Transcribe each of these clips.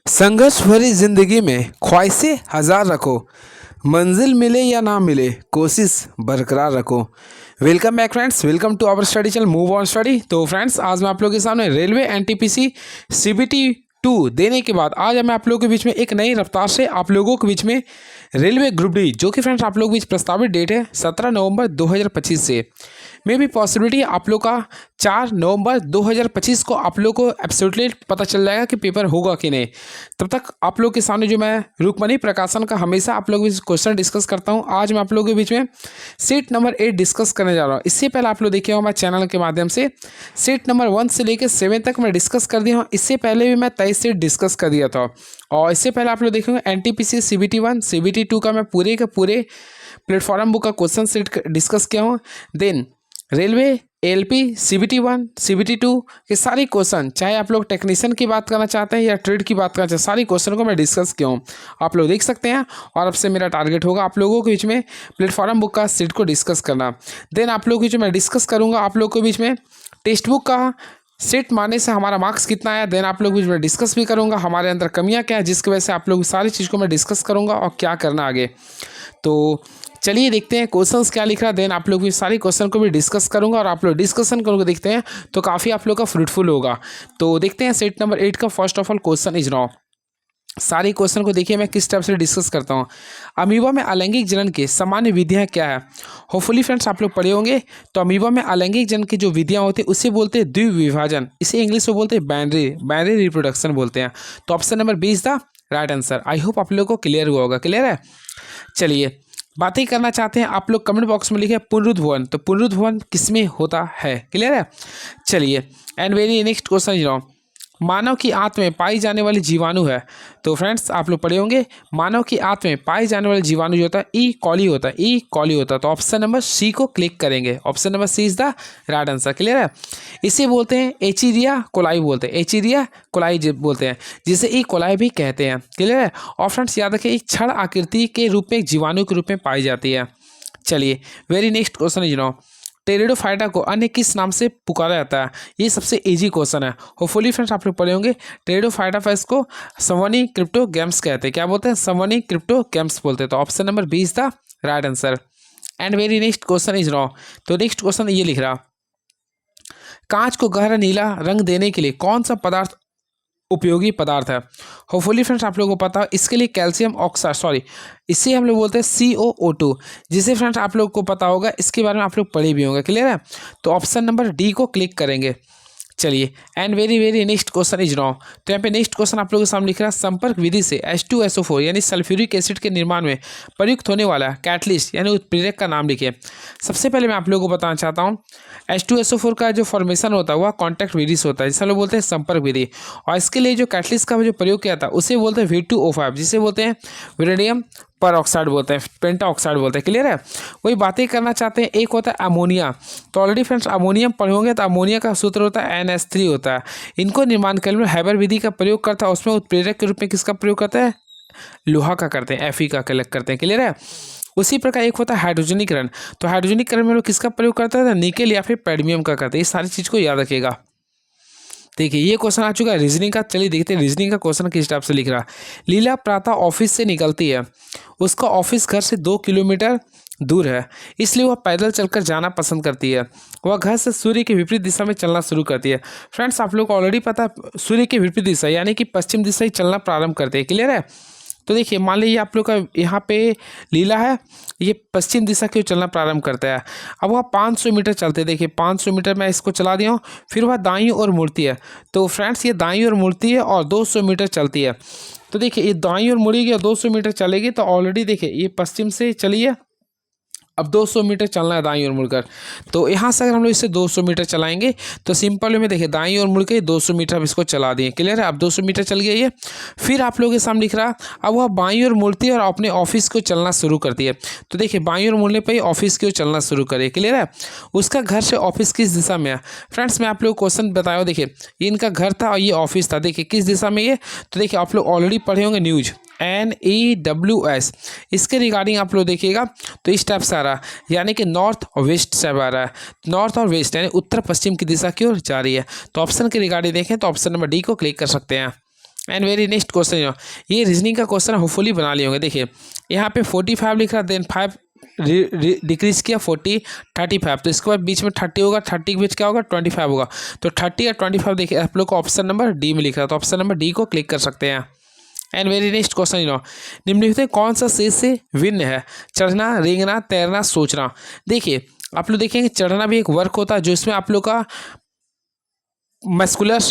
संघर्ष भरी जिंदगी में ख्वाहिशें हजार रखो। मंजिल मिले या ना मिले कोशिश बरकरार रखो। Welcome back friends, welcome to our study channel move on study. तो फ्रेंड्स, आज मैं आप लोगों के सामने रेलवे एनटीपीसी सीबीटी 2 देने के बाद आज मैं आप लोगों के बीच में एक नई रफ्तार से आप लोगों के बीच में रेलवे ग्रुप डी, जो कि फ्रेंड्स आप लोगों के बीच प्रस्तावित डेट है 17 नवंबर 2025 से, मे भी पॉसिबिलिटी आप लोग का 4 नवंबर 2025 को आप लोग को एब्सोल्युटली पता चल जाएगा कि पेपर होगा कि नहीं। तब तक आप लोग के सामने जो मैं रुक्मणी प्रकाशन का हमेशा आप लोगों के बीच क्वेश्चन डिस्कस करता हूं, आज मैं आप लोगों के बीच में सीट नंबर 8 डिस्कस करने जा रहा हूं। इससे पहले आप लोग देखे हो हमारे चैनल के माध्यम से सीट नंबर 1 से लेकर 7 तक मैं डिस्कस कर दिया हूँ। इससे पहले भी मैं 23 सीट डिस्कस कर दिया था, और इससे पहले आप लोग देखेंगे एनटीपीसी सीबीटी 1 सीबीटी 2 का मैं पूरे के पूरे प्लेटफॉर्म बुक का क्वेश्चन सेट डिस्कस किया हूँ। Then railway LP CBT 1 CBT 2 के सारे क्वेश्चन, चाहे आप लोग टेक्नीशियन की बात करना चाहते हैं या ट्रेड की बात करना चाहते हैं, सारी क्वेश्चन को मैं डिस्कस किया हूँ, आप लोग देख सकते हैं। और अब से मेरा टारगेट होगा आप लोगों के बीच में प्लेटफॉर्म बुक का सीट को डिस्कस करना। देन आप लोगों के बीच में मैं डिस्कस करूँगा आप लोग के बीच में टेक्स्ट बुक का सेट मारने से हमारा मार्क्स कितना आया। देन आप लोग बीच में डिस्कस भी करूँगा हमारे अंदर कमियाँ क्या है, जिसकी वजह से आप लोग सारी चीज़ को मैं डिस्कस करूँगा और क्या करना आगे। तो चलिए देखते हैं क्वेश्चंस क्या लिख रहा है। देन आप लोग भी सारे क्वेश्चन को भी डिस्कस करूंगा, और आप लोग डिस्कशन करोगे देखते हैं तो काफ़ी आप लोग का फ्रूटफुल होगा। तो देखते हैं सेट नंबर 8 का first of all question is now. सारे क्वेश्चन को देखिए मैं किस टाइप से डिस्कस करता हूँ। अमीबा में अलैंगिक जनन की सामान्य विधियाँ क्या है। होपफुली फ्रेंड्स आप लोग पढ़े होंगे। तो अमीबा में अलैंगिक जनन की जो विधियाँ होती है उसे बोलते हैं द्विविभाजन, इसे इंग्लिश में बोलते हैं बाइनरी रिप्रोडक्शन बोलते हैं। तो option number B is the right answer. I hope आप लोग को क्लियर हुआ होगा। क्लियर है, चलिए बातें करना चाहते हैं आप लोग कमेंट बॉक्स में लिखे पुनरुद्भवन। तो पुनरुद्भवन किसमें होता है, क्लियर है। चलिए and very next question is now, मानव की आंत में पाई जाने वाली जीवाणु है। तो फ्रेंड्स आप लोग पढ़े होंगे मानव की आंत में पाई जाने वाली जीवाणु जो होता है ई कॉली होता है, ई कॉली होता है। तो ऑप्शन नंबर सी को क्लिक करेंगे, option number C is the right answer. Clear है, इसे बोलते हैं एचीरिया कोलाई बोलते हैं, एचीरिया कोलाई बोलते हैं, जिसे ई कोलाई भी कहते हैं। क्लियर है, और फ्रेंड्स याद रखिए एक क्षण आकृति के रूप में जीवाणु के रूप में पाई जाती है। चलिए very next question is now, pteridophyta को अन्य किस नाम से पुकारा जाता है। ये सबसे इजी क्वेश्चन है, होपफुली फ्रेंड्स आप लोग पढ़े होंगे। टेरिडोफाइटा फेस को समवनी क्रिप्टोगैम्स कहते हैं, क्या बोलते हैं, समवनी क्रिप्टोगैम्स बोलते हैं। तो option number B is the right answer. And very next question is now, तो नेक्स्ट क्वेश्चन ये लिख रहा, कांच को गहरा नीला रंग देने के लिए कौन सा पदार्थ उपयोगी पदार्थ है। होपफुली फ्रेंड्स आप लोगों को पता है, इसके लिए कैल्शियम ऑक्साइड, इसे हम लोग बोलते हैं COO2, जिसे फ्रेंड्स आप लोग को पता होगा, इसके बारे में आप लोग पढ़े भी होंगे। क्लियर है, तो ऑप्शन नंबर डी को क्लिक करेंगे। चलिए and very next question is now, तो यहाँ पे नेक्स्ट क्वेश्चन आप लोगों के सामने लिख रहा है, संपर्क विधि से H2SO4 यानी सल्फ्यूरिक एसिड के निर्माण में प्रयुक्त होने वाला कैटलिस्ट यानी उत्प्रेरक का नाम लिखिए। सबसे पहले मैं आप लोगों को बताना चाहता हूँ H2SO4 का जो फॉर्मेशन होता है वह कॉन्टैक्ट विधि से होता है, जिसे लोग बोलते हैं संपर्क विधि। और इसके लिए जो कैटलिस्ट का जो प्रयोग किया था उसे बोलते हैं V2O5, जिसे बोलते हैं वेनेडियम पर ऑक्साइड बोलते हैं, पेंटा ऑक्साइड बोलते हैं। क्लियर है, वही बातें करना चाहते हैं। एक होता है अमोनिया, तो ऑलरेडी फ्रेंड्स अमोनियम पढ़े होंगे। तो अमोनिया का सूत्र होता है NH3 होता है। इनको निर्माण करने में हैबर विधि का प्रयोग करता है, उसमें उत्प्रेरक के रूप में किसका प्रयोग करता है, लोहा का करते हैं, Fe का कलेक्ट करते हैं। क्लियर है, उसी प्रकार एक होता है हाइड्रोजनीकरण, तो हाइड्रोजनीकरण में लोग किसका प्रयोग करता है, निकेल या फिर पैडमियम का करते हैं। ये सारी चीज़ को याद रखिएगा। देखिए ये क्वेश्चन आ चुका है रीजनिंग का। चलिए देखते हैं रीजनिंग का क्वेश्चन किस टाइप से लिख रहा है। लीला प्रातः ऑफिस से निकलती है, उसका ऑफिस घर से 2 किलोमीटर दूर है, इसलिए वह पैदल चलकर जाना पसंद करती है। वह घर से सूर्य के विपरीत दिशा में चलना शुरू करती है। फ्रेंड्स आप लोग को ऑलरेडी पता है सूर्य के विपरीत दिशा यानी कि पश्चिम दिशा ही चलना प्रारंभ करते हैं। क्लियर है, तो देखिए मान लीजिए आप लोग का यहाँ पे लीला है, ये पश्चिम दिशा की ओर चलना प्रारंभ करता है। अब वह 500 मीटर चलते हैं, देखिए 500 मीटर मैं इसको चला दिया हूँ, फिर वह दाईं ओर मुड़ती है। तो फ्रेंड्स ये दाईं ओर मुड़ती है और 200 मीटर चलती है। तो देखिए ये दाईं ओर मुड़ेगी और 200 मीटर चलेगी, तो ऑलरेडी देखिए ये पश्चिम से चली है, अब 200 मीटर चलना है दाईं ओर मुड़कर। तो यहाँ से अगर हम लोग इससे 200 मीटर चलाएंगे तो सिंपल वे में देखिए दाईं ओर मुड़ के 200 मीटर अब इसको चला दिए। क्लियर है, अब 200 मीटर चल गया ये। फिर आप लोगों के सामने दिख रहा, अब वह बाईं ओर मुड़ती है और अपने ऑफिस को चलना शुरू करती है। तो देखिए बाईं ओर मुड़ने पर ही ऑफिस की ओर चलना शुरू करे। क्लियर है, उसका घर से ऑफिस किस दिशा में है। फ्रेंड्स मैं आप लोग को क्वेश्चन बताया, देखिए ये इनका घर था और ये ऑफिस था, देखिए किस दिशा में ये। तो देखिए आप लोग ऑलरेडी पढ़े होंगे न्यूज NEWS, इसके रिगार्डिंग आप लोग देखिएगा तो इस टाइप से आ रहा है, यानी कि नॉर्थ और वेस्ट से आ रहा है। नॉर्थ और वेस्ट यानी उत्तर पश्चिम की दिशा की ओर जा रही है। तो ऑप्शन के रिगार्डिंग देखें तो ऑप्शन नंबर डी को क्लिक कर सकते हैं। एंड वेरी नेक्स्ट क्वेश्चन, ये रीजनिंग का क्वेश्चन होपफुली बना लिए होंगे। देखिए यहाँ पे 45 लिख रहा, देन 5 डिक्रीज किया 40 35, तो इसके बाद बीच में 30 होगा, 30 के बीच क्या होगा 25 होगा, तो 30 और 25 देखिए आप लोग को ऑप्शन नंबर डी में लिख रहा है, तो ऑप्शन नंबर डी को क्लिक कर सकते हैं। एंड वेरी नेक्स्ट क्वेश्चन, निम्नलिखित में कौन सा शेष से भिन्न है? चढ़ना, रेंगना, तैरना, सोचना। देखिए आप लोग देखेंगे चढ़ना भी एक वर्क होता है जो इसमें आप लोग का मस्कुलर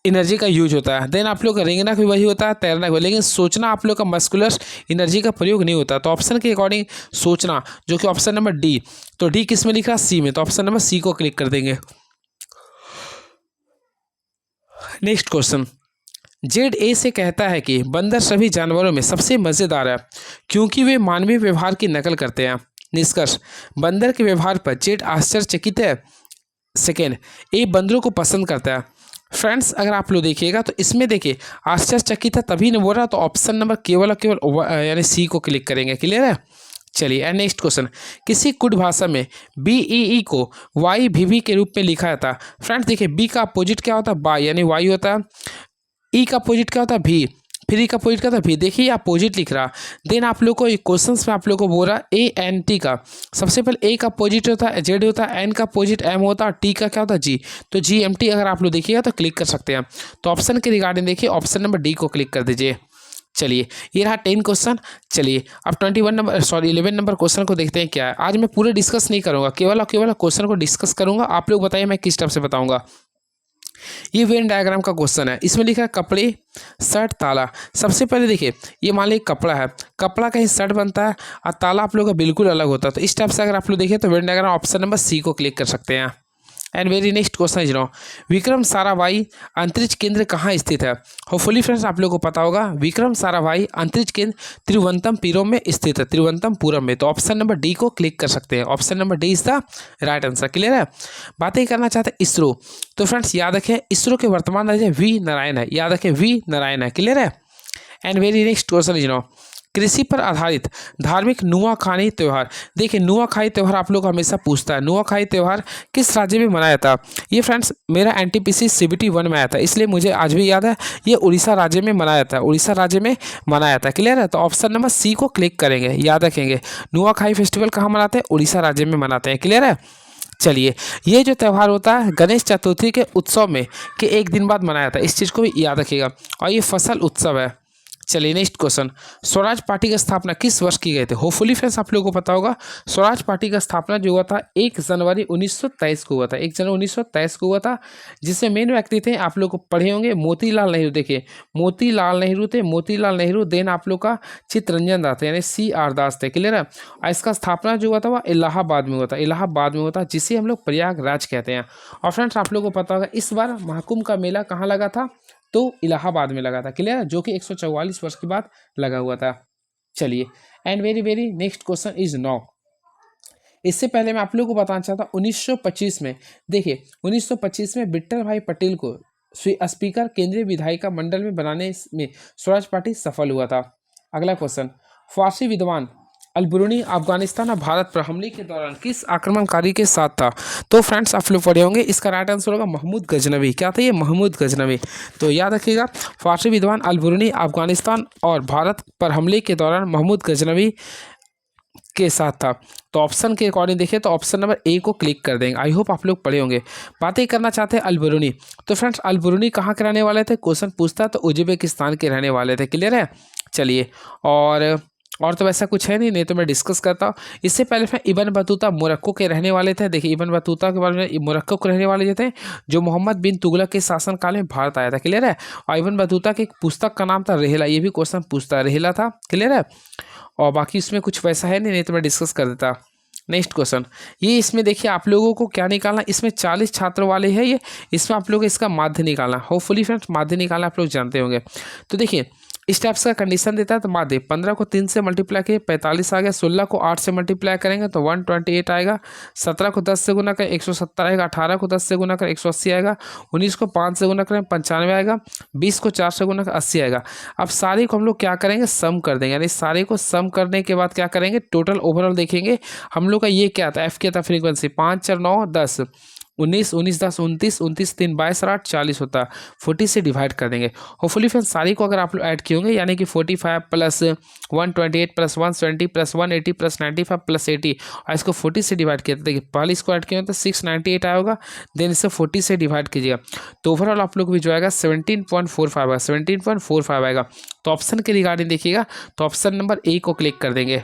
एनर्जी का यूज होता है, देन आप लोग का रेंगना भी वही होता है, तैरना भी, लेकिन सोचना आप लोग का मस्कुलर एनर्जी का प्रयोग नहीं होता। तो ऑप्शन के अकॉर्डिंग सोचना जो कि ऑप्शन नंबर डी, तो डी किस में लिख रहा है? सी में, तो ऑप्शन नंबर सी को क्लिक कर देंगे। नेक्स्ट क्वेश्चन, जेड ए से कहता है कि बंदर सभी जानवरों में सबसे मज़ेदार है क्योंकि वे मानवीय व्यवहार की नकल करते हैं। निष्कर्ष, बंदर के व्यवहार पर जेड आश्चर्यचकित है। सेकेंड, ए बंदरों को पसंद करता है। फ्रेंड्स अगर आप लोग देखिएगा तो इसमें देखिए आश्चर्यचकित है तभी नहीं बोल रहा, तो ऑप्शन नंबर केवल यानी सी को क्लिक करेंगे। क्लियर है? चलिए एंड नेक्स्ट क्वेश्चन, किसी कुड भाषा में बीईई को वाई वीवी के रूप में लिखा जाता है। फ्रेंड्स देखिए बी का अपोजिट क्या होता है? बाई यानी वाई होता है, ई का अपोजिट क्या होता है? भी, फिर ई का अपोजिट क्या होता है? भी। देखिए अपोजिट लिख रहा, देन आप लोग को क्वेश्चन में आप लोग को बोल रहा ए एन टी का, सबसे पहले ए का अपोजिट होता है जेड होता है, एन का अपोजिट एम होता है, टी का क्या होता है? जी। तो जी एम टी अगर आप लोग देखिएगा तो क्लिक कर सकते हैं। तो ऑप्शन के रिगार्डिंग देखिए ऑप्शन नंबर डी को क्लिक कर दीजिए। चलिए ये रहा 10 क्वेश्चन। चलिए अब 11 नंबर क्वेश्चन को देखते हैं क्या है। आज मैं पूरे डिस्कस नहीं करूँगा, केवल और केवल क्वेश्चन को डिस्कस करूँगा। आप लोग बताइए मैं किस टाइप से बताऊँगा। ये वेन डायग्राम का क्वेश्चन है, इसमें लिखा है कपड़े, शर्ट, ताला। सबसे पहले देखिए ये मान लीजिए कपड़ा है, कपड़ा का ही शर्ट बनता है और ताला आप लोग का बिल्कुल अलग होता है। तो इस टाइप से अगर आप लोग देखिए तो Venn diagram option number C को क्लिक कर सकते हैं। And very next question is now, Vikram Sarabhai अंतरिक्ष केंद्र कहाँ स्थित है? होपफुली फ्रेंड्स आप लोगों को पता होगा विक्रम साराभाई अंतरिक्ष केंद्र तिरुवनंतपुरम में स्थित है, तिरुवनंतपुरम में। तो ऑप्शन नंबर डी को क्लिक कर सकते हैं। Option number D is the right answer. Clear है? बातें करना चाहते हैं इसरो, तो फ्रेंड्स याद रखें इसरो के वर्तमान अध्यक्ष वी नारायण है, याद रखें वी नारायण है। क्लियर है? And very next question is now, कृषि पर आधारित धार्मिक नुआखाई त्यौहार। देखिए नुआखाई त्यौहार आप लोग हमेशा पूछता है, नुआखाई त्यौहार किस राज्य में मनाया था? ये फ्रेंड्स मेरा एनटीपीसी सीबीटी 1 में आया था, इसलिए मुझे आज भी याद है। ये उड़ीसा राज्य में मनाया था, उड़ीसा राज्य में मनाया था। क्लियर है? तो ऑप्शन नंबर सी को क्लिक करेंगे। याद रखेंगे नुआखाई फेस्टिवल कहाँ मनाते हैं? उड़ीसा राज्य में मनाते हैं। क्लियर है? चलिए ये जो त्यौहार होता है गणेश चतुर्थी के उत्सव में के एक दिन बाद मनाया था, इस चीज़ को भी याद रखिएगा। और ये फसल उत्सव है। चलिए नेक्स्ट क्वेश्चन, स्वराज पार्टी की स्थापना किस वर्ष की गई थी? होपफुली फ्रेंड्स आप लोगों को पता होगा स्वराज पार्टी का स्थापना जो हुआ था 1 जनवरी 1923 को हुआ था, 1 जनवरी 1923 को हुआ था, जिसमें मेन व्यक्ति थे आप लोग को पढ़े होंगे मोतीलाल नेहरू। देखिए मोतीलाल नेहरू थे, मोतीलाल नेहरू, देन आप लोग का चित्तरंजन दास थे यानी CR दास थे। क्लियर है? और इसका स्थापना जो हुआ था वह इलाहाबाद में हुआ था, इलाहाबाद में हुआ था, जिसे हम लोग प्रयागराज कहते हैं। और फ्रेंड्स आप लोग को पता होगा इस बार महाकुंभ का मेला कहाँ लगा था? तो इलाहाबाद में लगा था। क्लियर है? जो कि 144 वर्ष के बाद लगा हुआ था। चलिए and very very next question is now, इससे पहले मैं आप लोगों को बताना चाहता हूँ 1925 में, देखिए 1925 में विट्ठल भाई पटेल को स्पीकर केंद्रीय विधायिका मंडल में बनाने में स्वराज पार्टी सफल हुआ था। अगला क्वेश्चन, फारसी विद्वान अलबरूनी अफगानिस्तान और भारत पर हमले के दौरान किस आक्रमणकारी के साथ था? तो फ्रेंड्स आप लोग पढ़े होंगे, इसका राइट आंसर होगा महमूद गजनवी। क्या था ये? महमूद गजनवी। तो याद रखिएगा फारसी विद्वान अलबरूनी अफगानिस्तान और भारत पर हमले के दौरान महमूद गजनवी के साथ था। तो ऑप्शन के अकॉर्डिंग देखिए तो ऑप्शन नंबर ए को क्लिक कर देंगे। आई होप आप लोग पढ़े होंगे। बातें करना चाहते हैं अलबरूनी, तो फ्रेंड्स अलबरूनी कहाँ के रहने वाले थे? क्वेश्चन पूछता तो उज्बेकिस्तान के रहने वाले थे। क्लियर है? चलिए और तो वैसा कुछ है नहीं तो मैं डिस्कस करता हूँ। इससे पहले फिर इब्न बतूता मोरक्को के रहने वाले थे। देखिए इब्न बतूता के बारे में मोरक्को के रहने वाले जो थे, जो मोहम्मद बिन तुगलक के शासनकाल में भारत आया था। क्लियर है? और इब्न बतूता की एक पुस्तक का नाम था रेहला, ये भी क्वेश्चन पूछता है, रेहला था। क्लियर है? और बाकी इसमें कुछ वैसा है नहीं तो मैं डिस्कस कर देता। नेक्स्ट क्वेश्चन, ये इसमें देखिए आप लोगों को क्या निकालना, इसमें 40 छात्र वाले हैं ये, इसमें आप लोग इसका माध्य निकालना। होपफुली फ्रेंड्स माध्य निकालना आप लोग जानते होंगे। तो देखिए इस टाइप का कंडीशन देता है तो माध्य 15 को 3 से मल्टीप्लाई किए 45 आ गया, 16 को 8 से मल्टीप्लाई करेंगे तो 128 आएगा, 17 को 10 से गुना करें 170 आएगा, 18 को 10 से गुना करें 180 आएगा, 19 को 5 से गुना करें 95 आएगा, 20 को 4 से गुना करें 80 आएगा। अब सारे को हम लोग क्या करेंगे? सम कर देंगे, यानी सारे को सम करने के बाद क्या करेंगे? टोटल ओवरऑल देखेंगे हम लोग का ये क्या था? एफ क्या था? फ्रीक्वेंसी 5 4 9 10, 19, 19 10 29, 29 3 22 और 8 40 होता है। 40 से डिवाइड कर देंगे। होपफुली फ्रेंड्स सारी को अगर आप लोग ऐड किए होंगे, यानी कि 45 plus 128 plus 120 plus 180 plus 95 plus 80, और इसको 40 से डिवाइड किया। तो देखिए पहले इसको ऐड किया तो 698 आया होगा, देन इसे 40 से डिवाइड कीजिएगा तो ओवरऑल आप लोग को भी जो आएगा 17.45 आएगा, 17.45 आएगा। तो ऑप्शन के रिगार्डिंग देखिएगा, तो ऑप्शन नंबर ए को क्लिक कर देंगे।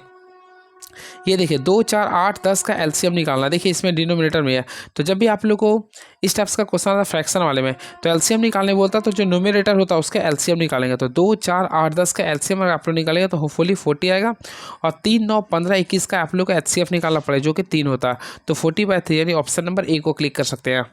ये देखिए 2 4 8 10 का एलसीएम निकालना। देखिए इसमें डिनोमिनेटर में है, तो जब भी आप लोग को इस टाइप्स का क्वेश्चन आता है फ्रैक्शन वाले में, तो एलसीएम निकालने बोलता है, तो जो न्यूमरेटर होता है उसका एलसीएम निकालेंगे। तो 2 4 8 10 का एलसीएम अगर आप लोग निकालेंगे तो होपफुली 40 आएगा, और 3 9 15 21 का आप लोग को एचसीएफ निकालना पड़ेगा, जो कि 3 होता है। तो 40/3 यानी ऑप्शन नंबर ए को क्लिक कर सकते हैं।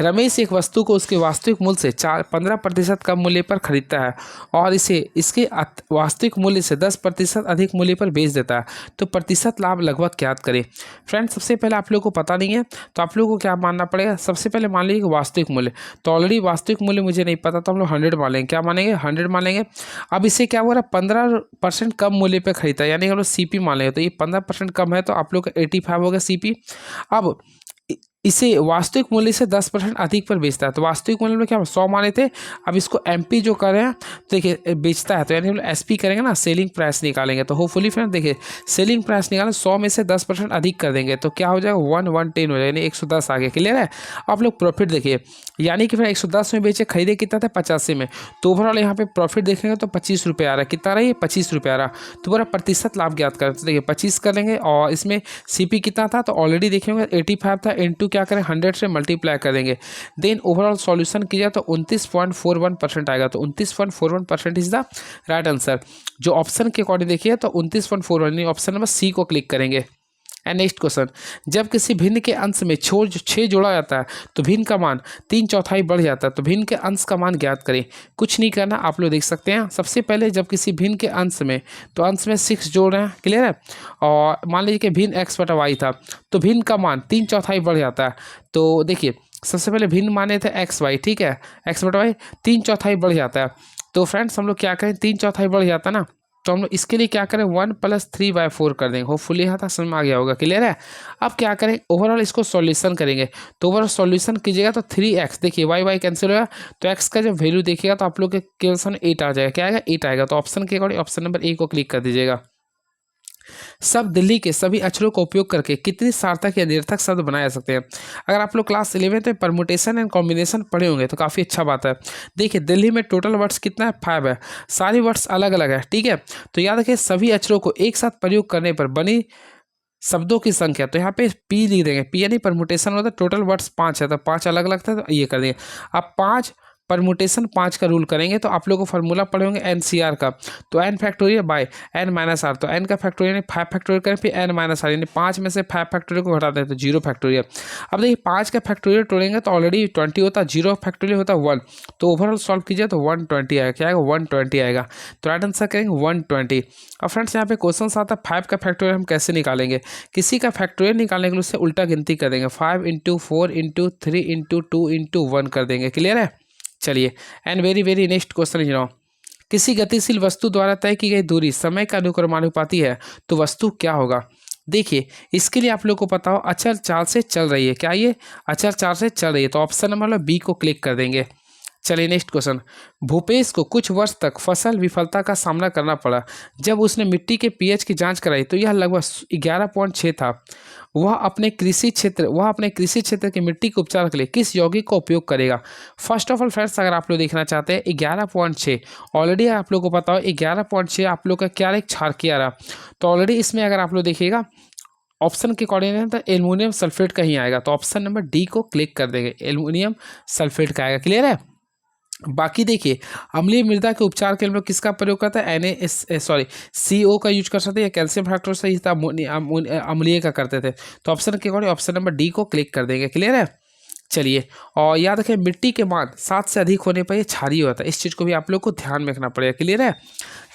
रमेश एक वस्तु को उसके वास्तविक मूल्य से 15% कम मूल्य पर खरीदता है और इसे इसके वास्तविक मूल्य से 10% अधिक मूल्य पर बेच देता है, तो प्रतिशत लाभ लगभग ज्ञात करें। फ्रेंड्स सबसे पहले आप लोगों को पता नहीं है, तो आप लोगों को क्या मानना पड़ेगा, सबसे पहले मान लीजिए वास्तविक मूल्य। तो ऑलरेडी वास्तविक मूल्य मुझे नहीं पता, तो हम लोग 100 मान लेंगे। क्या मानेंगे, 100 मान लेंगे। अब इसे क्या हो रहा है, 15% कम मूल्य पर खरीदता है, यानी हम लोग सीपी मान लेंगे। तो ये 15% कम है, तो आप लोग का 85 हो गया सीपी। अब इसे वास्तविक मूल्य से 10% अधिक पर बेचता है, तो वास्तविक मूल्य में क्या 100 माने थे, अब इसको एमपी जो कर रहे हैं, तो देखिए बेचता है, तो यानी हम लोग एसपी करेंगे ना, सेलिंग प्राइस निकालेंगे। तो होपफुली फ्रेंड देखिए सेलिंग प्राइस निकालें, 100 में से 10% अधिक कर देंगे, तो क्या हो जाएगा 110 हो जाएगा, यानी 110 आ गया। क्लियर है। आप लोग प्रॉफिट देखिए, यानी कि फिर 110 में बेचे, खरीदे कितना था 85 में, तो ओवरऑल यहाँ पे प्रॉफिट देखेंगे तो 25 रुपये आ रहा है। कितना रहा है, 25 रुपये आ रहा। तो पूरा प्रतिशत लाभ ज्ञात करें, तो देखिए 25 कर लेंगे, और इसमें सीपी कितना था, तो ऑलरेडी देखेंगे 85 था, इंटू क्या करें 100 से मल्टीप्लाई कर देंगे। देन ओवरऑल सॉल्यूशन किया तो 29.41% आएगा। तो 29.41% इज द राइट आंसर। जो ऑप्शन के अकॉर्डिंग देखिए तो 29.41, ऑप्शन नंबर सी को क्लिक करेंगे। एंड नेक्स्ट क्वेश्चन, जब किसी भिन्न के अंश में 6 जोड़ा जाता है तो भिन्न का मान 3/4 बढ़ जाता है, तो भिन्न के अंश का मान ज्ञात करें। कुछ नहीं करना, आप लोग देख सकते हैं। सबसे पहले जब किसी भिन्न के अंश में, तो अंश में 6 जोड़ रहे हैं, क्लियर है, और मान लीजिए कि भिन्न x/y था, तो भिन्न का मान 3/4 बढ़ जाता है। तो देखिए सबसे पहले भिन्न माने थे xy, ठीक है, x/y 3/4 बढ़ जाता है। तो फ्रेंड्स हम लोग क्या करें, 3/4 बढ़ जाता है ना, तो हम लोग इसके लिए क्या करें 1 + 3/4 कर देंगे। होपफुली यहाँ तक समझ में आ गया होगा। क्लियर है। अब क्या करें, ओवरऑल इसको सॉल्यूशन करेंगे, तो ओवरऑल सॉल्यूशन कीजिएगा तो 3x, देखिए y कैंसिल होगा, तो x का जब वैल्यू देखिएगा तो आप लोग के क्वेश्चन 8 आ जाएगा। क्या आएगा, 8 आएगा। तो ऑप्शन के अकॉर्डिंग ऑप्शन नंबर ए को क्लिक कर दीजिएगा। सब दिल्ली के सभी अक्षरों का उपयोग करके कितनी सार्थक या निरर्थक शब्द बनाए जा सकते हैं। अगर आप लोग क्लास 11 में परमुटेशन एंड कॉम्बिनेशन पढ़े होंगे तो काफ़ी अच्छा बात है। देखिए दिल्ली में टोटल वर्ड्स कितना है, 5 है, सारी वर्ड्स अलग अलग है, ठीक है। तो याद रखिए सभी अक्षरों को एक साथ प्रयोग करने पर बनी शब्दों की संख्या, तो यहाँ पे पी लिख देंगे, पी यानी परमुटेशन होता है, टोटल वर्ड्स 5 है, तो 5 अलग अलग था, तो ये कर देंगे। अब 5 परमुटेशन 5 का रूल करेंगे, तो आप लोगों को फार्मूला पढ़े होंगे NCR का, तो n फैक्टोरियल बाय n-r, तो n का फैक्टोरियल यानी 5 फैक्टोरियल करें, फिर n-r यानी 5 में से 5 फैक्टोरियल को घटा दें तो 0 फैक्टोरियल। अब देखिए 5 का फैक्टोरियल तोड़ेंगे तो ऑलरेडी 20 होता है, 0 फैक्टोरियल होता है 1, तो ओवरऑल सॉल्व कीजिए तो 120 आएगा। क्या आएगा, 120 आएगा। तो राइट आंसर करेंगे 120। अब फ्रेंड्स यहाँ पे क्वेश्चन आता है 5 का फैक्टोरियल हम कैसे निकालेंगे। किसी का फैक्टोरियल निकालने के लिए उससे उल्टा गिनती कर देंगे, 5 × 4 × 3 × 2 × 1 कर देंगे। क्लियर है। चलिए and very next question is now, किसी गतिशील वस्तु द्वारा तय की गई दूरी समय का अनुक्रमानुपाती है तो वस्तु क्या होगा। देखिए इसके लिए आप लोग को पता हो अचर चाल से चल रही है। क्या ये अचर चाल से चल रही है, तो ऑप्शन नंबर बी को क्लिक कर देंगे। चलिए नेक्स्ट क्वेश्चन, भूपेश को कुछ वर्ष तक फसल विफलता का सामना करना पड़ा। जब उसने मिट्टी के पीएच की जांच कराई तो यह लगभग 11.6 था। वह अपने कृषि क्षेत्र की मिट्टी के उपचार के लिए किस यौगिक का उपयोग करेगा। फर्स्ट ऑफ ऑल फ्रेंड्स अगर आप लोग देखना चाहते हैं 11.6, ऑलरेडी आप लोग को पता हो 11.6 आप लोग का क्या एक क्षारकीय रहा, तो ऑलरेडी इसमें अगर आप लोग देखिएगा ऑप्शन के अकॉर्डिंग तो एल्युमिनियम सल्फेट का ही आएगा, तो ऑप्शन नंबर डी को क्लिक कर देंगे, एल्युमिनियम सल्फेट का आएगा। क्लियर है। बाकी देखिए अम्लीय मृदा के उपचार के लिए हम लोग किसका प्रयोग करते हैं, CO का यूज कर सकते हैं, या कैल्शियम फैक्टर से अम्लीय का करते थे, तो ऑप्शन के अकॉर्डिंग ऑप्शन नंबर डी को क्लिक कर देंगे। क्लियर है। चलिए और याद रखें मिट्टी के मान 7 से अधिक होने पर यह क्षारीय होता है, इस चीज़ को भी आप लोग को ध्यान में रखना पड़ेगा। क्लियर है।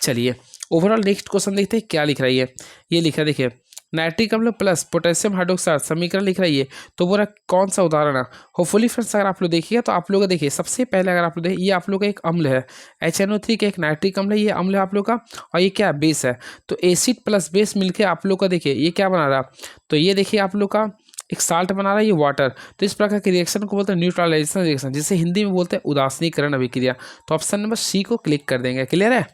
चलिए ओवरऑल नेक्स्ट क्वेश्चन देखते हैं क्या लिख रही है। ये लिखा देखिए नाइट्रिक अम्ल प्लस पोटेशियम हाइड्रोक्साइड समीकरण लिख रही है, तो बोला कौन सा उदाहरण है। होपफुली फ्रेंड्स अगर आप लोग देखिए तो आप लोग देखिए सबसे पहले अगर आप लोग देखिए ये आप लोग का एक अम्ल है HNO3 का, एक नाइट्रिक अम्ल है, ये अम्ल है आप लोग का, और ये क्या बेस है, तो एसिड प्लस बेस मिलके आप लोग का देखिए ये क्या बना रहा, तो ये देखिए आप लोग का एक साल्ट बना रहा है, ये वाटर। तो इस प्रकार के रिएक्शन को बोलते हैं न्यूट्रलाइजेशन रिएक्शन, जिसे हिंदी में बोलते हैं उदासीनीकरण अभिक्रिया। तो ऑप्शन नंबर सी को क्लिक कर देंगे। क्लियर है?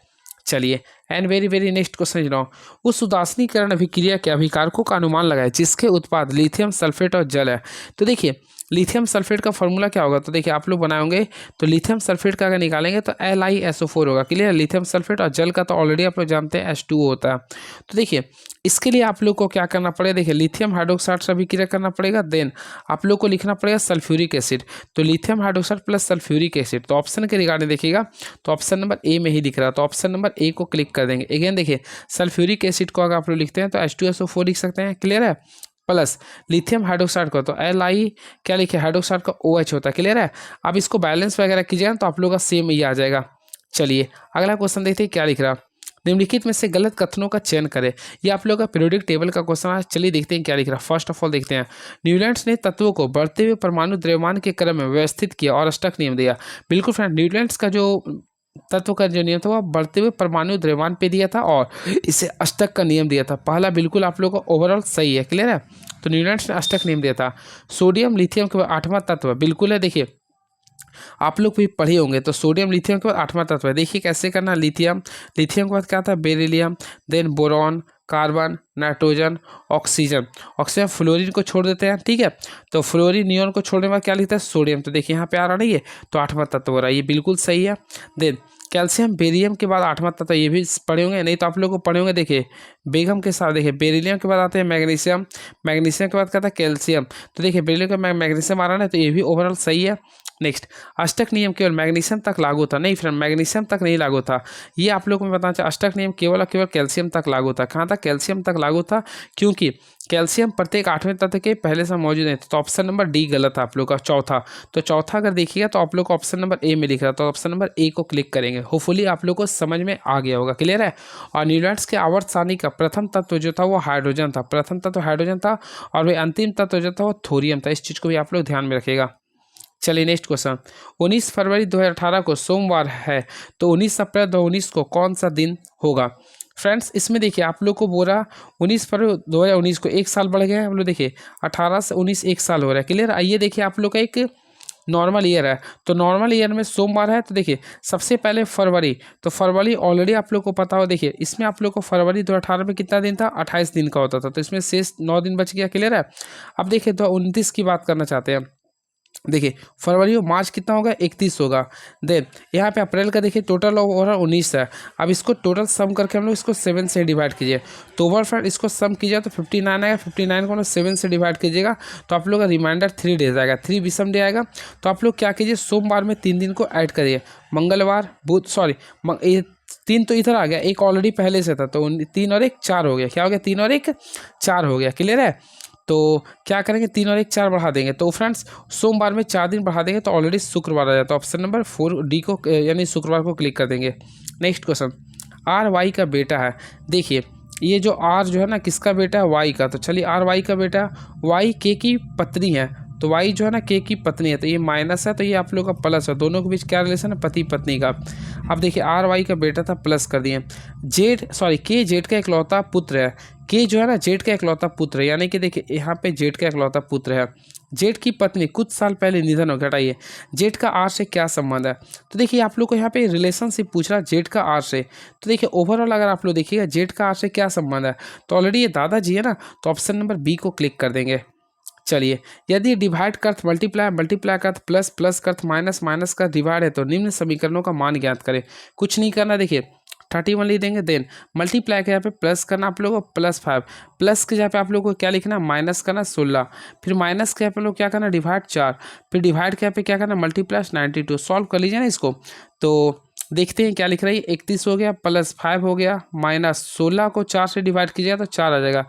चलिए, and very very next question रहा हूँ। उस उदासीनीकरण अभिक्रिया के अभिकारकों का अनुमान लगाए जिसके उत्पाद लिथियम सल्फेट और जल है। तो देखिए, लिथियम सल्फेट का फॉर्मूला क्या होगा? तो देखिए, आप लोग बनाए होंगे, तो लिथियम सल्फेट का अगर निकालेंगे तो LiSO4 होगा। क्लियर? लिथियम सल्फेट और जल का तो ऑलरेडी आप लोग जानते हैं H2O होता है। तो देखिए, इसके लिए आप लोग को क्या करना पड़ेगा? देखिए, लिथियम हाइड्रोक्साइड से अभिक्रिया करना पड़ेगा, देन आप लोग को लिखना पड़ेगा सल्फ्यूरिक एसिड। तो lithium hydroxide plus sulphuric acid. तो ऑप्शन के रिगार्डिंग देखिएगा, तो ऑप्शन नंबर ए में ही दिख रहा है, तो ऑप्शन नंबर ए को क्लिक कर देंगे। अगेन देखिए, सल्फ्यूरिक एसिड को अगर आप लोग लिखते हैं तो H2SO4 लिख सकते हैं। क्लियर है? प्लस लिथियम हाइड्रोक्साइड को तो Li क्या लिखे, हाइड्रोक्साइड का OH होता है। क्लियर है? अब इसको बैलेंस वगैरह कीजिएगा तो आप लोग का सेम ही आ जाएगा। चलिए, अगला क्वेश्चन देखते हैं क्या लिख रहा है। निम्नलिखित में से गलत कथनों का चयन करें। ये आप लोग का पीरियोडिक टेबल का क्वेश्चन है। चलिए देखते हैं क्या लिख रहा है। फर्स्ट ऑफ ऑल देखते हैं, न्यूलैंड्स ने तत्वों को बढ़ते हुए परमाणु द्रव्यमान के क्रम में व्यवस्थित किया और अष्टक नियम दिया। बिल्कुल फ्रेंड, न्यूलैंड्स का जो तत्व का जो नियम था वह बढ़ते हुए परमाणु द्रव्यमान पे दिया था और इसे अष्टक का नियम दिया था। पहला बिल्कुल आप लोगों को ओवरऑल सही है। क्लियर है? तो न्यूलैंड्स ने अष्टक नियम दिया था। सोडियम लिथियम के बाद 8वां तत्व बिल्कुल है। देखिए, आप लोग भी पढ़े होंगे, तो सोडियम लिथियम के बाद 8वां तत्व है। देखिए कैसे करना। लिथियम, लिथियम के बाद क्या था? Beryllium, then boron, carbon, nitrogen, oxygen. Oxygen fluorine को छोड़ देते हैं। ठीक है? तो फ्लोरीन नियॉन को छोड़ने के बाद क्या लिखता है? सोडियम। तो देखिए यहाँ पे आ रहा नहीं है, तो 8वां तत्व हो रहा है, ये बिल्कुल सही है। देन कैल्शियम, बेरियम के बाद 8वां तत्व, ये भी पढ़े होंगे, नहीं तो आप लोग को पढ़े होंगे। देखिए बेगम के साथ, देखिए बेरिलियम के बाद आते हैं मैग्नीशियम, मैग्नीशियम के बाद क्या था? कैल्शियम। तो देखिए बेरिलियम का मैग्नीशियम आ रहा है, तो ये भी ओवरऑल सही है। नेक्स्ट, अष्टक नियम केवल मैग्नीशियम तक लागू था। नहीं फ्रेंड, मैग्नीशियम तक नहीं लागू था, ये आप लोग को मैं बताना चाहता। अष्टक नियम केवल और केवल कैल्शियम तक लागू था। कहाँ तक? कैल्शियम तक लागू था, क्योंकि कैल्शियम प्रत्येक 8वें तत्व के पहले से मौजूद है। तो ऑप्शन नंबर डी गलत है आप लोग का, चौथा। तो चौथा अगर देखिएगा तो आप लोग को ऑप्शन नंबर ए में लिख रहा है, तो ऑप्शन नंबर ए को क्लिक करेंगे। होपफुली आप लोग को समझ में आ गया होगा। क्लियर है? और न्यूलैंड्स के आवर्त सारणी का प्रथम तत्व जो था वो हाइड्रोजन था। प्रथम तत्व हाइड्रोजन था और वह अंतिम तत्व जो था वो थोरियम था। इस चीज़ को भी आप लोग ध्यान में रखिएगा। चलिए नेक्स्ट क्वेश्चन, 19 फरवरी 2018 को सोमवार है, तो 19 अप्रैल 2019 को कौन सा दिन होगा? फ्रेंड्स, इसमें देखिए आप लोग को बोला 19 फरवरी 2019 को एक साल बढ़ गया है। हम लोग देखिए 18 से 19 एक साल हो रहा है। क्लियर? आइए देखिए, आप लोग का एक नॉर्मल ईयर है, तो नॉर्मल ईयर में सोमवार है, तो देखिए सबसे पहले फरवरी, तो फरवरी ऑलरेडी आप लोग को पता हो। देखिए इसमें आप लोग को फरवरी 2018 में कितना दिन था? 28 दिन का होता था, तो इसमें शेष 9 दिन बच गया। क्लियर है? अब देखिए 2029 की बात करना चाहते हैं। देखिए फरवरी और मार्च कितना होगा? 31 होगा। देन यहाँ पे अप्रैल का देखिए टोटल ओवरऑल 19 है। अब इसको टोटल सम करके हम लोग इसको 7 से डिवाइड कीजिए, तो ओवर फ्रेंड इसको सम कीजिए तो 59 आएगा। 59 को 7 से डिवाइड कीजिएगा तो आप लोग का रिमाइंडर 3 डेज आएगा, 3 विषम डे आएगा। तो आप लोग क्या कीजिए, सोमवार में 3 दिन को ऐड करिए, मंगलवार, बुध, सॉरी ये 3 तो इधर आ गया, एक ऑलरेडी पहले से था, तो 3 और 1 4 हो गया। क्या हो गया? 3 और 1 4 हो गया। क्लियर है? तो क्या करेंगे? 3 और 1 4 बढ़ा देंगे, तो फ्रेंड्स सोमवार में 4 दिन बढ़ा देंगे तो ऑलरेडी शुक्रवार आ जाता है। ऑप्शन नंबर 4 डी को यानी शुक्रवार को क्लिक कर देंगे। नेक्स्ट क्वेश्चन, आर वाई का बेटा है। देखिए ये जो आर जो है ना किसका बेटा है? वाई का। तो चलिए आर वाई का बेटा, वाई के की पत्नी है, तो वाई जो है ना के की पत्नी है, तो ये माइनस है, तो ये आप लोग का प्लस है। दोनों के बीच क्या रिलेशन है? पति पत्नी का। अब देखिए आर वाई का बेटा था, प्लस कर दिए। के जेड का इकलौता पुत्र है। के जो है ना जेड का इकलौता पुत्र है, यानी कि देखिए यहाँ पे जेड का इकलौता पुत्र है। जेड की पत्नी कुछ साल पहले निधन हो गया। हटाइए, जेड का आर से क्या संबंध है? तो देखिए आप लोग को यहाँ पे रिलेशनशिप पूछ रहा है जेड का आर से, तो देखिए ओवरऑल अगर आप लोग देखिएगा जेड का आर से क्या संबंध है, तो ऑलरेडी ये दादाजी है ना, तो ऑप्शन नंबर बी को क्लिक कर देंगे। चलिए, यदि डिवाइड का अर्थ मल्टीप्लाई, मल्टीप्लाई का अर्थ प्लस, प्लस का अर्थ माइनस, माइनस का डिवाइड है, तो निम्न समीकरणों का मान ज्ञात करें। कुछ नहीं करना, देखिए 31 लिख देंगे। देन मल्टीप्लाई के यहाँ पे प्लस करना आप लोगों को +5, प्लस के यहाँ पे आप लोगों को क्या लिखना? माइनस करना 16, फिर माइनस के यहाँ पे लोग क्या करना? डिवाइड 4, फिर डिवाइड के यहाँ पे क्या करना? मल्टीप्लाई 92। सॉल्व कर लीजिए ना इसको, तो देखते हैं क्या लिख रही है। 31 हो गया, +5 हो गया, -16 को 4 से डिवाइड कीजिएगा तो 4 आ जाएगा।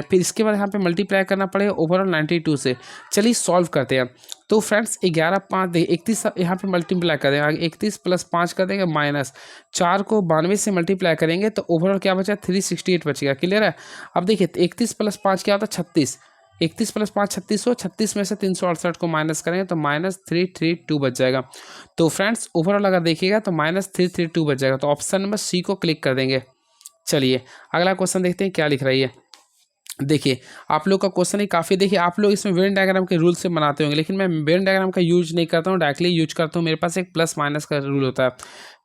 फिर इसके बाद यहाँ पे मल्टीप्लाई करना पड़ेगा ओवरऑल 92 से। चलिए सॉल्व करते हैं। तो फ्रेंड्स 11 5 देखिए 31 यहाँ पे मल्टीप्लाई कर देंगे, 31 + 5 कर देंगे, -4 को 92 से मल्टीप्लाई करेंगे तो ओवरऑल क्या बचा? 368 बचेगा। क्लियर है? अब देखिए 31 + 5 क्या होता है? 36। 31 + 5 36 हो, 36 में से 368 को माइनस करेंगे तो -332 बच जाएगा। तो फ्रेंड्स ओवरऑल अगर देखिएगा तो -332 बच जाएगा। तो ऑप्शन नंबर सी को क्लिक कर देंगे। चलिए अगला क्वेश्चन देखते हैं क्या लिख रही है। देखिए आप लोग का क्वेश्चन ही काफ़ी, देखिए आप लोग इसमें वेन डायग्राम के रूल से बनाते होंगे, लेकिन मैं वेन डायग्राम का यूज नहीं करता हूँ, डायरेक्टली यूज करता हूँ। मेरे पास एक प्लस माइनस का रूल होता है।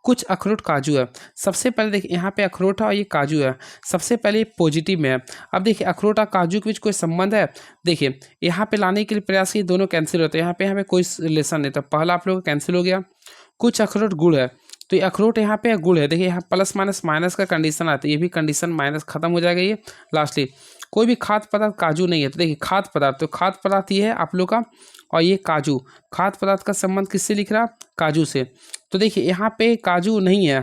कुछ अखरोट काजू है। सबसे पहले देखिए यहाँ पे अखरोट है और ये काजू है। सबसे पहले पॉजिटिव में है। अब देखिए अखरोट और काजू के बीच कोई संबंध है, देखिए यहाँ पे लाने के लिए प्रयास किए, दोनों कैंसिल होते हैं। यहाँ पे कोई रिलेशन नहीं, तो पहला आप लोग कैंसिल हो गया। कुछ अखरोट गुड़ है, तो ये अखरोट यहाँ पे गुड़ है। देखिए यहाँ प्लस माइनस माइनस का कंडीशन आता है, ये भी कंडीशन माइनस खत्म हो जाएगा। ये लास्टली कोई भी खाद्य पदार्थ काजू नहीं है, तो देखिए खाद्य पदार्थ, तो खाद्य पदार्थ ये है आप लोग का, और ये काजू, खाद्य पदार्थ का संबंध किससे लिख रहा, काजू से। तो देखिए यहाँ पे काजू नहीं है,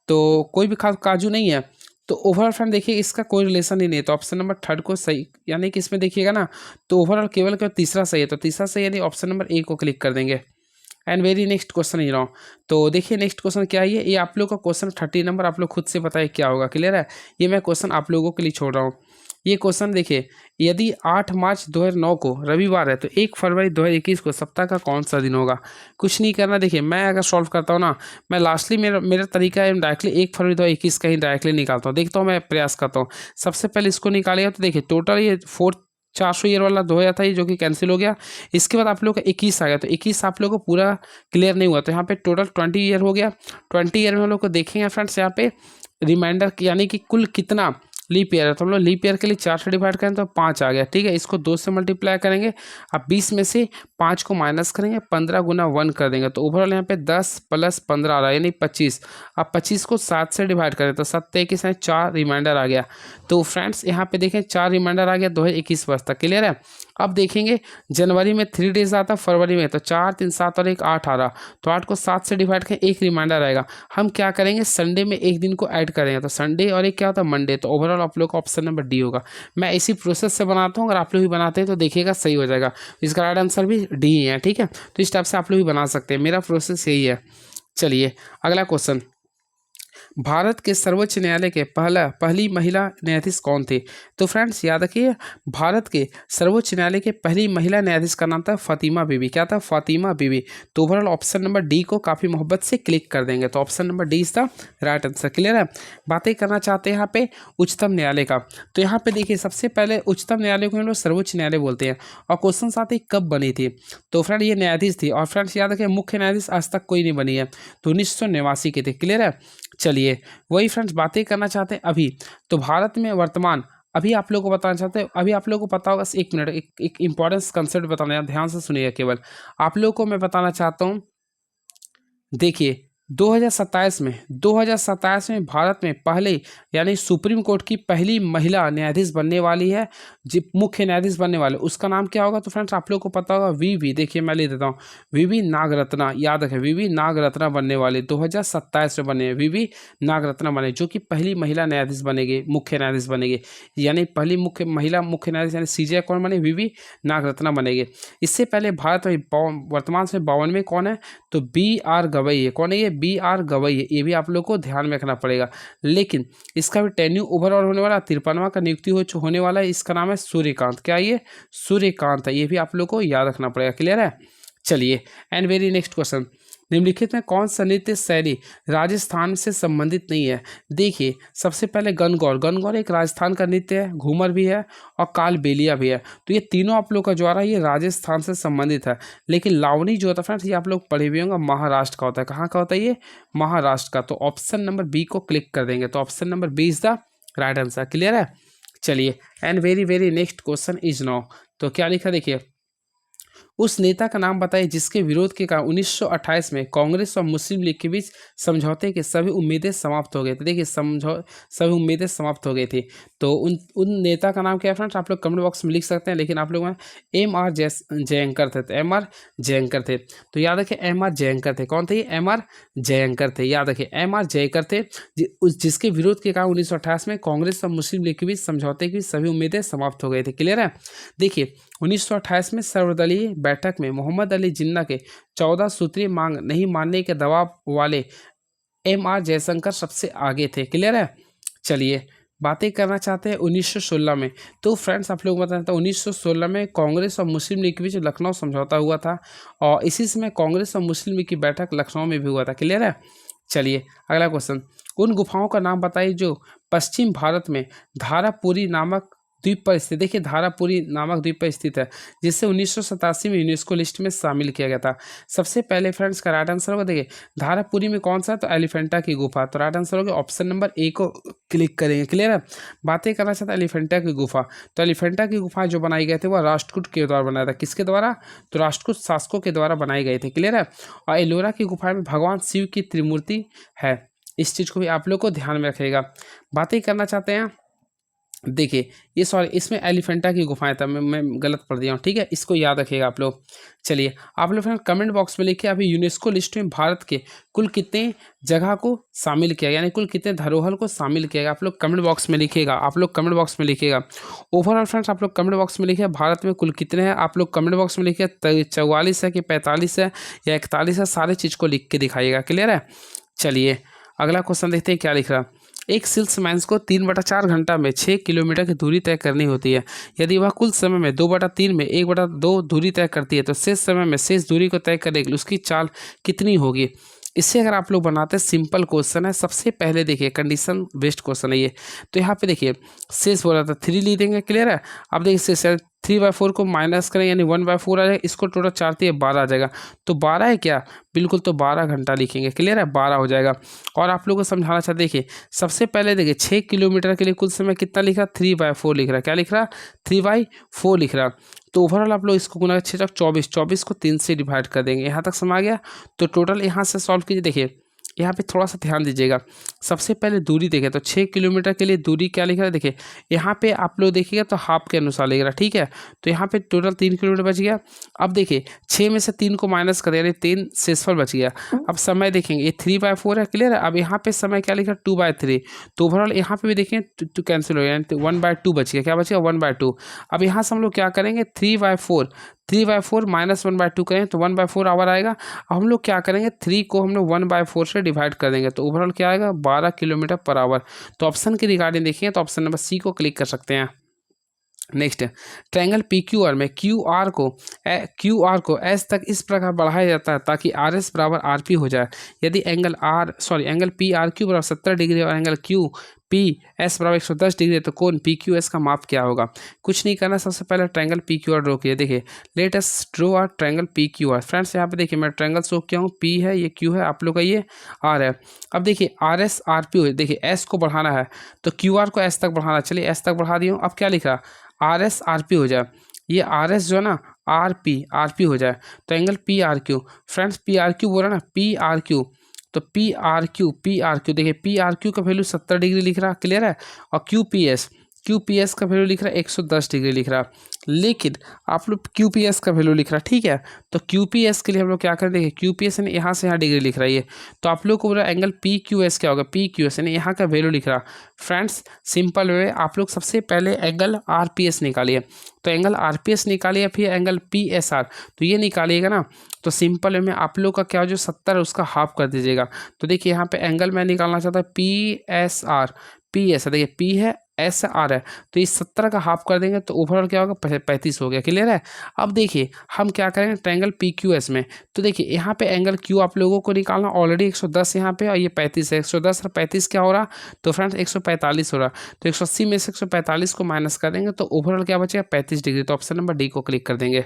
तो कोई भी खाद्य काजू नहीं है, तो ओवरऑल फ्रेंड देखिए इसका कोई रिलेशन ही नहीं है। तो ऑप्शन नंबर थर्ड को सही, यानी कि इसमें देखिएगा ना, तो ओवरऑल केवल तीसरा सही है, तो तीसरा सही, यानी ऑप्शन नंबर ए को क्लिक कर देंगे। एंड वेरी नेक्स्ट क्वेश्चन ही रहा हूँ। तो देखिए नेक्स्ट क्वेश्चन क्या है, ये आप लोग का क्वेश्चन 30 नंबर, आप लोग खुद से बताइए क्या होगा। क्लियर है, ये मैं क्वेश्चन आप लोगों के लिए छोड़ रहा हूँ। ये क्वेश्चन देखिए, यदि 8 मार्च 2009 को रविवार है, तो 1 फरवरी 2021 को सप्ताह का कौन सा दिन होगा। कुछ नहीं करना, देखिए मैं अगर सॉल्व करता हूँ ना, मैं लास्टली मेरा तरीका है डायरेक्टली 1 फरवरी 2021 का ही डायरेक्टली निकालता हूँ। देखता हूँ, मैं प्रयास करता हूँ। सबसे पहले इसको निकालेगा, तो देखिए टोटल ये 400 ईयर वाला 2000 था, ये जो कि कैंसिल हो गया। इसके बाद आप लोग का 21 आ गया, तो 21 आप लोग को पूरा क्लियर नहीं हुआ, तो यहाँ पे टोटल 20 ईयर हो गया। 20 ईयर में हम लोग को देखेंगे फ्रेंड्स, यहाँ पे रिमाइंडर यानी कि कुल कितना लीप ईयर है, तो हम लोग लीप ईयर के लिए 4 से डिवाइड करें तो 5 आ गया। ठीक है, इसको 2 से मल्टीप्लाई करेंगे। अब 20 में से 5 को माइनस करेंगे, 15 गुना 1 कर देंगे, तो ओवरऑल यहाँ पे 10 प्लस 15 आ रहा है, यानी 25। अब 25 को 7 से डिवाइड करें तो 7 के 4 रिमाइंडर आ गया। तो फ्रेंड्स यहाँ पे देखें 4 रिमाइंडर आ गया 2021 वर्ष तक। क्लियर है, अब देखेंगे जनवरी में 3 डेज आता, फरवरी में तो 4 3 7 और 1 8 आ रहा, तो 8 को 7 से डिवाइड करें, 1 रिमाइंडर आएगा। हम क्या करेंगे, संडे में एक दिन को ऐड करेंगे, तो संडे और एक क्या होता है, मंडे। तो ओवरऑल आप लोग का ऑप्शन नंबर डी होगा। मैं इसी प्रोसेस से बनाता हूँ, अगर आप लोग भी बनाते हैं तो देखिएगा सही हो जाएगा। इसका राइट आंसर भी डी ही है। ठीक है, तो इस टाइप से आप लोग भी बना सकते हैं, मेरा प्रोसेस यही है। चलिए अगला क्वेश्चन, भारत के सर्वोच्च न्यायालय के पहली महिला न्यायाधीश कौन थे। तो फ्रेंड्स याद रखिए, भारत के सर्वोच्च न्यायालय के पहली महिला न्यायाधीश का नाम था फातिमा बीबी। क्या था, फातिमा बीबी। तो ओवरऑल ऑप्शन नंबर डी को काफ़ी मोहब्बत से क्लिक कर देंगे, तो option number D is the right answer. Clear है, बातें करना चाहते हैं यहाँ पे उच्चतम न्यायालय का। तो यहाँ पे देखिए सबसे पहले उच्चतम न्यायालय को हम लोग सर्वोच्च न्यायालय बोलते हैं। और क्वेश्चन आते ही कब बनी थी, तो फ्रेंड ये न्यायाधीश थी। और फ्रेंड्स याद रखिए मुख्य न्यायाधीश आज तक कोई नहीं बनी है, तो 1989 के थे। क्लियर है, चलिए वही फ्रेंड्स बातें करना चाहते हैं अभी। तो भारत में वर्तमान, अभी आप लोगों को बताना चाहते हैं, अभी आप लोगों को पता होगा, 1 मिनट, एक इंपॉर्टेंस कंसेप्ट बताना है, ध्यान से सुनिएगा केवल। आप लोगों को मैं बताना चाहता हूँ, देखिए 2027 में भारत में पहले यानी सुप्रीम कोर्ट की पहली महिला न्यायाधीश बनने वाली है, जो मुख्य न्यायाधीश बनने वाले, उसका नाम क्या होगा। तो फ्रेंड्स आप लोग को पता होगा वीवी, देखिए मैं ले देता हूँ, वीवी नागरत्ना। याद रखें वीवी नागरत्ना बनने वाले 2027 में बने, वीवी नागरत्ना बने, जो कि पहली महिला न्यायाधीश बनेगी, मुख्य न्यायाधीश बनेगी, यानी पहली महिला मुख्य न्यायाधीश, यानी सीजे कौन बने, वीवी नागरत्ना बनेगी। इससे पहले भारत में वर्तमान में 52 में कौन है, तो BR गवई है। कौन है ये, BR गवई है। ये भी आप लोग को ध्यान में रखना पड़ेगा, लेकिन इसका भी टेन्यू ओवरऑल होने वाला 53वां का नियुक्ति होने वाला है। इसका नाम है सूर्यकांत। क्या ये, सूर्यकांत है, ये भी आप लोग को याद रखना पड़ेगा। क्लियर है, चलिए एंड वेरी नेक्स्ट क्वेश्चन, निम्नलिखित में कौन सा नृत्य शैली राजस्थान से संबंधित नहीं है। देखिए सबसे पहले गणगौर, गणगौर एक राजस्थान का नृत्य है, घूमर भी है और कालबेलिया भी है। तो ये तीनों आप लोग का जो आ रहा है ये राजस्थान से संबंधित है। लेकिन लावनी जो होता है फ्रेंड्स, ये आप लोग पढ़े हुए होंगे, महाराष्ट्र का होता है। कहाँ का होता है ये, महाराष्ट्र का। तो ऑप्शन नंबर बी को क्लिक कर देंगे, तो option number B is the right answer. Clear है, चलिए and very next question is now. तो क्या लिखा देखिए, उस नेता का नाम बताइए जिसके विरोध के कारण 1928 में कांग्रेस और मुस्लिम लीग के बीच समझौते के सभी उम्मीदें समाप्त हो गई थी। देखिए सभी उम्मीदें समाप्त हो गई थी। तो उन नेता का नाम क्या है फ्रेंड्स, आप लोग कमेंट बॉक्स में लिख सकते हैं, लेकिन आप लोग MR जयंकर थे। तो MR जयंकर थे, तो याद रखें MR जयंकर थे। कौन थे ये, MR जयंकर थे। याद रखें MR जयंकर थे, जिसके विरोध के कारण 1928 में कांग्रेस और मुस्लिम लीग के बीच समझौते की सभी उम्मीदें समाप्त हो गई थी। क्लियर है, देखिए 1928 में सर्वदलीय बैठक में मोहम्मद अली जिन्ना के 14 सूत्रीय मांग नहीं मानने के दबाव वाले MR जयशंकर सबसे आगे थे। क्लियर है, चलिए बातें करना चाहते हैं 1916 में। तो फ्रेंड्स आप लोग बताना चाहते हैं 1916 में कांग्रेस और मुस्लिम लीग के बीच लखनऊ समझौता हुआ था, और इसी समय कांग्रेस और मुस्लिम लीग की बैठक लखनऊ में भी हुआ था। क्लियर है, चलिए अगला क्वेश्चन, उन गुफाओं का नाम बताइए जो पश्चिम भारत में धारापुरी नामक द्वीप पर स्थित, देखिए धारापुरी नामक द्वीप पर स्थित है, जिसे 1987 में यूनेस्को लिस्ट में शामिल किया गया था। सबसे पहले फ्रेंड्स का राइट आंसर होगा, देखिए धारापुरी में कौन सा, तो एलिफेंटा की गुफा। तो राइट आंसर होगा ऑप्शन नंबर ए को क्लिक करेंगे। क्लियर है। बातें करना चाहता है एलिफेंटा की गुफा। तो एलिफेंटा की गुफा जो बनाई गए थे वह राष्ट्रकूट के द्वारा बनाया था। किसके द्वारा, तो राष्ट्रकूट शासकों के द्वारा बनाए गए थे। क्लियर है। और एलोरा की गुफा में भगवान शिव की त्रिमूर्ति है। इस चीज को भी आप लोग को ध्यान में रखिएगा। बातें करना चाहते हैं, देखिए ये सॉरी इसमें एलिफेंटा की गुफाएं था, मैं गलत पढ़ दिया हूँ। ठीक है, इसको याद रखिएगा आप लोग। चलिए आप लोग फ्रेंड कमेंट बॉक्स में लिखिए अभी यूनेस्को लिस्ट में भारत के कुल कितने जगह को शामिल किया, यानी कुल कितने धरोहर को शामिल किया गया। आप लोग कमेंट बॉक्स में लिखिएगा, आप लोग कमेंट बॉक्स में लिखिएगा। ओवरऑल फ्रेंड्स आप लोग कमेंट बॉक्स में लिखिए भारत में कुल कितने हैं। आप लोग कमेंट बॉक्स में लिखिए 44 है कि 45 है या 41 है, सारे चीज़ को लिख के दिखाइएगा। क्लियर है। चलिए अगला क्वेश्चन देखते हैं क्या लिख रहा। एक सेल्समैन को 3/4 घंटा में 6 किलोमीटर की दूरी तय करनी होती है। यदि वह कुल समय में 2/3 में 1/2 दूरी तय करती है तो शेष समय में शेष दूरी को तय करने के लिए उसकी चाल कितनी होगी। इससे अगर आप लोग बनाते हैं, सिंपल क्वेश्चन है। सबसे पहले देखिए कंडीशन बेस्ड क्वेश्चन है ये। तो यहाँ पे देखिए शेष बोला था 3 ले देंगे। क्लियर है। अब देखिए शेष 3/4 को माइनस करें यानी 1/4 आ जाएगा। इसको टोटल 4 से 12 आ जाएगा। तो 12 है क्या, बिल्कुल, तो 12 घंटा लिखेंगे। क्लियर है, 12 हो जाएगा। और आप लोगों को समझाना चाहते, देखिए सबसे पहले देखिए 6 किलोमीटर के लिए कुल समय कितना लिख रहा, 3/4 लिख रहा। क्या लिख रहा, 3/4 लिख रहा। तो ओवरऑल आप लोग इसको गुना 6 24, 24 को 3 से डिवाइड कर देंगे। यहाँ तक समझ आ गया। तो टोटल यहाँ से सॉल्व कीजिए। देखिए यहाँ पे थोड़ा सा ध्यान दीजिएगा। सबसे पहले दूरी देखें तो 6 किलोमीटर के लिए दूरी क्या लिख रहा है, देखिए यहाँ पे आप लोग देखिएगा तो हाफ के अनुसार लिख रहा है। ठीक है, तो यहाँ पे टोटल 3 किलोमीटर बच गया। अब देखिए 6 में से 3 को माइनस कर यानी 3 शेषफल बच गया। अब समय देखेंगे, ये 3/4 है। क्लियर है। अब यहाँ पे समय क्या लिखा, 2/3। तो ओवरऑल यहाँ पे भी देखेंगे तो कैंसिल हो गया, 1/2 बच गया। क्या बच गया, 1/2। अब यहाँ से हम लोग क्या करेंगे, 3/4 माइनस 1/2 करें तो 1/4 आवर आएगा। अब हम लोग क्या करेंगे, 3 को हम लोग 1/4 से डिवाइड कर देंगे तो ओवरऑल क्या आएगा, 12 किलोमीटर पर आवर। तो ऑप्शन के रिगार्डिंग देखिए तो ऑप्शन नंबर सी को क्लिक कर सकते हैं। नेक्स्ट, ट्रायंगल PQR में क्यू आर को एस तक इस प्रकार बढ़ाया जाता है ताकि आर एस बराबर RP हो जाए। यदि एंगल PRQ बराबर 70 डिग्री और एंगल QPS बराबर 110 डिग्री है तो कोण PQS का माप क्या होगा। कुछ नहीं करना, सबसे पहले ट्रायंगल PQR ड्रॉ किया। देखिए let us draw our triangle PQR। Friends यहाँ पे देखिए मैं ट्रायंगल शो किया हूँ, P है, ये Q है, आप लोग का ये R है। अब देखिए RS RP हो, देखिए S को बढ़ाना है तो QR को S तक बढ़ाना। चलिए S तक बढ़ा दिया हूँ। अब क्या लिख रहा, RS RP हो जाए। ये RS जो है ना RP हो जाए तो एंगल PRQ। फ्रेंड्स PRQ बोला ना, PRQ, तो PRQ देखिए PRQ का वैल्यू 70 डिग्री लिख रहा। क्लियर है। और QPS का वैल्यू लिख रहा है 110 डिग्री लिख रहा। लेकिन आप लोग QPS का वैल्यू लिख रहा। ठीक है, तो QPS के लिए हम लोग क्या करें, देखिए QPS यानी यहाँ से यहाँ डिग्री लिख रहा है ये। तो आप लोग को बोला एंगल PQS क्या होगा, PQS यानी यहाँ का वैल्यू लिख रहा। फ्रेंड्स सिंपल वे, आप लोग सबसे पहले एंगल RPS निकालिए। तो एंगल RPS निकालिए, फिर एंगल PSR, तो ये निकालिएगा ना। तो सिंपल वे में आप लोग का क्या हो, जो 70 है उसका हाफ कर दीजिएगा। तो देखिए यहाँ पे एंगल मैं निकालना चाहता हूँ PSR, देखिए P है, SR है, तो इस 70 का हाफ कर देंगे तो ओवरऑल क्या होगा, 35 हो गया। क्लियर है। अब देखिए हम क्या करेंगे ट्रायंगल PQS में। तो देखिए यहाँ पे एंगल Q आप लोगों को निकालना, ऑलरेडी 110 यहाँ पे और ये 35 है। 110 और 35 क्या हो रहा, तो फ्रेंड्स 145 हो रहा। तो 180 में से 145 को माइनस कर देंगे तो ओवरऑल क्या बचेगा, 35 डिग्री। तो ऑप्शन नंबर डी को क्लिक कर देंगे।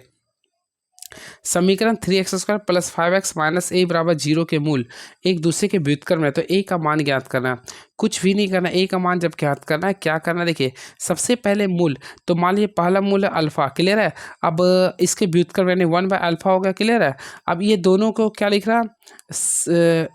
समीकरण 3x² + 5x - a बराबर 0 के मूल एक दूसरे के व्युत्क्रम है तो a का मान ज्ञात करना है। कुछ भी नहीं करना, a का मान जब ज्ञात करना है क्या करना है, देखिए सबसे पहले मूल, तो मान लीजिए पहला मूल है अल्फा। क्लियर है। अब इसके व्युत्क्रम यानी 1/α हो गया। क्लियर है। अब ये दोनों को क्या लिख रहा,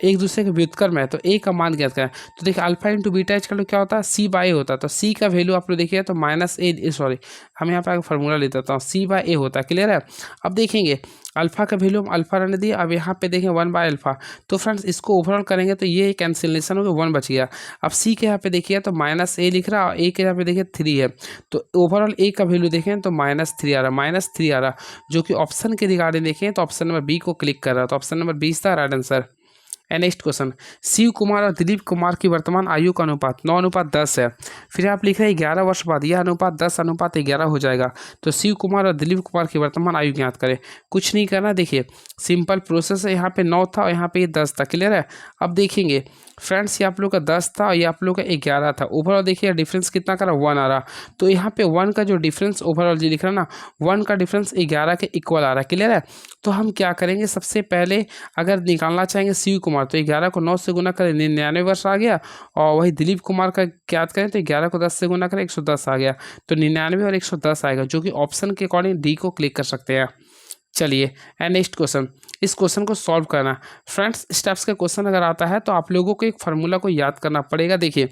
एक दूसरे के व्युत्क्रम है तो a का मान ज्ञात करना है। तो देखिए अल्फा इंटू बीटा एच कर लो क्या होता है, C/a होता है। तो c का वैल्यू आप लोग देखिए तो हम यहाँ पे फॉर्मूला ले देता हूँ, C/a होता है। क्लियर है। अब देखेंगे अल्फा का वैल्यू हम अल्फा रहने दिए। अब यहाँ पे देखें 1/α, तो फ्रेंड्स इसको ओवरऑल करेंगे तो ये कैंसिलेशन हो गया, 1 बच गया। अब c के यहाँ पे देखिए तो -a लिख रहा और a के यहाँ पे देखिए 3 है, तो ओवरऑल a का वैल्यू देखें तो -3 आ रहा, जो कि ऑप्शन के रिगार्डिंग देखें तो ऑप्शन नंबर बी को क्लिक कर रहा है। तो ऑप्शन नंबर 20 था right answer. And next question, Shiv Kumar और दिलीप कुमार की वर्तमान आयु का अनुपात 9:10 है। फिर आप लिख रहे हैं 11 वर्ष बाद यह अनुपात 10:11 हो जाएगा। तो शिव कुमार और दिलीप कुमार की वर्तमान आयु ज्ञात करें। कुछ नहीं करना, देखिए सिंपल प्रोसेस है। यहाँ पे 9 था और यहाँ पे 10 था। क्लियर है। अब देखेंगे फ्रेंड्स, ये आप लोग का 10 था और ये आप लोग का 11 था। ओवरऑल देखिए डिफरेंस कितना करा, 1 आ रहा। तो यहाँ पे 1 का जो डिफरेंस ओवरऑल जी लिख रहा ना, 1 का डिफरेंस 11 के इक्वल आ रहा है। क्लियर है। तो हम क्या करेंगे, सबसे पहले अगर निकालना चाहेंगे शिव कुमार तो 11 को 9 से गुना करें, 99 वर्ष आ गया। और वही दिलीप कुमार का याद करें तो 11 को 10 से गुना करें, 110 आ गया। तो 99 और 110 आएगा, जो कि ऑप्शन के अकॉर्डिंग डी को क्लिक कर सकते हैं। चलिए एंड नेक्स्ट क्वेश्चन, इस क्वेश्चन को सॉल्व करना। फ्रेंड्स, स्टेप्स का क्वेश्चन अगर आता है तो आप लोगों को एक फार्मूला को याद करना पड़ेगा। देखिए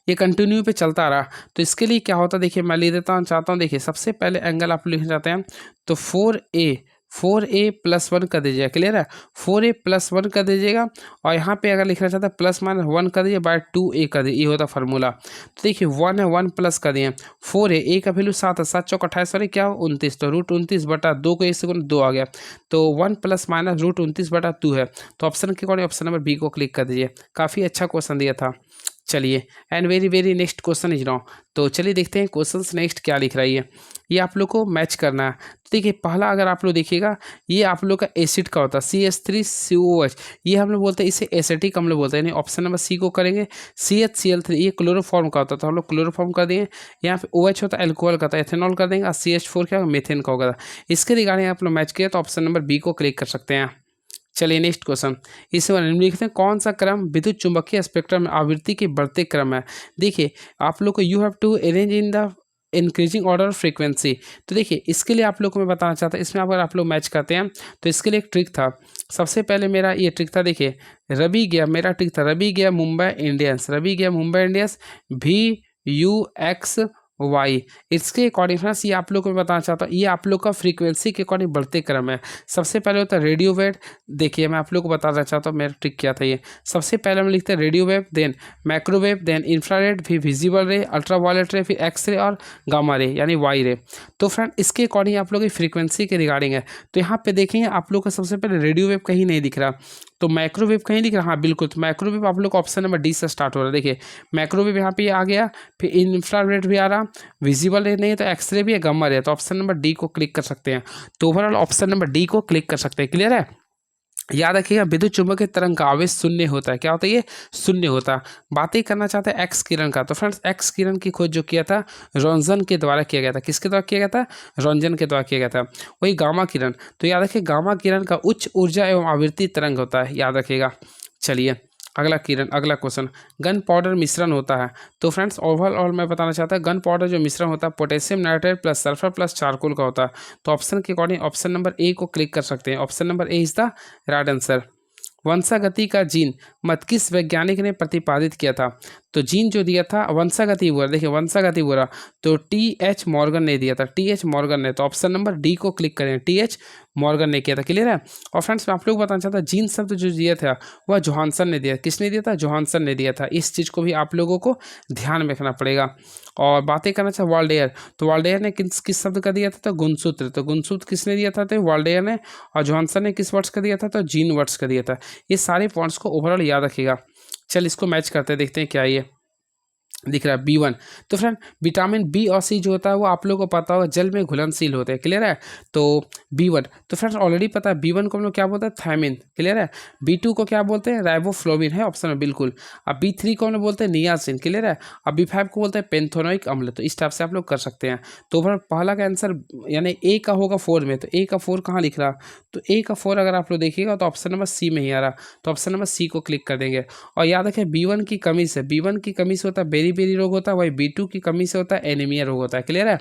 ये कंटिन्यू पे चलता रहा, तो इसके लिए क्या होता है, देखिए मैं ले देता हूँ, चाहता हूँ। देखिए सबसे पहले एंगल आप लिखना चाहते हैं तो 4a+1 कर दीजिएगा। क्लियर है। 4a+1 कर दीजिएगा और यहाँ पे अगर लिखना चाहता है +-1 कर दीजिए, बाय 2a कर दीजिए। ये होता फार्मूला। तो देखिए 1 है, 1 प्लस कर दिए। 4a, a का वैल्यू 7 है, 7 चौक 28, सॉरी क्या 29, तो √29/2 को 1 से गुना 2 आ गया। तो 1 ± √29/2 है। तो ऑप्शन के अकॉर्डिंग ऑप्शन नंबर बी को क्लिक कर दीजिए। काफ़ी अच्छा क्वेश्चन दिया था। चलिए and very next question is now. तो चलिए देखते हैं क्वेश्चंस नेक्स्ट क्या लिख रही है। ये आप लोग को मैच करना है। तो देखिए पहला अगर आप लोग देखिएगा, ये आप लोग का एसिड का होता है CH3COH। ये हम लोग बोलते हैं इसे एसिटिक हम लोग बोलते हैं। यानी ऑप्शन नंबर सी को करेंगे। CHCl3 ये क्लोरोफॉर्म का होता है, तो हम लोग क्लोरोफॉर्म कर देंगे। यहाँ पे OH होता है एल्कोहल का, तो एथेनॉल कर देंगे। और CH4 क्या होगा, मेथेन का होगा। इसके रिगार्डिंग आप लोग मैच किया तो ऑप्शन नंबर बी को क्लिक कर सकते हैं। चलिए नेक्स्ट क्वेश्चन, इस बार लिखते हैं कौन सा क्रम विद्युत चुंबकीय स्पेक्ट्रम में आवृत्ति के बढ़ते क्रम है। देखिए आप लोग को you have to arrange in the increasing order of frequency. तो देखिए इसके लिए आप लोग को मैं बताना चाहता हूँ, इसमें अगर आप लोग मैच करते हैं तो इसके लिए एक ट्रिक था। सबसे पहले मेरा ये ट्रिक था, देखिए रवि गया, मेरा ट्रिक था रवि गया मुंबई इंडियंस, VUX इसके अकॉर्डिंग फ्रेंड्स, ये आप लोग को मैं बताना चाहता हूँ, ये आप लोग का फ्रीक्वेंसी के अकॉर्डिंग बढ़ते क्रम है। सबसे पहले होता है रेडियो वेव। देखिए मैं आप लोग को बताना चाहता हूँ मेरा ट्रिक क्या था। ये सबसे पहले हम लिखते हैं radio wave, then microwave, then infrared, फिर विजिबल रे, अल्ट्रावायलेट रे, फिर एक्सरे और गामा रे यानी वाई रे। तो फ्रेंड इसके अकॉर्डिंग आप लोग की फ्रीक्वेंसी के रिगार्डिंग है। तो यहाँ पे देखेंगे आप लोग का सबसे पहले रेडियो वेव कहीं नहीं दिख रहा, तो माइक्रोवेव कहीं दिख रहा। हाँ बिल्कुल, तो माइक्रोवेव आप लोग का ऑप्शन नंबर डी से स्टार्ट हो रहा है। देखिए माइक्रोवेव यहाँ पे आ गया, फिर इंफ्रारेड भी आ रहा, विजिबल रे नहीं तो एक्सरे भी है, गामा रे, तो ऑप्शन नंबर डी को क्लिक कर सकते हैं। तो ओवरऑल ऑप्शन नंबर डी को क्लिक कर सकते हैं। क्लियर है। याद रखिएगा विद्युत चुंबकीय तरंग का आवेश शून्य होता है। क्या होता है, ये शून्य होता है। बातें करना चाहते हैं एक्स किरण का, तो फ्रेंड्स एक्स किरण की खोज जो किया था रॉन्जन के द्वारा किया गया था। किसके द्वारा किया गया था, रॉन्जन के द्वारा किया गया था। वही गामा किरण, तो याद रखिए गामा किरण का उच्च ऊर्जा एवं आवृत्ति तरंग होता है, याद रखिएगा। चलिए अगला क्वेश्चन, गन पाउडर मिश्रण होता है। तो फ्रेंड्स ओवरऑल मैं बताना चाहता हूँ, गन पाउडर जो मिश्रण होता है potassium nitrate plus sulphur plus charcoal का होता है। तो ऑप्शन के अकॉर्डिंग ऑप्शन नंबर ए को क्लिक कर सकते हैं। Option number A is the right answer. वंशागति का जीन मत किस वैज्ञानिक ने प्रतिपादित किया था। तो जीन जो दिया था वंशागति बोला, देखिए वंशागति बोला तो TH मॉर्गन ने दिया था, TH मॉर्गन ने। तो ऑप्शन नंबर डी को क्लिक करें, TH मॉर्गन ने किया था। क्लियर है। और फ्रेंड्स मैं आप लोग को बताना चाहता जीन शब्द जो दिया था वह जोहानसन ने दिया। किसने दिया था, जोहानसन ने दिया था। इस चीज़ को भी आप लोगों को ध्यान में रखना पड़ेगा। और बातें करना चाहे वाल्डेयर, तो वाल्डेयर ने किस शब्द का दिया था, तो गुणसूत्र। तो गुणसूत्र किसने दिया था, तो वाल्डेयर ने। और जोहानसन ने किस वर्ड्स का दिया था, तो जीन वर्ड्स का दिया था। ये सारे पॉइंट्स को ओवरऑल याद रखिएगा। चल इसको मैच करते देखते हैं क्या ये दिख रहा है B1। तो फ्रेंड विटामिन बी और सी जो होता है वो आप लोगों को पता होगा जल में घुलनशील होते हैं। क्लियर है। तो B1, तो फ्रेंड्स ऑलरेडी पता है B1 को हम लोग क्या बोलते हैं, थायमिन। क्लियर है। B2 को क्या बोलते हैं, राइबोफ्लोविन है ऑप्शन में बिल्कुल। अब B3 को हम लोग बोलते हैं नियासिन। क्लियर है। अब B5 को बोलते हैं पेंथोनोइक अम्ल। तो इस टाइप से आप लोग कर सकते हैं। तो ओवरऑल पहला का आंसर यानी ए का होगा 4 में। तो ए का 4 कहाँ लिख रहा, तो ए का 4 अगर आप लोग देखिएगा तो ऑप्शन नंबर सी में ही आ रहा। तो ऑप्शन नंबर सी को क्लिक कर देंगे। और याद रखें B1 की कमी से, B1 की कमी से होता है बेरी रोग होता है, वही B2 की कमी से होता है एनीमिया रोग होता है। क्लियर है।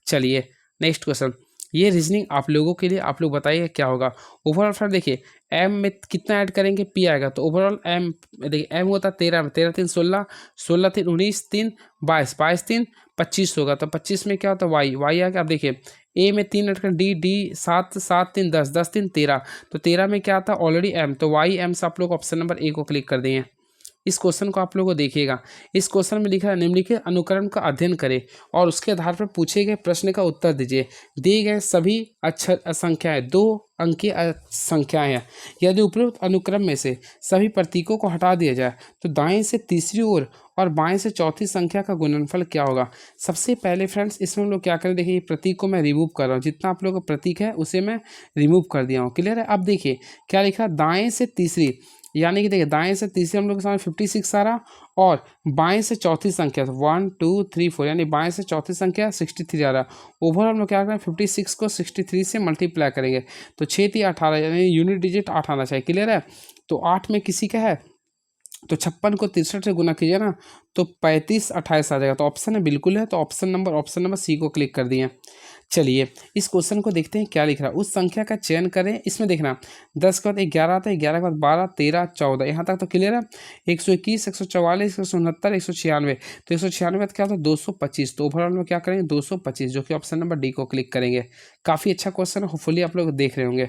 चलिए नेक्स्ट क्वेश्चन, ये रीजनिंग आप लोगों के लिए, आप लोग बताइए क्या होगा। ओवरऑल फ्रेंड देखिए एम में कितना ऐड करेंगे, पी आएगा। तो ओवरऑल एम देखिए एम होता है 13 में, 13 3 16, 16 3 19, 3 22, 22 3 25 होगा। तो 25 में क्या होता है वाई आएगा। अब देखिए ए में 3 ऐड करें, डी 7 7 3 10 10 3 13। तो 13 में क्या आता है ऑलरेडी एम, तो वाई एम से आप लोग ऑप्शन नंबर ए को क्लिक कर दिए। इस क्वेश्चन को आप लोगों को देखिएगा। इस क्वेश्चन में लिखा है निम्नलिखित अनुक्रम का अध्ययन करें और उसके आधार पर पूछे गए प्रश्न का उत्तर दीजिए। दिए गए सभी अक्षर संख्याएं 2 अंकीय संख्याएं हैं। यदि उपरोक्त अनुक्रम में से सभी प्रतीकों को हटा दिया जाए तो दाएं से तीसरी ओर और बाएं से चौथी संख्या का गुणनफल क्या होगा। सबसे पहले फ्रेंड्स इसमें हम लोग क्या करें, देखिए प्रतीक को मैं रिमूव कर रहा हूँ, जितना आप लोगों का प्रतीक है उसे मैं रिमूव कर दिया हूँ। क्लियर है। अब देखिए क्या लिखा, दाएं से तीसरी, यानी कि देखिए दाएं से तीसरी हम लोग के सामने 56 आ रहा और बाएं से चौथी संख्या 1 2 3 4, यानी बाएं से चौथी संख्या 63 आ रहा। ओवरऑल हम लोग क्या करें, 56 को 63 से मल्टीप्लाई करेंगे तो 6 3 18, यानी यूनिट डिजिट 8 आना चाहिए। क्लियर है। तो 8 में किसी का है तो 56 को 63 से गुना कीजिए ना तो 35 28 आ जाएगा। तो ऑप्शन है बिल्कुल है, तो ऑप्शन नंबर सी को क्लिक कर दिए। चलिए इस क्वेश्चन को देखते हैं क्या लिख रहा है। उस संख्या का चयन करें, इसमें देखना 10 के बाद 11 आता है, 11 के बाद 12 13 14, यहाँ तक तो क्लियर है। 121 144 169 196, तो 196 क्या होता है 225, तो ओवरऑल में क्या करेंगे 225, जो कि ऑप्शन नंबर डी को क्लिक करेंगे। काफ़ी अच्छा क्वेश्चन है, होपफुली आप लोग देख रहे होंगे।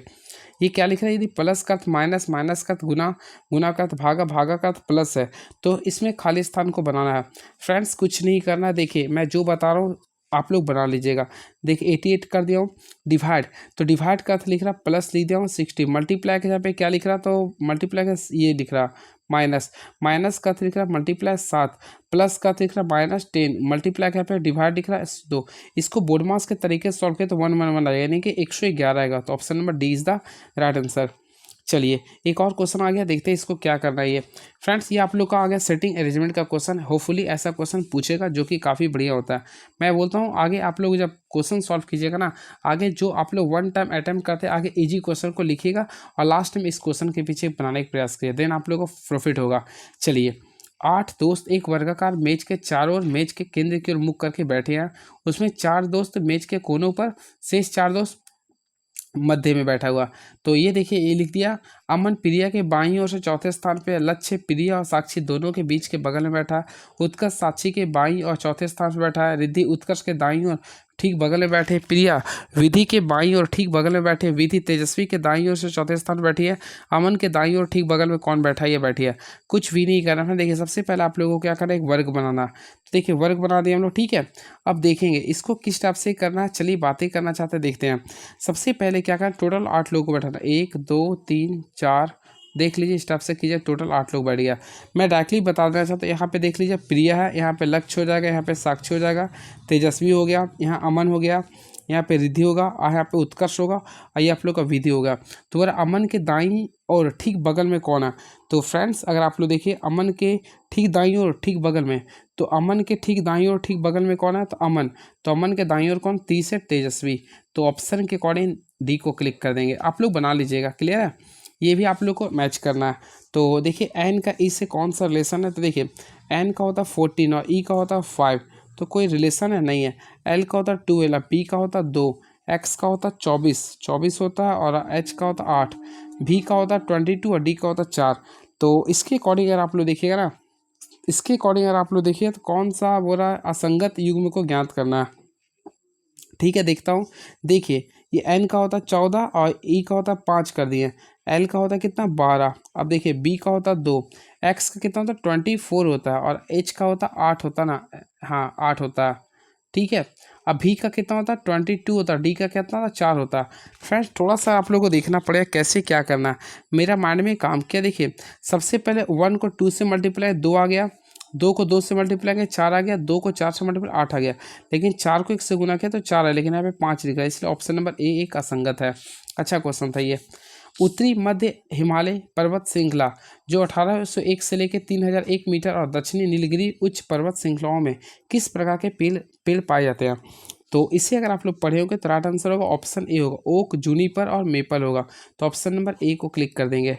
ये क्या लिख रहा है, यदि प्लस का अर्थ माइनस, माइनस का अर्थ गुना, गुना का अर्थ भागा, भागा का अर्थ प्लस है तो इसमें खाली स्थान को बनाना है। फ्रेंड्स कुछ नहीं करना, देखिए मैं जो बता रहा हूँ आप लोग बना लीजिएगा। देखिए 88 कर दिया हूँ, डिवाइड, तो डिवाइड का अर्थ लिख रहा प्लस लिख दिया हूँ 60, मल्टीप्लाई के यहाँ पे क्या लिख रहा, तो मल्टीप्लाई का ये लिख रहा माइनस, माइनस का अर्थ लिख रहा मल्टीप्लाई 7, प्लस का अर्थ लिख रहा -10, मल्टीप्लाई के यहाँ पे डिवाइड लिख रहा है 2। इसको बोर्ड मास के तरीके से सॉल्व किया तो 1 1 1 आएगा, यानी कि 111 आएगा। तो option number D is the right answer. चलिए एक और क्वेश्चन आ गया, देखते हैं इसको क्या करना है। ये फ्रेंड्स ये आप लोग का आ गया सेटिंग अरेंजमेंट का क्वेश्चन। होपफुली ऐसा क्वेश्चन पूछेगा जो कि काफ़ी बढ़िया होता है। मैं बोलता हूँ आगे आप लोग जब क्वेश्चन सॉल्व कीजिएगा ना, आगे जो आप लोग 1 टाइम अटैम्प्ट करते हैं आगे इजी क्वेश्चन को लिखिएगा और लास्ट में इस क्वेश्चन के पीछे बनाने का प्रयास करिए, देन आप लोग को प्रॉफिट होगा। चलिए 8 दोस्त एक वर्गाकार मेज के चारों ओर मेज के केंद्र की ओर मुख करके बैठे हैं। उसमें 4 दोस्त मेज के कोनों पर, शेष 4 दोस्त मध्य में बैठा हुआ। तो ये देखिए ये लिख दिया, अमन प्रिया के बाईं ओर से चौथे स्थान पे, लक्ष्य प्रिया और साक्षी दोनों के बीच के बगल में बैठा, उत्कर्ष साक्षी के बाईं और चौथे स्थान पर बैठा है, रिद्धि उत्कर्ष के दाईं ओर ठीक बगल में बैठे, प्रिया विधि के बाईं ओर ठीक बगल में बैठे, विधि तेजस्वी के दाईं ओर से चौथे स्थान पर बैठी है, अमन के दाईं ओर ठीक बगल में कौन बैठा है, ये बैठी है। कुछ भी नहीं करना है। देखिए सबसे पहले आप लोगों को क्या करना है, एक वर्ग बनाना। तो देखिए वर्ग बना दिया हम लोग, ठीक है। अब देखेंगे इसको किस टाइप से करना है, चलिए बातें करना चाहते हैं, देखते हैं। सबसे पहले क्या करना, टोटल 8 लोगों को बैठाना, 1 2 3 4, देख लीजिए इस टाइप से कीजिए, टोटल 8 लोग बैठ गया। मैं डायरेक्टली बता देना चाहता हूँ, यहाँ पे देख लीजिए प्रिया है, यहाँ पे लक्ष्य हो जाएगा, यहाँ पे साक्षी हो जाएगा, तेजस्वी हो गया, यहाँ अमन हो गया, यहाँ पे रिद्धि होगा और यहाँ पे उत्कर्ष होगा और ये आप लोग का विधि होगा। तो अगर अमन के दाईं और ठीक बगल में कौन है, तो फ्रेंड्स अगर आप लोग देखिए अमन के ठीक दाईं और ठीक बगल में, तो अमन के ठीक दाईं और ठीक बगल में कौन है, तो अमन, तो अमन के दाईं ओर कौन, 30 है तेजस्वी। तो ऑप्शन के अकॉर्डिंग डी को क्लिक कर देंगे। आप लोग बना लीजिएगा, क्लियर है। ये भी आप लोग को मैच करना है। तो देखिए एन का ई से कौन सा रिलेशन है, तो देखिए एन का होता है 14 और ई का होता है 5, तो कोई रिलेशन है नहीं है। एल का होता है 12, पी का होता है 2, एक्स का होता है 24 होता है और एच का होता है 8, भी का होता है 22 और डी का होता है 4। तो इसके अकॉर्डिंग अगर आप लोग देखिएगा ना, इसके अकॉर्डिंग अगर आप लोग देखिए तो कौन सा बोला असंगत युग्म को ज्ञात करना है। ठीक है देखता हूँ, देखिए ये एन का होता है 14 और ई का होता है 5 कर दिए, एल का होता है कितना 12, अब देखिए बी का होता है 2, एक्स का कितना होता है 24 होता है और एच का होता है 8 होता है ना, हाँ 8 होता है। ठीक है, अब भी का कितना होता है 22 होता है, डी का कितना होता है 4 होता है। फ्रेंड्स थोड़ा सा आप लोगों को देखना पड़ेगा कैसे क्या करना है। मेरा माइंड में काम किया, देखिए सबसे पहले 1 को 2 से मल्टीप्लाई 2 आ गया, 2 को 2 से मल्टीप्लाई किया 4 आ गया, 2 को 4 से मल्टीप्लाई 8 आ गया, लेकिन 4 को 1 से गुना किया तो 4 है, लेकिन यहाँ पे 5 लिखा है, इसलिए ऑप्शन नंबर ए एक असंगत है। अच्छा क्वेश्चन था ये। उत्तरी मध्य हिमालय पर्वत श्रृंखला जो 1801 से लेकर 3001 मीटर और दक्षिणी नीलगिरी उच्च पर्वत श्रृंखलाओं में किस प्रकार के पेड़ पाए जाते हैं। तो इसे अगर आप लोग पढ़े होंगे तो राइट आंसर होगा ऑप्शन ए होगा, ओक जूनिपर और मेपल होगा। तो ऑप्शन नंबर ए को क्लिक कर देंगे।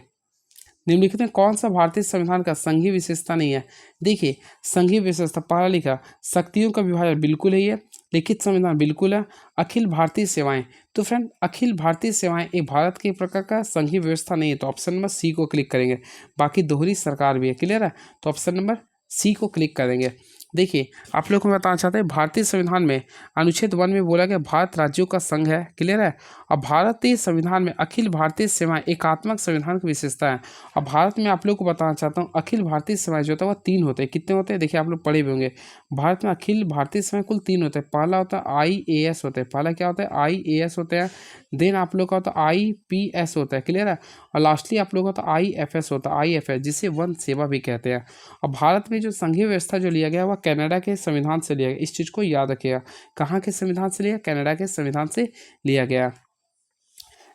निम्नलिखित में कौन सा भारतीय संविधान का संघीय विशेषता नहीं है। देखिए संघीय विशेषता पढ़ा लिखा, शक्तियों का विभाजन बिल्कुल है, ये लिखित संविधान बिल्कुल है, अखिल भारतीय सेवाएं, तो फ्रेंड अखिल भारतीय सेवाएं एक भारत के प्रकार का संघीय व्यवस्था नहीं है, तो ऑप्शन नंबर सी को क्लिक करेंगे। बाकी दोहरी सरकार भी है, क्लियर है, तो ऑप्शन नंबर सी को क्लिक करेंगे। देखिए आप लोग को मैं बताना चाहते हैं, भारतीय संविधान में अनुच्छेद 1 में बोला गया भारत राज्यों का संघ है, क्लियर है। और भारतीय संविधान में अखिल भारतीय सेवाएं एकात्मक संविधान की विशेषता है। और भारत में आप लोग को बताना चाहता हूँ, अखिल भारतीय सेवाएं जो होता है वो 3 होते हैं। कितने होते हैं देखिए, आप लोग पढ़े भी होंगे। भारत में अखिल भारतीय सेवाएं कुल 3 होते हैं। पहला होता है IAS होता है, पहला क्या होता है IAS होता है। देन आप लोग का होता है IPS होता है, क्लियर है। और लास्टली आप लोग का होता है IFS होता है, IFS जिसे वन सेवा भी कहते हैं। और भारत में जो संघीय व्यवस्था जो लिया गया वह कनाडा के संविधान से लिया गया, इस चीज़ को याद रखिएगा। कहाँ के संविधान से लिया? कनाडा के संविधान से लिया गया।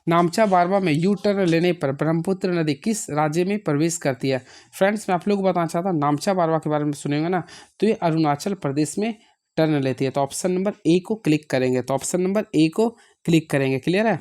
नामचा बारवा में यू टर्न लेने पर ब्रह्मपुत्र नदी किस राज्य में प्रवेश करती है? फ्रेंड्स मैं आप लोग को बताना चाहता हूँ, नामचा बारवा के बारे में सुनेंगे ना, तो ये अरुणाचल प्रदेश में टर्न लेती है। तो ऑप्शन नंबर ए को क्लिक करेंगे, तो ऑप्शन नंबर ए को क्लिक करेंगे, क्लियर है।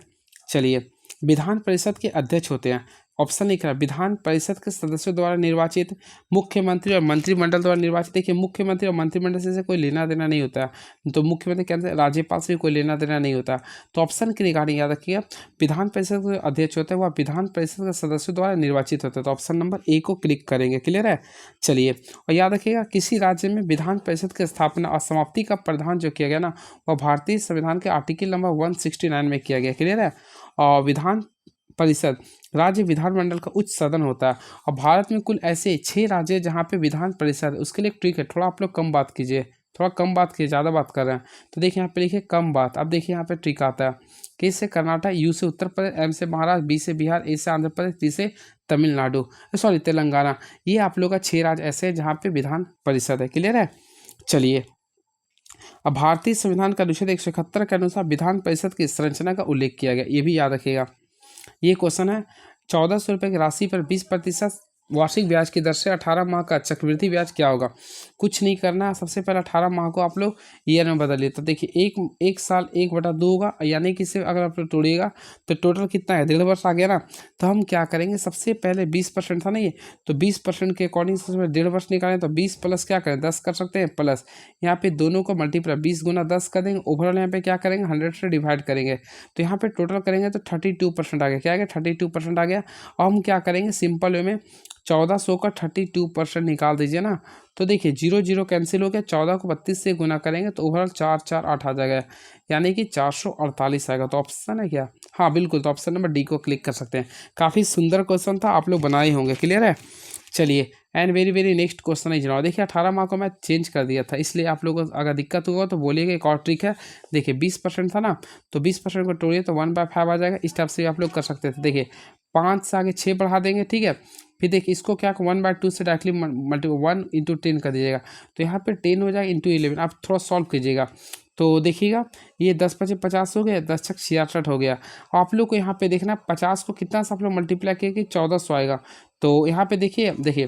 चलिए, विधान परिषद के अध्यक्ष होते हैं, ऑप्शन लिख रहा है विधान परिषद के सदस्यों द्वारा निर्वाचित, मुख्यमंत्री और मंत्रिमंडल द्वारा निर्वाचित। देखिए मुख्यमंत्री और मंत्रिमंडल से कोई लेना देना नहीं होता, तो मुख्यमंत्री कहते हैं राज्यपाल से भी कोई लेना देना नहीं होता। तो ऑप्शन के रिगार्डिंग याद रखिएगा, विधान परिषद के अध्यक्ष होते हैं वह विधान परिषद के सदस्यों द्वारा निर्वाचित होते हैं। तो ऑप्शन नंबर ए को क्लिक करेंगे, क्लियर है। चलिए, और याद रखिएगा किसी राज्य में विधान परिषद की स्थापना और समाप्ति का प्रावधान जो किया गया ना, वह भारतीय संविधान के आर्टिकल नंबर 169 में किया गया, क्लियर है। और विधान परिषद राज्य विधानमंडल का उच्च सदन होता है। और भारत में कुल ऐसे 6 राज्य हैं जहाँ पे विधान परिषद, उसके लिए एक ट्रिक है, थोड़ा आप लोग कम बात कीजिए, थोड़ा कम बात कीजिए, ज़्यादा बात कर रहे हैं। तो देखिए यहाँ पे लिखिए कम बात। अब देखिए यहाँ पे ट्रिक आता है, के से कर्नाटक, यू से उत्तर प्रदेश, एम से महाराष्ट्र, बी से बिहार, ए से आंध्र प्रदेश, टी से तमिलनाडु, सॉरी तेलंगाना। ये आप लोग का 6 राज्य ऐसे हैं जहाँ पे विधान परिषद है, क्लियर है। चलिए, अब भारतीय संविधान का अनुच्छेद 171 के अनुसार विधान परिषद की संरचना का उल्लेख किया गया, ये भी याद रखिएगा। ये क्वेश्चन है, 1400 रुपये की राशि पर 20% वार्षिक ब्याज की दर से 18 माह का चक्रवृद्धि ब्याज क्या होगा? कुछ नहीं करना, सबसे पहले 18 माह को आप लोग ईयर में बदलिए। तो देखिए एक साल 1/2 होगा, यानी कि सिर्फ अगर आप लोग तोड़िएगा तो टोटल कितना है, 1.5 वर्ष आ गया ना। तो हम क्या करेंगे, सबसे पहले 20% था ना ये, तो 20% के अकॉर्डिंग सबसे पहले 1.5 वर्ष निकालें, तो 20 प्लस क्या करें 10 कर सकते हैं, प्लस यहाँ पे दोनों को मल्टीप्लाई 20 गुना 10 कर देंगे, ओवरऑल यहाँ पे क्या करेंगे 100 से डिवाइड करेंगे, तो यहाँ पे टोटल करेंगे तो 32% आ गया। क्या आ गया 32% आ गया। और हम क्या करेंगे सिंपल वे में 1400 का 32% निकाल दीजिए ना, तो देखिए 0 0 कैंसिल हो गया, 14 को 32 से गुना करेंगे तो ओवरऑल 4 4 8 आ जाएगा, यानी कि 448 आएगा। तो ऑप्शन है क्या? हाँ बिल्कुल, तो ऑप्शन नंबर डी को क्लिक कर सकते हैं। काफ़ी सुंदर क्वेश्चन था, आप लोग बनाए होंगे, क्लियर है। चलिए, एंड वेरी नेक्स्ट क्वेश्चन है जनाब। देखिए 18 माह को मैं चेंज कर दिया था, इसलिए आप लोगों को अगर दिक्कत हुआ तो बोलिएगा। एक और ट्रिक है, देखिए 20% था ना, तो 20% को तोड़िए तो 1/5 आ जाएगा। इस टाइप से आप लोग कर सकते थे। देखिए 5 से आगे 6 बढ़ा देंगे, ठीक है। फिर देखिए इसको क्या 1/2 से डायरेक्टली 1 × 10 कर दीजिएगा, तो यहाँ पे 10 हो जाएगा × 11। आप थोड़ा सॉल्व कीजिएगा तो देखिएगा, ये 10 × 5 = 50 हो गया, 10 × 6 = 66 हो गया। आप लोग को यहाँ पे देखना 50 को कितना से आप लोग मल्टीप्लाई किए 1400 आएगा। तो यहाँ पे देखिए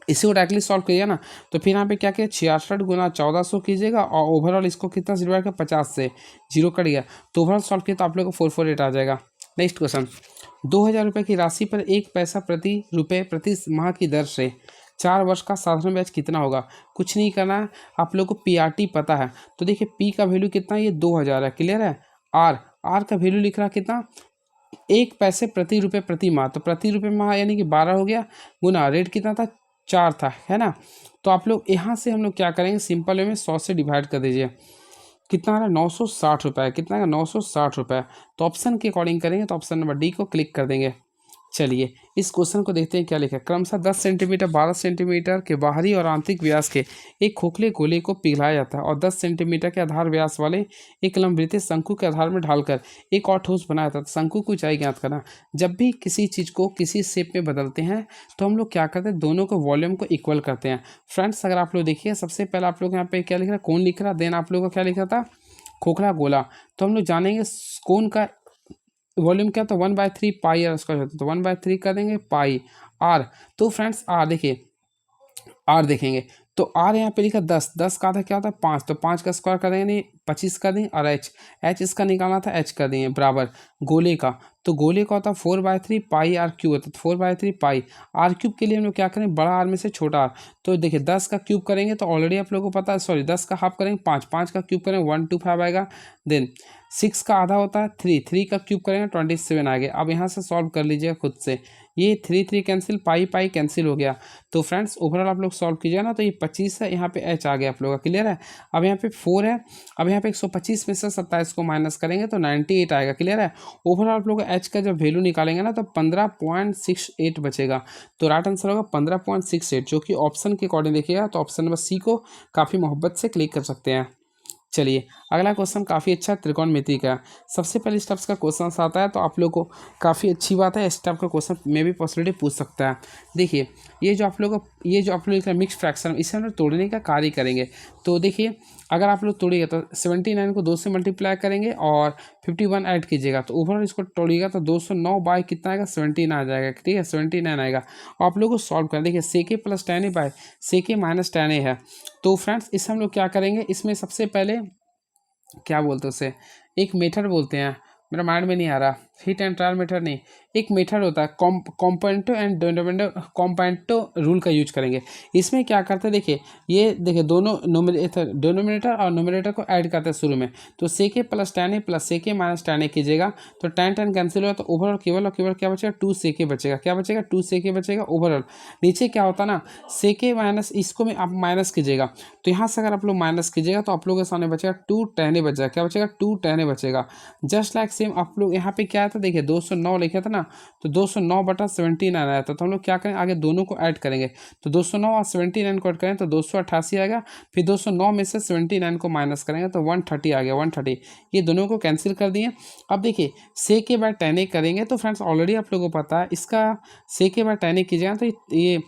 इसी को डायरेक्टली सॉल्व करिएगा ना, तो फिर यहाँ पे क्या किया 66 गुना 1400 कीजिएगा, और ओवरऑल इसको कितना से डिवाइड कर 50 से 0 कट गया, तो ओवरऑल सॉल्व किया तो आप लोग को 448 आ जाएगा। नेक्स्ट क्वेश्चन, 2000 रुपये की राशि पर 1 पैसा प्रति रुपये प्रति माह की दर से 4 वर्ष का साधारण ब्याज कितना होगा? कुछ नहीं करना है, आप लोग को PRT पता है, तो देखिए P का वैल्यू कितना है, ये 2000 है, क्लियर है। R का वैल्यू लिख रहा कितना, 1 पैसे प्रति रुपये प्रति माह, तो प्रति रुपये माह यानी कि 12 हो गया, गुना रेट कितना था 4 था, है ना। तो आप लोग यहाँ से हम लोग क्या करेंगे, सिंपल वे में 100 से डिवाइड कर दीजिए, कितना आ रहा है 960 रुपये, कितना है 960 रुपये। तो ऑप्शन के अकॉर्डिंग करेंगे तो ऑप्शन नंबर डी को क्लिक कर देंगे। चलिए इस क्वेश्चन को देखते हैं क्या लिखा है। क्रमशः 10 सेंटीमीटर 12 सेंटीमीटर के बाहरी और आंतरिक व्यास के एक खोखले गोले को पिघलाया जाता है और 10 सेंटीमीटर के आधार व्यास वाले एक लंबवृत्तीय शंकु के आधार में ढालकर एक और ठोस बनाया जाता है। शंकु की ऊंचाई ज्ञात करना। जब भी किसी चीज़ को किसी शेप में बदलते हैं तो हम लोग क्या करते हैं, दोनों को वॉल्यूम को इक्वल करते हैं। फ्रेंड्स अगर आप लोग देखिए, सबसे पहले आप लोग यहाँ पे क्या लिख रहा है, कौन लिख रहा, देन आप लोगों का क्या लिखा था, खोखला गोला। तो हम लोग जानेंगे कौन का वॉल्यूम क्या, तो 1/3 पाई आर स्क्वायर होता है, तो 1/3 कर देंगे पाई आर। तो फ्रेंड्स आर देखिए, आर देखेंगे तो आर यहाँ पे लिखा 10 का आधा क्या होता है 5, तो 5 का स्क्वायर कर देंगे, नहीं 25 कर देंगे, और एच इसका निकालना था, एच कर देंगे बराबर गोले का। तो गोले का होता है 4/3 पाई आर क्यूब होता है, तो 4/3 पाई आर क्यूब के लिए हम लोग क्या करें, बड़ा आर में से छोटा आर। तो देखिए 10 का क्यूब करेंगे तो ऑलरेडी आप लोगों को पता है, सॉरी 10 का हाफ करेंगे 5 का क्यूब करेंगे 125 आएगा। देन 6 का आधा होता है 3 का क्यूब करेंगे 27 आएगा। अब यहाँ से सॉल्व कर लीजिएगा खुद से, ये 3 कैंसिल, पाई पाई कैंसिल हो गया। तो फ्रेंड्स ओवरऑल आप लोग सॉल्व कीजिएगा ना, तो ये 25 है, यहाँ पे एच आ गया आप लोगों का, क्लियर है। अब यहाँ पे 4 है, अब यहाँ पे 125 में से 27 को माइनस करेंगे तो 98 आएगा, क्लियर है। ओवरऑल आप लोग एच का जब वैल्यू निकालेंगे ना तो 15.68 बचेगा। तो राइट आंसर होगा 15.68, जो कि ऑप्शन के अकॉर्डिंग देखिएगा तो ऑप्शन नंबर सी को काफ़ी मोहब्बत से क्लिक कर सकते हैं। चलिए अगला क्वेश्चन काफ़ी अच्छा त्रिकोणमिति का। सबसे पहले इस टाइप्स का क्वेश्चन आता है तो आप लोग को काफ़ी अच्छी बात है, इस टाइप का क्वेश्चन में भी पॉसिबिलिटी पूछ सकता है। देखिए ये जो आप लोग मिक्स फ्रैक्शन, इसे हम लोग तोड़ने का कार्य करेंगे। तो देखिए अगर आप लोग तोड़िएगा तो 79 को 2 से मल्टीप्लाई करेंगे और 51 ऐड कीजिएगा, तो ओवरऑल इसको तोड़िएगा तो 209 बाय कितना आएगा, 17 आ जाएगा, ठीक है, 79 आएगा। और आप लोग को सॉल्व करना, देखिए सेके प्लस टेन ए बाय सेके माइनस टेन ए है। तो फ्रेंड्स इसे हम लोग क्या करेंगे, इसमें सबसे पहले क्या बोलते हैं उसे, एक मेथड बोलते हैं, मेरा माइंड में नहीं आ रहा, हिट एंड ट्रायल मेथड नहीं, एक मेथड होता है कॉम्पेंटो एंड डिनोमिनेटर, कॉम्पेंटो रूल का यूज करेंगे। इसमें क्या करते हैं, देखिए ये देखिए दोनों डिनोमिनेटर और नोमिनेटर को ऐड करते हैं शुरू में। तो सेके प्लस टेन ए प्लस सेके माइनस टेन ए कीजिएगा तो टेन टेन कैंसिल होगा, तो ओवरऑल केवल और केवल क्या बचेगा, 2 सेके बचेगा, क्या बचेगा, 2 सेके बचेगा ओवरऑल। नीचे क्या होता ना, सेके माइनस इसको में आप माइनस कीजिएगा, तो यहाँ से अगर आप लोग माइनस कीजिएगा तो आप लोगों के सामने बचेगा 2 टेन ए बचेगा, क्या बचेगा, 2 टेन ए बचेगा। जस्ट लाइक सेम आप लोग यहाँ पे क्या आता, देखिए 209 लिखा था ना, तो 209/79 आया था। तो हम लोग क्या करें, आगे दोनों को ऐड करेंगे, तो 209 और 79 को ऐड करें तो 288 आएगा, फिर 209 में से 79 को माइनस करेंगे तो 130 आ गया, 130। ये दोनों को कैंसिल कर दिए। अब देखिए सेके बाय टेन ए करेंगे, तो फ्रेंड्स ऑलरेडी आप लोगों को पता है इसका सेके बाय टेन ए कीजिएगा तो ये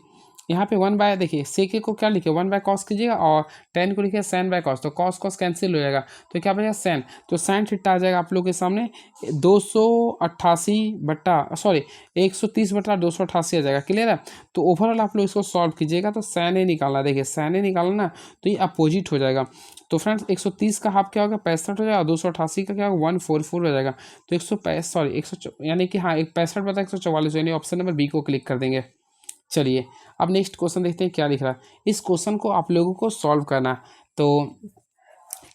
यहाँ पे 1 बाय, देखिए सेके को क्या लिखे 1 बाय कॉस कीजिएगा और 10 को लिखे सैन बाय कॉस, तो कॉस कॉस कैंसिल हो जाएगा, तो क्या बचेगा सैन, तो सैन थीटा आ जाएगा आप लोग के सामने 130/288 आ जाएगा, क्लियर है। तो ओवरऑल आप लोग इसको सॉल्व कीजिएगा तो सैन ए निकालना, देखिए सैन ए निकालना ना तो ये अपोजिट हो जाएगा। तो फ्रेंड्स 130 का हाफ क्या होगा, 65 हो जाएगा, 288 का क्या होगा 144 हो जाएगा। तो 100 यानी कि हाँ 65 बता 144, यानी ऑप्शन नंबर बी को क्लिक कर देंगे। चलिए अब नेक्स्ट क्वेश्चन देखते हैं क्या लिख रहा है। इस क्वेश्चन को आप लोगों को सॉल्व करना है, तो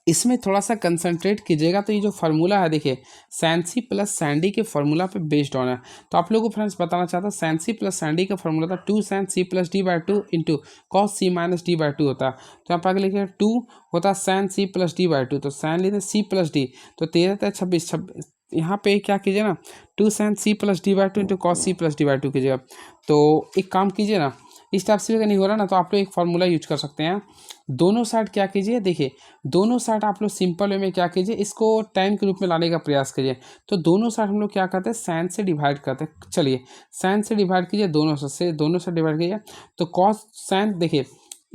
इसमें थोड़ा सा कंसंट्रेट कीजिएगा। तो ये जो फार्मूला है देखिए सैनसी प्लस सैंडी के फार्मूला पे बेस्ड ऑन है। तो आप लोगों को फ्रेंड्स बताना चाहता हूँ सैनसी प्लस सैंडी का फार्मूला था 2 sin C plus D by 2 into cos C minus D by 2 होता है। तो यहाँ पर आगे लिखे 2 होता sin C plus D by 2, तो सैन लेते सी प्लस डी, तो 13 26 यहाँ पे क्या कीजिए ना 2 sin C plus D by 2 into cos C plus D by 2 कीजिएगा। तो एक काम कीजिए ना, इस टाइप से अगर नहीं हो रहा ना तो आप लोग एक फार्मूला यूज कर सकते हैं। दोनों साइड क्या कीजिए, देखिए दोनों साइड आप लोग सिंपल वे में क्या कीजिए, इसको tan के रूप में लाने का प्रयास कीजिए। तो दोनों साइड हम लोग क्या करते हैं, sin से डिवाइड करते हैं। चलिए sin से डिवाइड कीजिए, दोनों से डिवाइड कीजिए। तो cos sin, देखिए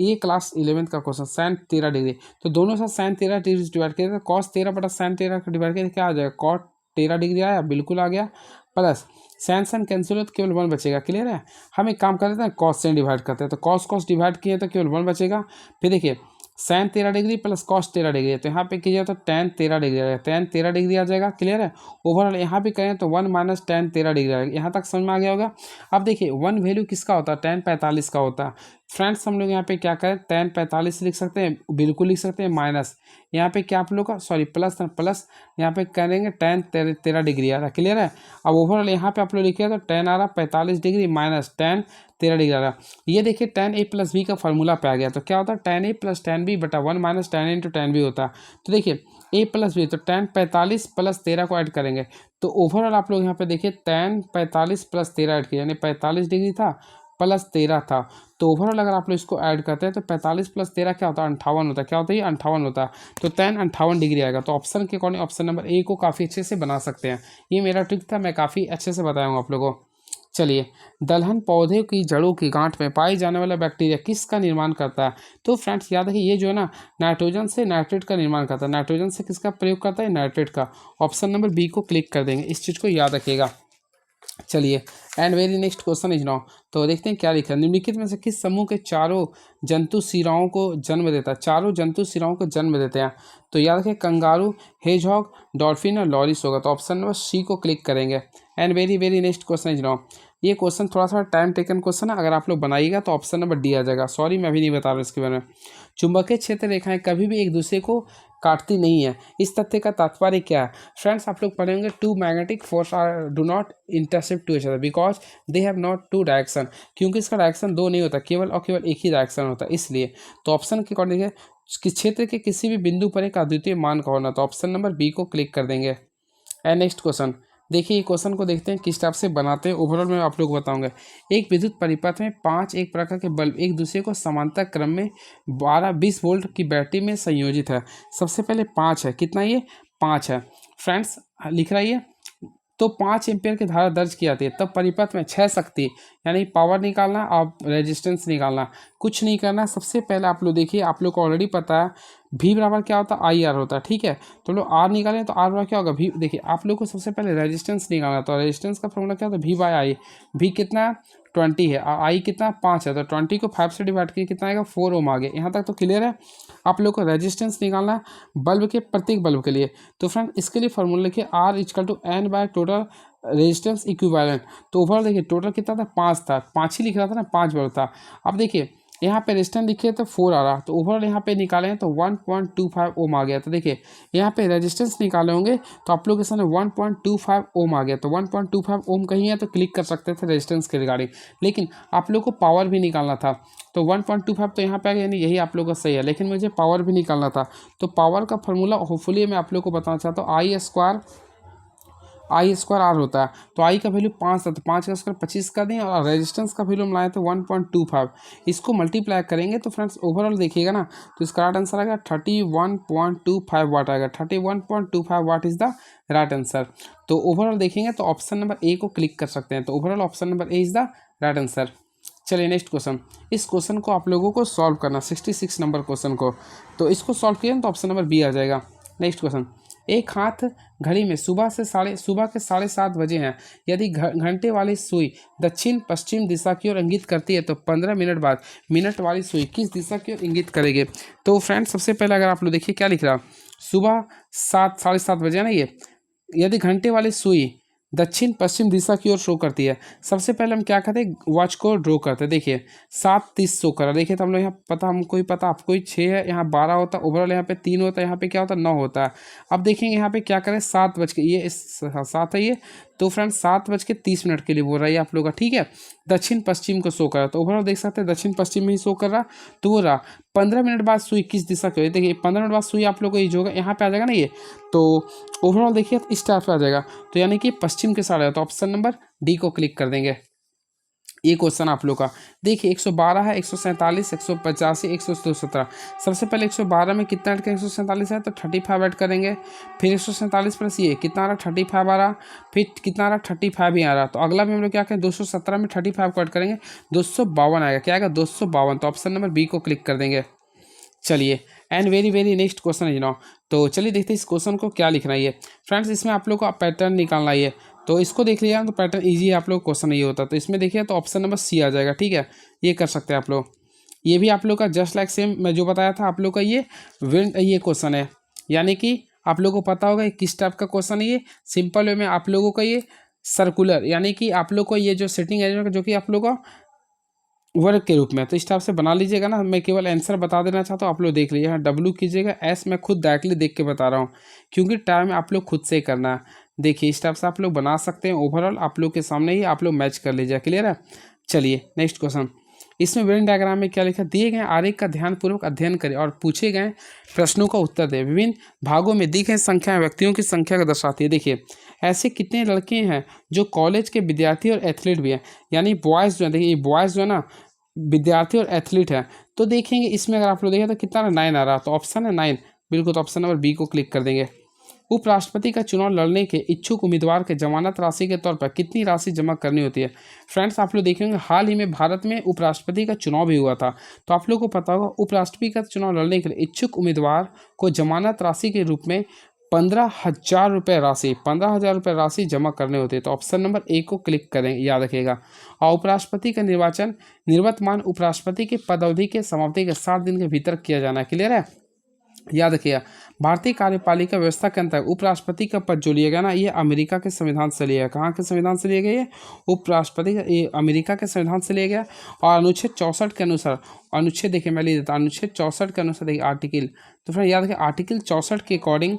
ये क्लास 11th का क्वेश्चन, sin 13 डिग्री, तो दोनों साइड sin 13 डिग्री डिवाइड कीजिए, तो cos 13/sin 13 का डिवाइड कीजिए, क्या आ जाएगा, cot 13 डिग्री आया, बिल्कुल आ गया, प्लस sin कैंसिल हो तो केवल 1 बचेगा, क्लियर है। हम एक काम करते हैं cos से डिवाइड करते हैं, तो cos डिवाइड किए तो केवल 1 बचेगा। फिर देखिए sin 13 degree plus cos 13 degree है, तो यहाँ पे कीजिए तो tan 13 डिग्री आ जाएगा, tan 13 डिग्री आ जाएगा, क्लियर है। ओवरऑल यहाँ पे करें तो 1 माइनस tan 13 डिग्री आएगा, यहाँ तक समझ में आ गया होगा। अब देखिए 1 वैल्यू किसका होता है, tan 45 का होता है। फ्रेंड्स हम लोग यहाँ पे क्या करें, tan 45 लिख सकते हैं, बिल्कुल लिख सकते हैं, माइनस यहाँ पे क्या आप लोग का सॉरी प्लस यहाँ पे करेंगे tan 13 डिग्री आ रहा है, क्लियर है। अब ओवरऑल यहाँ पे आप लोग लिखिए तो tan आ रहा 45 डिग्री माइनस tan 13 डिग्री आ रहा। ये देखिए tan a प्लस बी का फार्मूला पे आ गया, तो क्या होता है tan a plus tan b बटा 1 minus tan a into tan b होता है। तो देखिए a प्लस बी, तो tan 45 प्लस 13 को ऐड करेंगे, तो ओवरऑल आप लोग यहाँ पे देखिए tan 45 प्लस 13 ऐड किया, यानी 45 डिग्री था प्लस 13 था। तो ओवरऑल अगर आप लोग इसको ऐड करते हैं तो 45 प्लस 13 क्या होता है, 58 होता है, क्या होता है, 58 होता है। तो tan 58 डिग्री आएगा। तो ऑप्शन के अकॉर्डिंग ऑप्शन नंबर ए को काफ़ी अच्छे से बना सकते हैं। ये मेरा ट्रिक था, मैं काफ़ी अच्छे से बताऊँगा आप लोगों को। चलिए दलहन पौधे की जड़ों की गांठ में पाई जाने वाला बैक्टीरिया किसका निर्माण करता है। तो फ्रेंड्स याद रखिए ये जो है ना नाइट्रोजन से नाइट्रेट का निर्माण करता है, नाइट्रोजन से किसका प्रयोग करता है, नाइट्रेट का। ऑप्शन नंबर बी को क्लिक कर देंगे, इस चीज़ को याद रखिएगा। चलिए and very next question is now, तो देखते हैं क्या लिखा है। निम्नलिखित में से किस समूह के चारों जंतु शिराओं को जन्म देता है, चारों जंतु शिराओं को जन्म देते हैं। तो याद रखें कंगारू, हेजहॉग, डॉल्फिन और लॉरिस होगा। तो ऑप्शन नंबर सी को क्लिक करेंगे and very very next question is now, ये क्वेश्चन थोड़ा सा टाइम टेकन क्वेश्चन है, अगर आप लोग बनाइएगा तो ऑप्शन नंबर डी आ जाएगा। सॉरी मैं अभी नहीं बता रहा इसके बारे में। चुंबकीय क्षेत्र रेखाएं कभी भी एक दूसरे को काटती नहीं है, इस तथ्य का तात्पर्य क्या है? फ्रेंड्स आप लोग पढ़ेंगे two magnetic force are do not intercept to each other because they have not two direction, क्योंकि इसका डायरेक्शन दो नहीं होता, केवल और केवल एक ही डायरेक्शन होता है, इसलिए। तो ऑप्शन के अकॉर्डिंग है कि क्षेत्र के किसी भी बिंदु पर एक अद्वितीय मान का होना, तो ऑप्शन नंबर बी को क्लिक कर देंगे। एंड नेक्स्ट क्वेश्चन देखिए, ये क्वेश्चन को देखते हैं किस टाइप से बनाते हैं, ओवरऑल मैं आप लोग को बताऊंगा। एक विद्युत परिपथ में 5 एक प्रकार के बल्ब एक दूसरे को समांतर क्रम में 12-20 वोल्ट की बैटरी में संयोजित है। सबसे पहले 5 है, कितना ये 5 है फ्रेंड्स, लिख रहा है ये। तो 5 एम्पियर की धारा दर्ज की जाती है, तब परिपथ में 6 शक्ति यानी पावर निकालना और रेजिस्टेंस निकालना, कुछ नहीं करना। सबसे पहले आप लोग देखिए, आप लोग को ऑलरेडी पता है V बराबर क्या होता है, आई आर होता है, ठीक है। तो लोग आर निकालें तो आर बराबर क्या होगा, V। देखिए आप लोग को सबसे पहले रेजिस्टेंस निकालना, तो रेजिस्टेंस का फॉर्मूला क्या होता है, V/I। V कितना है 20 है और आई कितना 5 है, तो 20 को 5 से डिवाइड किया कितना आएगा 4 ओम आ गया। यहाँ तक तो क्लियर है। आप लोग को रेजिस्टेंस निकालना है बल्ब के प्रत्येक बल्ब के लिए, तो फ्रेंड इसके लिए फॉर्मूला लिखिए R=N by total resistance equivalent. तो ओवरऑल देखिए टोटल कितना था 5 था, 5 ही लिख रहा था ना, 5 बल्ब था। अब देखिए यहाँ पे रेजिस्टेंस लिखे तो 4 आ रहा, तो ओवरऑल यहाँ पे निकाले हैं तो 1.25 ओम आ गया। तो देखिए यहाँ पे रेजिस्टेंस निकाले होंगे तो आप लोग के सामने 1.25 ओम आ गया, तो 1.25 ओम कहीं है तो क्लिक कर सकते थे रेजिस्टेंस के रिगार्डिंग, लेकिन आप लोग को पावर भी निकालना था। तो 1.25 तो यहाँ पे आ गया, यानी यही आप लोग का सही है, लेकिन मुझे पावर भी निकालना था। तो पावर का फॉर्मूला होपफुली मैं आप लोग को बताना चाहता हूँ, I² R होता है। तो I का वैल्यू 5 था, तो 5 का स्क्वायर 25 कर दें, और रेजिस्टेंस का वैल्यू हम लाए थे 1.25। इसको मल्टीप्लाई करेंगे तो फ्रेंड्स ओवरऑल देखिएगा ना, तो इसका राइट आंसर आएगा 31.25 वाट आएगा। 31.25 what is the right answer. तो ओवरऑल देखेंगे तो ऑप्शन नंबर ए को क्लिक कर सकते हैं, तो overall option number A is the right answer. चलिए नेक्स्ट क्वेश्चन, इस क्वेश्चन को आप लोगों को सॉल्व करना 66 नंबर क्वेश्चन को, तो इसको सॉल्व किया तो ऑप्शन नंबर बी आ जाएगा। नेक्स्ट क्वेश्चन, एक हाथ घड़ी में सुबह के 7:30 बजे हैं, यदि घंटे वाली सुई दक्षिण पश्चिम दिशा की ओर इंगित करती है तो 15 मिनट बाद मिनट वाली सुई किस दिशा की ओर इंगित करेगी? तो फ्रेंड्स सबसे पहले अगर आप लोग देखिए क्या लिख रहा, सुबह 7:30 बजे ना, ये यदि घंटे वाली सुई दक्षिण पश्चिम दिशा की ओर शो करती है, सबसे पहले हम क्या करते हैं, वॉच को ड्रॉ करते हैं। देखिए 7:30 शो कर रहा है, देखिए तो हम लोग यहाँ पता, हमको ही पता, आपको ही 6 है, यहाँ 12 होता है, ओवरऑल यहाँ पे 3 होता है, यहाँ पे क्या होता है 9 होता है। अब देखेंगे यहाँ पे क्या करें, 7 बज के, ये 7 है ये, तो फ्रेंड्स 7:30 के लिए बोल रहा है आप लोग का, ठीक है। दक्षिण पश्चिम को शो कर रहा है, तो ओवरऑल देख सकते हैं दक्षिण पश्चिम में ही शो कर रहा, तो वो रहा 15 मिनट बाद सुई किस दिशा की, देखिए 15 मिनट बाद सुई आप लोग को ये जो होगा यहाँ पे आ जाएगा ना ये, तो ओवरऑल देखिए इस टाइप से आ जाएगा, तो यानी कि पश्चिम के साइड है, तो ऑप्शन नंबर डी को क्लिक कर देंगे। ये क्वेश्चन आप लोग का देखिए 112 है, 147, 185, 117। सबसे पहले 112 में कितना ऐड करें, 147 है तो 35 ऐड करेंगे, फिर 147 प्लस ये कितना आ रहा 35 आ रहा, फिर कितना आ रहा 35 ही आ रहा, तो अगला भी हम लोग क्या करें 217 में 35 को ऐड करेंगे, 252 आएगा, क्या आएगा 252, तो ऑप्शन नंबर बी को क्लिक कर देंगे। चलिए and very very next question है जनाब, तो चलिए देखते हैं इस क्वेश्चन को क्या लिखना है। फ्रेंड्स इसमें आप लोग को पैटर्न निकालना है, तो इसको देख लिया तो पैटर्न इजी है, आप लोग क्वेश्चन ये होता है, तो इसमें देखिए तो ऑप्शन नंबर सी आ जाएगा, ठीक है। ये कर सकते हैं आप लोग, ये भी आप लोग का जस्ट लाइक सेम मैं जो बताया था आप लोग का, ये ये क्वेश्चन है, यानी कि आप लोगों को पता होगा किस टाइप का क्वेश्चन है ये, सिंपल वे में आप लोगों का ये सर्कुलर, यानी कि आप लोग को ये जो सेटिंग है जो कि आप लोग का वर्ग के रूप में, तो इस टाइप से बना लीजिएगा ना। मैं केवल आंसर बता देना चाहता हूँ, आप लोग देख लीजिए, यहाँ डब्ल्यू कीजिएगा, एस मैं खुद डायरेक्टली देख के बता रहा हूँ, क्योंकि टाइम आप लोग खुद से ही करना है। देखिए इस टाइप से आप लोग बना सकते हैं, ओवरऑल आप लोग के सामने ही आप लोग मैच कर लीजिए, क्लियर है। चलिए नेक्स्ट क्वेश्चन, इसमें वेन डायग्राम में क्या लिखा, दिए गए आरेख का ध्यानपूर्वक अध्ययन करें और पूछे गए प्रश्नों का उत्तर दें। विभिन्न भागों में दी गई संख्या व्यक्तियों की संख्या को दर्शाती है। देखिए ऐसे कितने लड़के हैं जो कॉलेज के विद्यार्थी और एथलीट भी हैं, यानी बॉयज़ जो है, देखिए बॉयज़ जो है ना विद्यार्थी और एथलीट है, तो देखेंगे इसमें अगर आप लोग देखें तो कितना 9 आ रहा, तो ऑप्शन है 9 बिल्कुल, तो ऑप्शन नंबर बी को क्लिक कर देंगे। उपराष्ट्रपति का चुनाव लड़ने के इच्छुक उम्मीदवार के जमानत राशि के तौर पर कितनी राशि जमा करनी होती है? फ्रेंड्स आप लोग देखेंगे हाल ही में भारत में उपराष्ट्रपति का चुनाव भी हुआ था, तो आप लोग को पता होगा उपराष्ट्रपति का चुनाव लड़ने के लिए इच्छुक उम्मीदवार को जमानत राशि के रूप में 15,000 रुपये राशि 15,000 रुपये राशि जमा करने होते हैं, तो ऑप्शन नंबर ए को क्लिक करें, याद रखिएगा। और उपराष्ट्रपति का निर्वाचन निर्वतमान उपराष्ट्रपति के पद अवधि के समाप्ति के 7 दिन के भीतर किया जाना है, क्लियर है। याद रखिएगा, भारतीय कार्यपालिका व्यवस्था के अंतर्गत उपराष्ट्रपति का पद जो लिया गया ना, ये अमेरिका के संविधान से लिया गया। कहाँ के संविधान से लिया गया? ये उपराष्ट्रपति ये अमेरिका के संविधान से लिया गया। और अनुच्छेद 64 के अनुसार, अनुच्छेद देखिए मैं लिख देता हूँ, अनुच्छेद 64 के अनुसार देखिए आर्टिकल, तो फिर याद रखिए आर्टिकल 64 के अकॉर्डिंग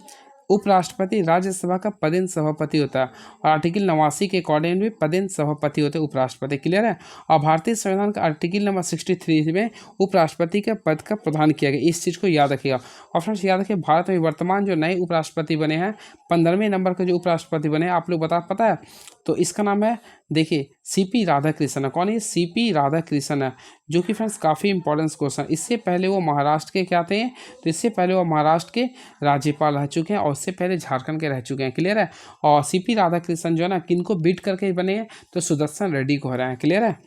उपराष्ट्रपति राज्यसभा का पदेन सभापति होता है, और आर्टिकल 89 के अकॉर्डिंग भी पदेन सभापति होते हैं उपराष्ट्रपति। क्लियर है? और भारतीय संविधान का आर्टिकल नंबर 63 में उपराष्ट्रपति के पद का प्रदान किया गया। इस चीज़ को याद रखिएगा। और फ्रेंड्स याद रखिए, भारत में वर्तमान जो नए उपराष्ट्रपति बने हैं, 15वें नंबर के जो उपराष्ट्रपति बने हैं, आप लोग पता है, तो इसका नाम है देखिए सीपी राधाकृष्णन है। कौन है? सीपी राधाकृष्णन है, जो कि फ्रेंड्स काफ़ी इंपॉर्टेंट क्वेश्चन। इससे पहले वो महाराष्ट्र के क्या थे? तो इससे पहले वो महाराष्ट्र के राज्यपाल रह चुके हैं, और उससे पहले झारखंड के रह चुके हैं। क्लियर है? और सीपी राधाकृष्णन जो है ना, किनको बीट करके बने हैं? तो सुदर्शन रेड्डी को हराए हैं। क्लियर है?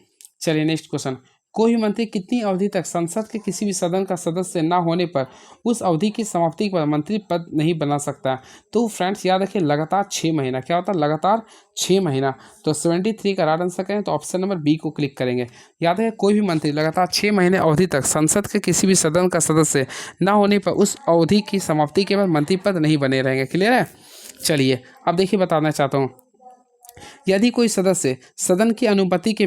चलिए नेक्स्ट क्वेश्चन, कोई मंत्री कितनी अवधि तक संसद के किसी भी सदन का सदस्य न होने पर उस अवधि की समाप्ति पर मंत्री पद नहीं बना सकता? तो फ्रेंड्स याद रखिए, लगातार 6 महीना। क्या होता है? लगातार 6 महीना। तो 73 का राइट आंसर करें तो ऑप्शन नंबर बी को क्लिक करेंगे। याद है, कोई भी मंत्री लगातार 6 महीने अवधि तक संसद के किसी भी सदन का सदस्य न होने पर उस अवधि की समाप्ति के बाद मंत्री पद नहीं बने रहेंगे। क्लियर है? चलिए अब देखिए, बताना चाहता हूँ, यदि कोई सदस्य सदन की अनुमति के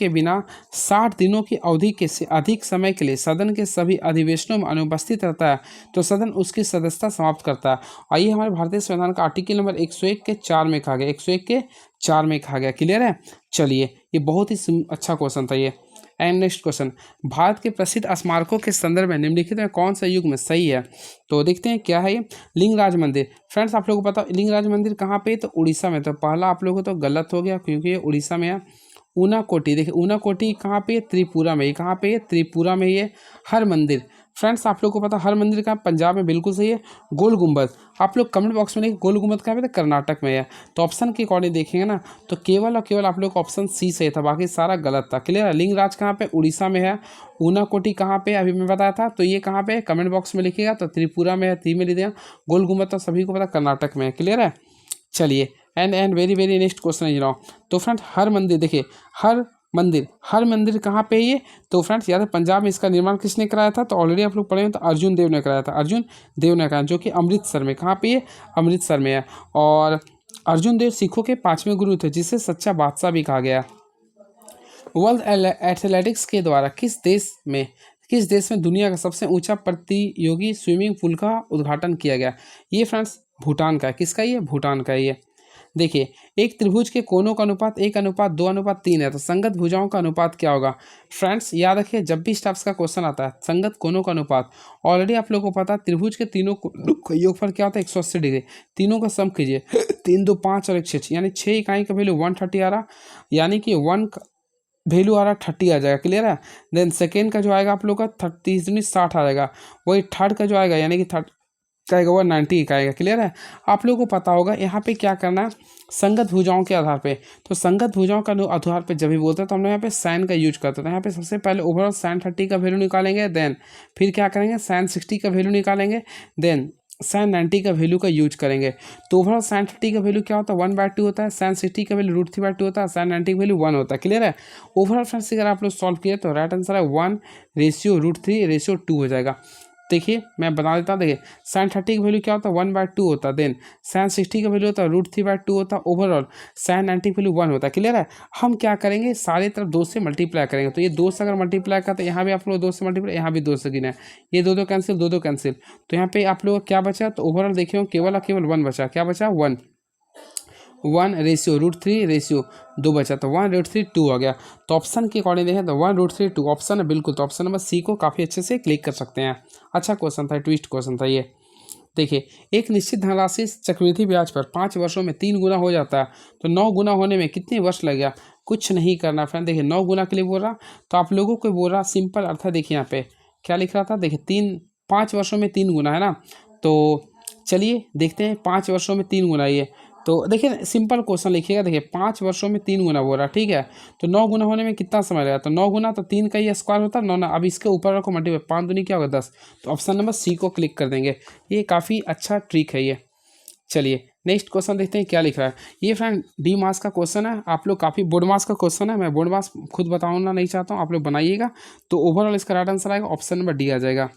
बिना 60 दिनों की अवधि के से अधिक समय के लिए सदन के सभी अधिवेशनों में अनुपस्थित रहता है, तो सदन उसकी सदस्यता समाप्त करता है। आइए, हमारे भारतीय संविधान का आर्टिकल नंबर 101 के 4 में कहा गया। 101 के 4 में कहा गया। क्लियर है? चलिए, ये बहुत ही अच्छा क्वेश्चन था ये। एंड नेक्स्ट क्वेश्चन, भारत के प्रसिद्ध स्मारकों के संदर्भ में निम्नलिखित में कौन सा युग में सही है? तो देखते हैं क्या है ये। लिंगराज मंदिर। फ्रेंड्स आप लोगों को पता, लिंगराज मंदिर कहाँ पे? तो उड़ीसा में। तो पहला आप लोगों को तो गलत हो गया, क्योंकि ये उड़ीसा में है। ऊनाकोटी, देखिए ऊनाकोटी कहाँ पे? त्रिपुरा में। कहाँ पे? त्रिपुरा में। ये हर मंदिर, फ्रेंड्स आप लोग को पता हर मंदिर कहाँ? पंजाब में। बिल्कुल सही है। गोल गुंबद, आप लोग कमेंट बॉक्स में लिखिए गोल गुंबद कहाँ पे? तो कर्नाटक में है। तो ऑप्शन के अकॉर्डिंग देखेंगे ना, तो केवल और केवल आप लोग का ऑप्शन सी सही था, बाकी सारा गलत था। क्लियर है? लिंगराज कहाँ पे? उड़ीसा में है। ऊनाकोटी कहाँ पे? अभी मैं बताया था। तो ये कहाँ पे? कमेंट बॉक्स में लिखिएगा। तो त्रिपुरा में है, त्री में लिख दिया। गोल गुंबद तो सभी को पता कर्नाटक में है। क्लियर है? चलिए, एंड वेरी नेक्स्ट क्वेश्चन है जनाब। तो फ्रेंड हर मंदिर, देखिए हर मंदिर कहाँ पे है ये? तो फ्रेंड्स याद है, पंजाब में इसका निर्माण किसने कराया था? तो ऑलरेडी आप लोग पढ़े हैं, तो अर्जुन देव ने कराया था। अर्जुन देव ने कराया, जो कि अमृतसर में। कहाँ पे? ये अमृतसर में है। और अर्जुन देव सिखों के 5वें गुरु थे, जिसे सच्चा बादशाह भी कहा गया। वर्ल्ड एथलेटिक्स के द्वारा किस देश में दुनिया का सबसे ऊंचा प्रतियोगी स्विमिंग पूल का उद्घाटन किया गया? ये फ्रेंड्स भूटान का है। किसका? ये भूटान का है। ये देखिए, एक त्रिभुज के कोनों का अनुपात 1:2:3 है, तो संगत भुजाओं का अनुपात क्या होगा? फ्रेंड्स याद रखिए, जब भी स्टाफ्स का क्वेश्चन आता है, संगत कोनों का अनुपात ऑलरेडी आप लोगों को पता है, त्रिभुज के तीनों का योगफल क्या होता है? 180 डिग्री। तीनों का सम कीजिए, 3 2 5 और 1 6, यानी 6 इकाई का वैल्यू 130 आ रहा, यानी कि 1 वैल्यू आ रहा 30 आ जाएगा। क्लियर है? देन सेकेंड का जो आएगा आप लोग का 30 60 आ जाएगा। वही थर्ड का जो आएगा, यानी कि थर्ड का आएगा वो 90 का आएगा। क्लियर है? आप लोगों को पता होगा यहाँ पे क्या करना है, संगत भुजाओं के आधार पे। तो संगत भुजाओं का आधार पे जब भी बोलते हैं, तो हम लोग यहाँ पे साइन का यूज करते हैं। तो यहाँ पे सबसे पहले ओवरऑल साइन 30 का वैल्यू निकालेंगे, देन फिर क्या करेंगे, साइन 60 का वैल्यू निकालेंगे, देन साइन 90 का वैल्यू का यूज करेंगे। तो ओवरऑल साइन 30 का वैल्यू क्या होता है? 1/2 होता है। साइन 60 का वैल्यू √3/2 होता है। साइन 90 का वैल्यू 1 होता है। क्लियर है? ओवरऑल फ्रेंड्स अगर आप लोग सॉल्व किए तो राइट आंसर है 1:3/2 हो जाएगा। देखिए मैं बता देता हूँ, देखिए साइन 30 का वैल्यू क्या होता है? 1/2 होता है। देन साइन 60 का वैल्यू होता है √3/2 होता है। ओवरऑल साइन 90 का वैल्यू 1 होता है। क्लियर है? हम क्या करेंगे, सारे तरफ 2 से मल्टीप्लाई करेंगे। तो ये 2 से अगर मल्टीप्लाई करते हैं, यहाँ भी आप लोग 2 से मल्टीप्लाई, यहाँ भी 2 से गिना है, ये 2 कैंसिल, 2 कैंसिल। तो यहाँ पे आप लोग क्या बचा? तो ओवरऑल देखिए केवल और केवल 1 बचा। क्या बचा? 1 रेशियो √3 रेशियो 2 बचा, तो 1/3 हो गया। तो ऑप्शन के अकॉर्डिंग देखें तो 1/2 ऑप्शन है बिल्कुल। तो ऑप्शन नंबर सी को काफ़ी अच्छे से क्लिक कर सकते हैं। अच्छा क्वेश्चन था, ट्विस्ट क्वेश्चन था ये। देखिए, एक निश्चित धनराशि चक्रवृद्धि ब्याज पर 5 वर्षों में 3 गुना हो जाता है, तो 9 गुना होने में कितने वर्ष लगेगा? कुछ नहीं करना फ्रेंड। देखिए 9 गुना के लिए बोल रहा, तो आप लोगों को बोल रहा सिंपल अर्थ है। देखिए यहाँ पे क्या लिख रहा था, देखिए 5 वर्षों में 3 गुना है ना। तो चलिए देखते हैं 5 वर्षों में 3 गुना ये। तो देखिए सिंपल क्वेश्चन लिखिएगा, देखिए 5 वर्षों में 3 गुना बोल रहा, ठीक है। तो 9 गुना होने में कितना समय लगेगा? तो 9 गुना तो 3 का ही स्क्वायर होता है 9 ना। अब इसके ऊपर रखो मल्टीप्लाई, 5 दूनी क्या होगा 10। तो ऑप्शन नंबर सी को क्लिक कर देंगे। ये काफ़ी अच्छा ट्रिक है ये। चलिए नेक्स्ट क्वेश्चन देखते हैं क्या लिख रहा है। ये फ्रेंड डी मास का क्वेश्चन है, आप लोग काफ़ी बोर्ड मास का क्वेश्चन है। मैं बोर्ड मास खुद बताऊँगा नहीं चाहता हूँ, आप लोग बनाइएगा। तो ओवरऑल इसका राइट आंसर आएगा ऑप्शन नंबर डी आ जाएगा।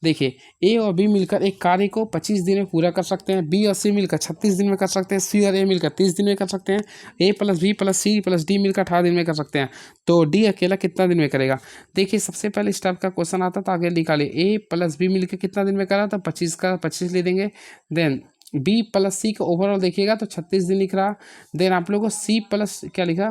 देखिए ए और बी मिलकर एक कार्य को 25 दिन में पूरा कर सकते हैं, बी और सी मिलकर 36 दिन में कर सकते हैं, सी और ए मिलकर 30 दिन में कर सकते हैं, A plus B plus C plus D मिलकर 18 दिन में कर सकते हैं। तो डी अकेला कितना दिन में करेगा? देखिए सबसे पहले इस टाइप का क्वेश्चन आता था, आगे निकालिए ए प्लस बी मिलकर कितना दिन में करा, तो 25 का 25 ले देंगे। देन बी प्लस सी का ओवरऑल देखिएगा तो 36 दिन लिख रहा। देन आप लोगों को सी प्लस क्या लिखा,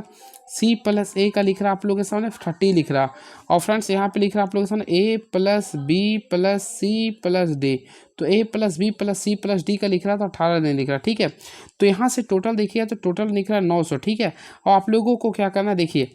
सी प्लस ए का लिख रहा आप लोगों के सामने 30 लिख रहा। और फ्रेंड्स यहाँ पे लिख रहा आप लोगों के सामने A plus B plus C plus D, तो A plus B plus C plus D का लिख रहा तो 18 दिन लिख रहा। ठीक है, तो यहाँ से टोटल देखिए तो टोटल लिख रहा 900। ठीक है, और आप लोगों को क्या करना, देखिए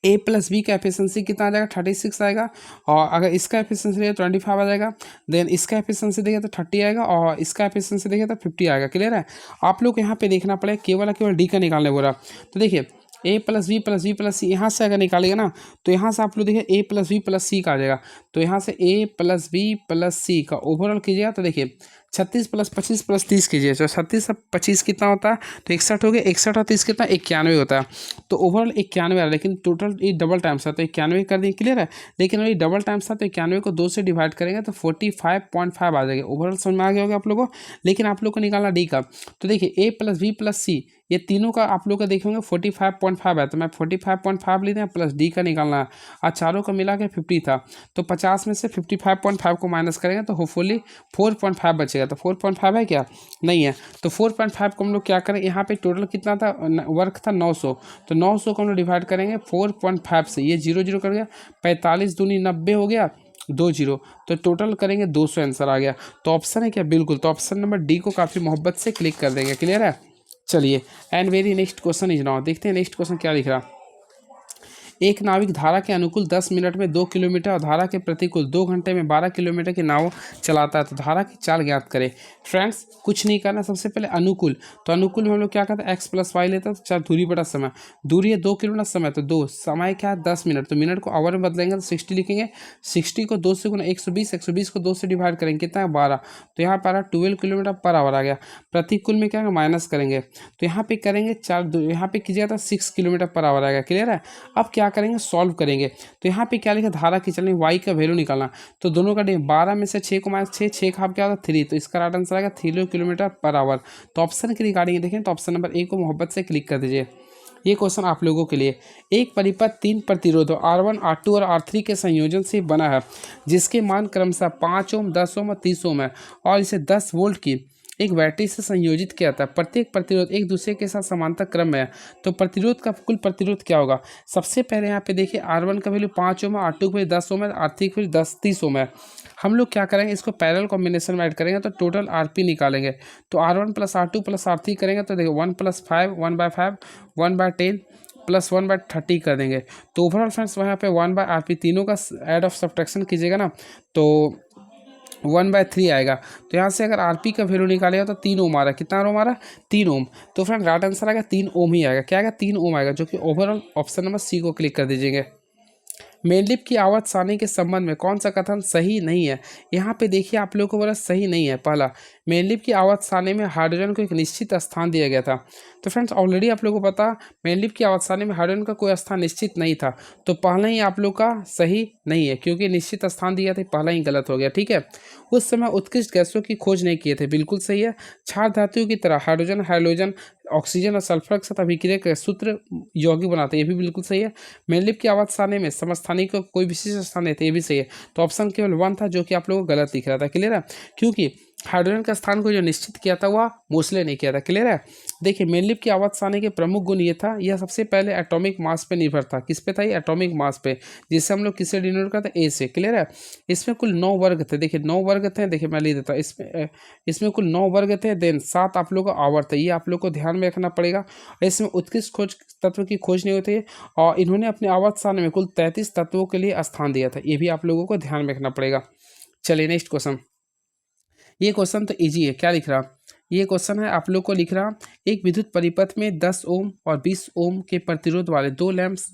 ए प्लस बी का एफिशिएंसी कितना आ जाएगा, 36 आएगा। और अगर इसका एफिशिएंसी देगा 25 आ जाएगा। देन इसका एफिशिएंसी देगा तो 30 आएगा, और इसका एफिशिएंसी देगा तो 50 आएगा। क्लियर है? आप लोग यहाँ पे देखना पड़ेगा, केवल डी का निकालने बोला। तो देखिए A plus B plus B plus C यहाँ से अगर निकालेगा ना, तो यहाँ से आप लोग देखिए ए प्लस बी प्लस सी का आ जाएगा। तो यहाँ से ए प्लस बी प्लस सी का ओवरऑल कीजिएगा तो देखिए 36 प्लस 25 प्लस 30 कीजिए, तो 36 और 25 कितना होता है, तो 61 हो गया। 61 और 30 कितना, 91 होता है। तो ओवरऑल 91 आ रहा है, लेकिन टोटल ये डबल टाइम्स है तो 91 कर दिए। क्लियर है? लेकिन अगर ये डबल टाइम्स था तो 91 को 2 से डिवाइड करेंगे तो 45.5 आ जाएगा। ओवरऑल समझ में आ गया होगा आप लोगों को। लेकिन आप लोग को निकालना डी का, तो देखिए ए प्लस बी प्लस सी ये तीनों का आप लोग का देखेंगे 45.5 है, तो मैं 45.5 लेते हैं प्लस डी का निकालना है। और चारों का मिला के 50 था, तो 50 में से 55.5 को माइनस करेंगे तो होपफुली 4.5 बचेगा। तो 4.5 है क्या? नहीं है। तो 4.5 को हम लोग क्या करें, यहाँ पे टोटल कितना था, वर्क था 900, तो 900 को हम लोग डिवाइड करेंगे 4.5 से, ये 0 0 कर गया, 45 दूनी 90 हो गया, 2 0, तो टोटल करेंगे 200 आंसर आ गया। तो ऑप्शन है क्या? बिल्कुल। तो ऑप्शन नंबर डी को काफ़ी मोहब्बत से क्लिक कर देंगे। क्लियर है? चलिए, and very next question is now, देखते हैं नेक्स्ट क्वेश्चन क्या लिख रहा। एक नाविक धारा के अनुकूल 10 मिनट में 2 किलोमीटर और धारा के प्रतिकूल 2 घंटे में 12 किलोमीटर की नाव चलाता है, तो धारा की चाल ज्ञात करें। फ्रेंड्स कुछ नहीं करना, सबसे पहले अनुकूल, तो अनुकूल में हम लोग क्या करते हैं, एक्स प्लस वाई लेते हैं, तो 4 दूरी बटा समय, दूरी है 2 किलोमीटर, समय तो 2, समय क्या है 10 मिनट, तो मिनट को आवर में बदलेंगे तो 60 लिखेंगे। 60 को 2 से गुना 120, 120 को 2 से डिवाइड करेंगे, कितना है 12, तो यहाँ पर 12 किलोमीटर पर आवर आ गया। प्रतिकूल में क्या है, माइनस करेंगे, तो यहाँ पे करेंगे 4, यहाँ पे कीजिएगा तो 6 किलोमीटर पर आवर आएगा। क्लियर है? अब क्या करेंगे, सॉल्व करेंगे। तो यहाँ पे क्या लिखा, धारा की चलनी वाई का वैल्यू निकालना, तो दोनों का 12 में से 6 को माइनस 6 का क्या होता है 3, तो इसका राइट आंसर आएगा 3 किलोमीटर पर आवर। तो ऑप्शन के रिगार्डिंग देखें तो ऑप्शन नंबर ए को मोहब्बत से क्लिक कर दीजिए। ये क्वेश्चन आप लोगों के लिए, एक परिपथ 3 प्रतिरोधों R1 R2 और R3 के संयोजन से बना है, जिसके मान क्रमशः 5 ओम 10 ओम और 30 ओम है, और इसे 10 वोल्ट की एक बैटरी से संयोजित किया था। प्रत्येक प्रतिरोध एक दूसरे के साथ समांतर क्रम में है, तो प्रतिरोध का कुल प्रतिरोध क्या होगा? सबसे पहले यहाँ पे देखिए R1 का वैल्यू 5 ओम है, R2 का वैल्यू 10 ओम है, R3 का वैल्यू 30 ओम है। हम लोग क्या करेंगे, इसको पैरेलल कॉम्बिनेशन में ऐड करेंगे तो टोटल RP निकालेंगे, तो R1 plus R2 plus R3 करेंगे तो देखिए 1 + 5 1/5 1/10 प्लस 1/30 कर देंगे। तो ओवरऑल फ्रेंड्स वहाँ पे 1/RP तीनों का ऐड ऑफ सब्ट्रैक्शन कीजिएगा ना, तो 1/3 आएगा। तो यहाँ से अगर आरपी का वैल्यू निकालेगा तो 3 ओम आ रहा है, कितना ओम आ रहा है 3 ओम। तो फ्रेंड राइट आंसर आएगा 3 ओम ही आएगा। क्या आएगा 3 ओम आएगा, जो कि ओवरऑल ऑप्शन नंबर सी को क्लिक कर दीजिएगा। मेनलिप की आवाज़ सारणी के संबंध में कौन सा कथन सही नहीं है? यहाँ पे देखिए आप लोगों को बोला सही नहीं है। पहला, मेनलिप की आवाज़ सारणी में हाइड्रोजन को एक निश्चित स्थान दिया गया था। तो फ्रेंड्स ऑलरेडी आप लोगों को पता, मेनलिप की आवाज़ सारणी में हाइड्रोजन का कोई स्थान निश्चित नहीं था, तो पहला ही आप लोग का सही नहीं है, क्योंकि निश्चित स्थान दिया था, पहला ही गलत हो गया। ठीक है, उस समय उत्कृष्ट गैसों की खोज नहीं किए थे, बिल्कुल सही है। क्षार धातुओं की तरह हाइड्रोजन हाइड्रोजन ऑक्सीजन और सल्फर के साथ अभिक्रिया के सूत्र यौगिक बनाते हैं, ये भी बिल्कुल सही है। मेनलिप की आवाज़ सारणी में समस्थानिक का कोई विशेष स्थान नहीं था, ये भी सही है। तो ऑप्शन केवल 1 था, जो कि आप लोगों को गलत दिख रहा था। क्लियर है, क्योंकि हाइड्रोजन का स्थान को जो निश्चित किया था वह मोस्ले ने किया था। क्लियर है, देखिए मेनलिप की आवाज़ सारणी के प्रमुख गुण ये था, यह सबसे पहले एटॉमिक मास पे निर्भर था। किस पे था ये? एटॉमिक मास पे, जिससे हम लोग किससे डिनोट करते हैं? ए से। क्लियर है, इसमें कुल 9 वर्ग थे। देखिए 9 वर्ग थे, देखिए मैं लिख देता हूँ, इसमें कुल 9 वर्ग थे। देन 7 आप लोग का आवर्त है, ये आप लोग को ध्यान में रखना पड़ेगा। इसमें उत्कृष्ट खोज तत्व की खोज नहीं होती है, और इन्होंने अपने आवाज़ सारणी में कुल 33 तत्वों के लिए स्थान दिया था, ये भी आप लोगों को ध्यान में रखना पड़ेगा। चलिए नेक्स्ट क्वेश्चन, ये क्वेश्चन तो इजी है। क्या लिख रहा, ये क्वेश्चन है आप लोग को लिख रहा, एक विद्युत परिपथ में 10 ओम और 20 ओम के प्रतिरोध वाले 2 लैंप्स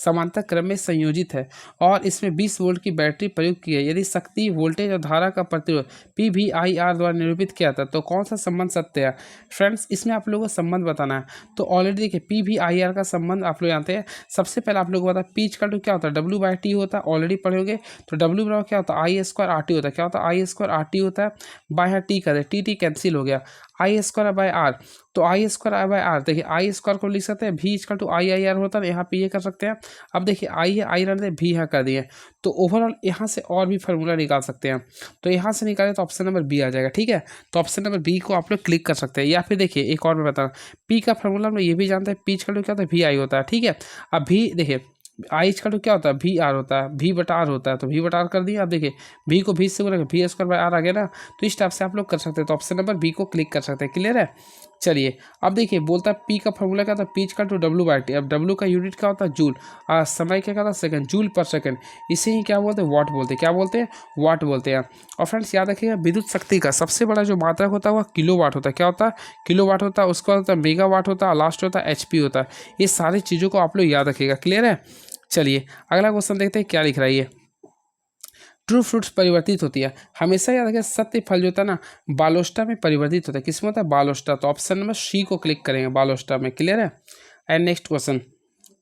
समांतर क्रम में संयोजित है और इसमें 20 वोल्ट की बैटरी प्रयुक्त की है। यदि शक्ति, वोल्टेज और धारा का प्रतिरोध PVIR द्वारा निरूपित किया था तो कौन सा संबंध सत्य है? फ्रेंड्स, इसमें आप लोगों को संबंध बताना है। तो ऑलरेडी देखिए PVIR का संबंध आप लोग जानते हैं। सबसे पहले आप लोगों को पता है P का क्या होता है, W/T होता है, ऑलरेडी पढ़े होंगे। तो W बराबर क्या होता है, I² RT होता है। क्या होता है, I² RT होता है, बाय यहाँ T कर दे, T कैंसिल हो गया, I²/R। तो I²/R देखिए I² को लिख सकते हैं, V=IIR होता है, यहाँ पे ये कर सकते हैं। अब देखिए I है, I रहने V यहाँ कर दिए। तो ओवरऑल यहाँ से और भी फार्मूला निकाल सकते हैं। तो यहाँ से निकाले तो ऑप्शन नंबर बी आ जाएगा। ठीक है, तो ऑप्शन नंबर बी को आप लोग क्लिक कर सकते हैं। या फिर देखिए एक और मैं बता रहा हूँ, पी का फार्मूला हम लोग ये भी जानते हैं, पी का क्या होता है, VI होता है। ठीक है, अब भी देखिए आई का क्या होता है, VR होता है, V/R होता है। तो V/R कर दिया। अब देखिए V को V से बोला, V²/R आ गया ना। तो इस टाइप से आप लोग कर सकते हैं। तो ऑप्शन नंबर बी को क्लिक कर सकते हैं। क्लियर है? चलिए अब देखिए बोलता है P का फॉर्मूला क्या था, P W/T। अब W का यूनिट क्या होता है, जूल। समय क्या था, सेकंड, जूल पर सेकंड। इसे ही क्या बोलते हैं, वाट बोलते हैं। क्या बोलते हैं, वाट बोलते हैं। और फ्रेंड्स याद रखिएगा, विद्युत शक्ति का सबसे बड़ा जो मात्रक होता है वह किलोवाट होता है। क्या होता है, किलोवाट होता है। उसका होता है मेगावाट होता है, लास्ट होता है HP होता है। ये सारी चीज़ों को आप लोग याद रखिएगा। क्लियर है? चलिए अगला क्वेश्चन देखते हैं क्या लिख रहा है ये। ट्रू फ्रूट्स परिवर्तित होती है। हमेशा याद रखें, सत्य फल जो होता है ना बालोस्टा में परिवर्तित होता है। किसमें होता है, बालोस्टा। तो ऑप्शन नंबर सी को क्लिक करेंगे, बालोस्टा में। क्लियर है? एंड नेक्स्ट क्वेश्चन,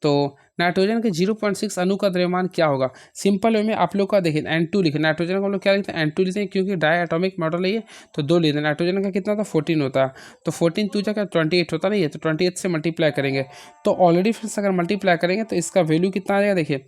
तो नाइट्रोजन के 0.6 अणु का द्रव्यमान क्या होगा? सिंपल वे में आप लोग का देखिए N2 लिखे। नाइट्रोजन को हम लोग क्या लिखते हैं, N2 लिखते हैं, क्योंकि डाई एटॉमिक मॉडल है ये, तो 2 लिखते हैं। नाइट्रोजन का कितना होता है, 14 होता है। तो 14 2 जगह 28 होता नहीं है, तो 28 से मल्टीप्लाई करेंगे। तो ऑलरेडी फ्रेंड्स अगर मल्टीप्लाई करेंगे तो इसका वैल्यू कितना आ जाएगा, देखिए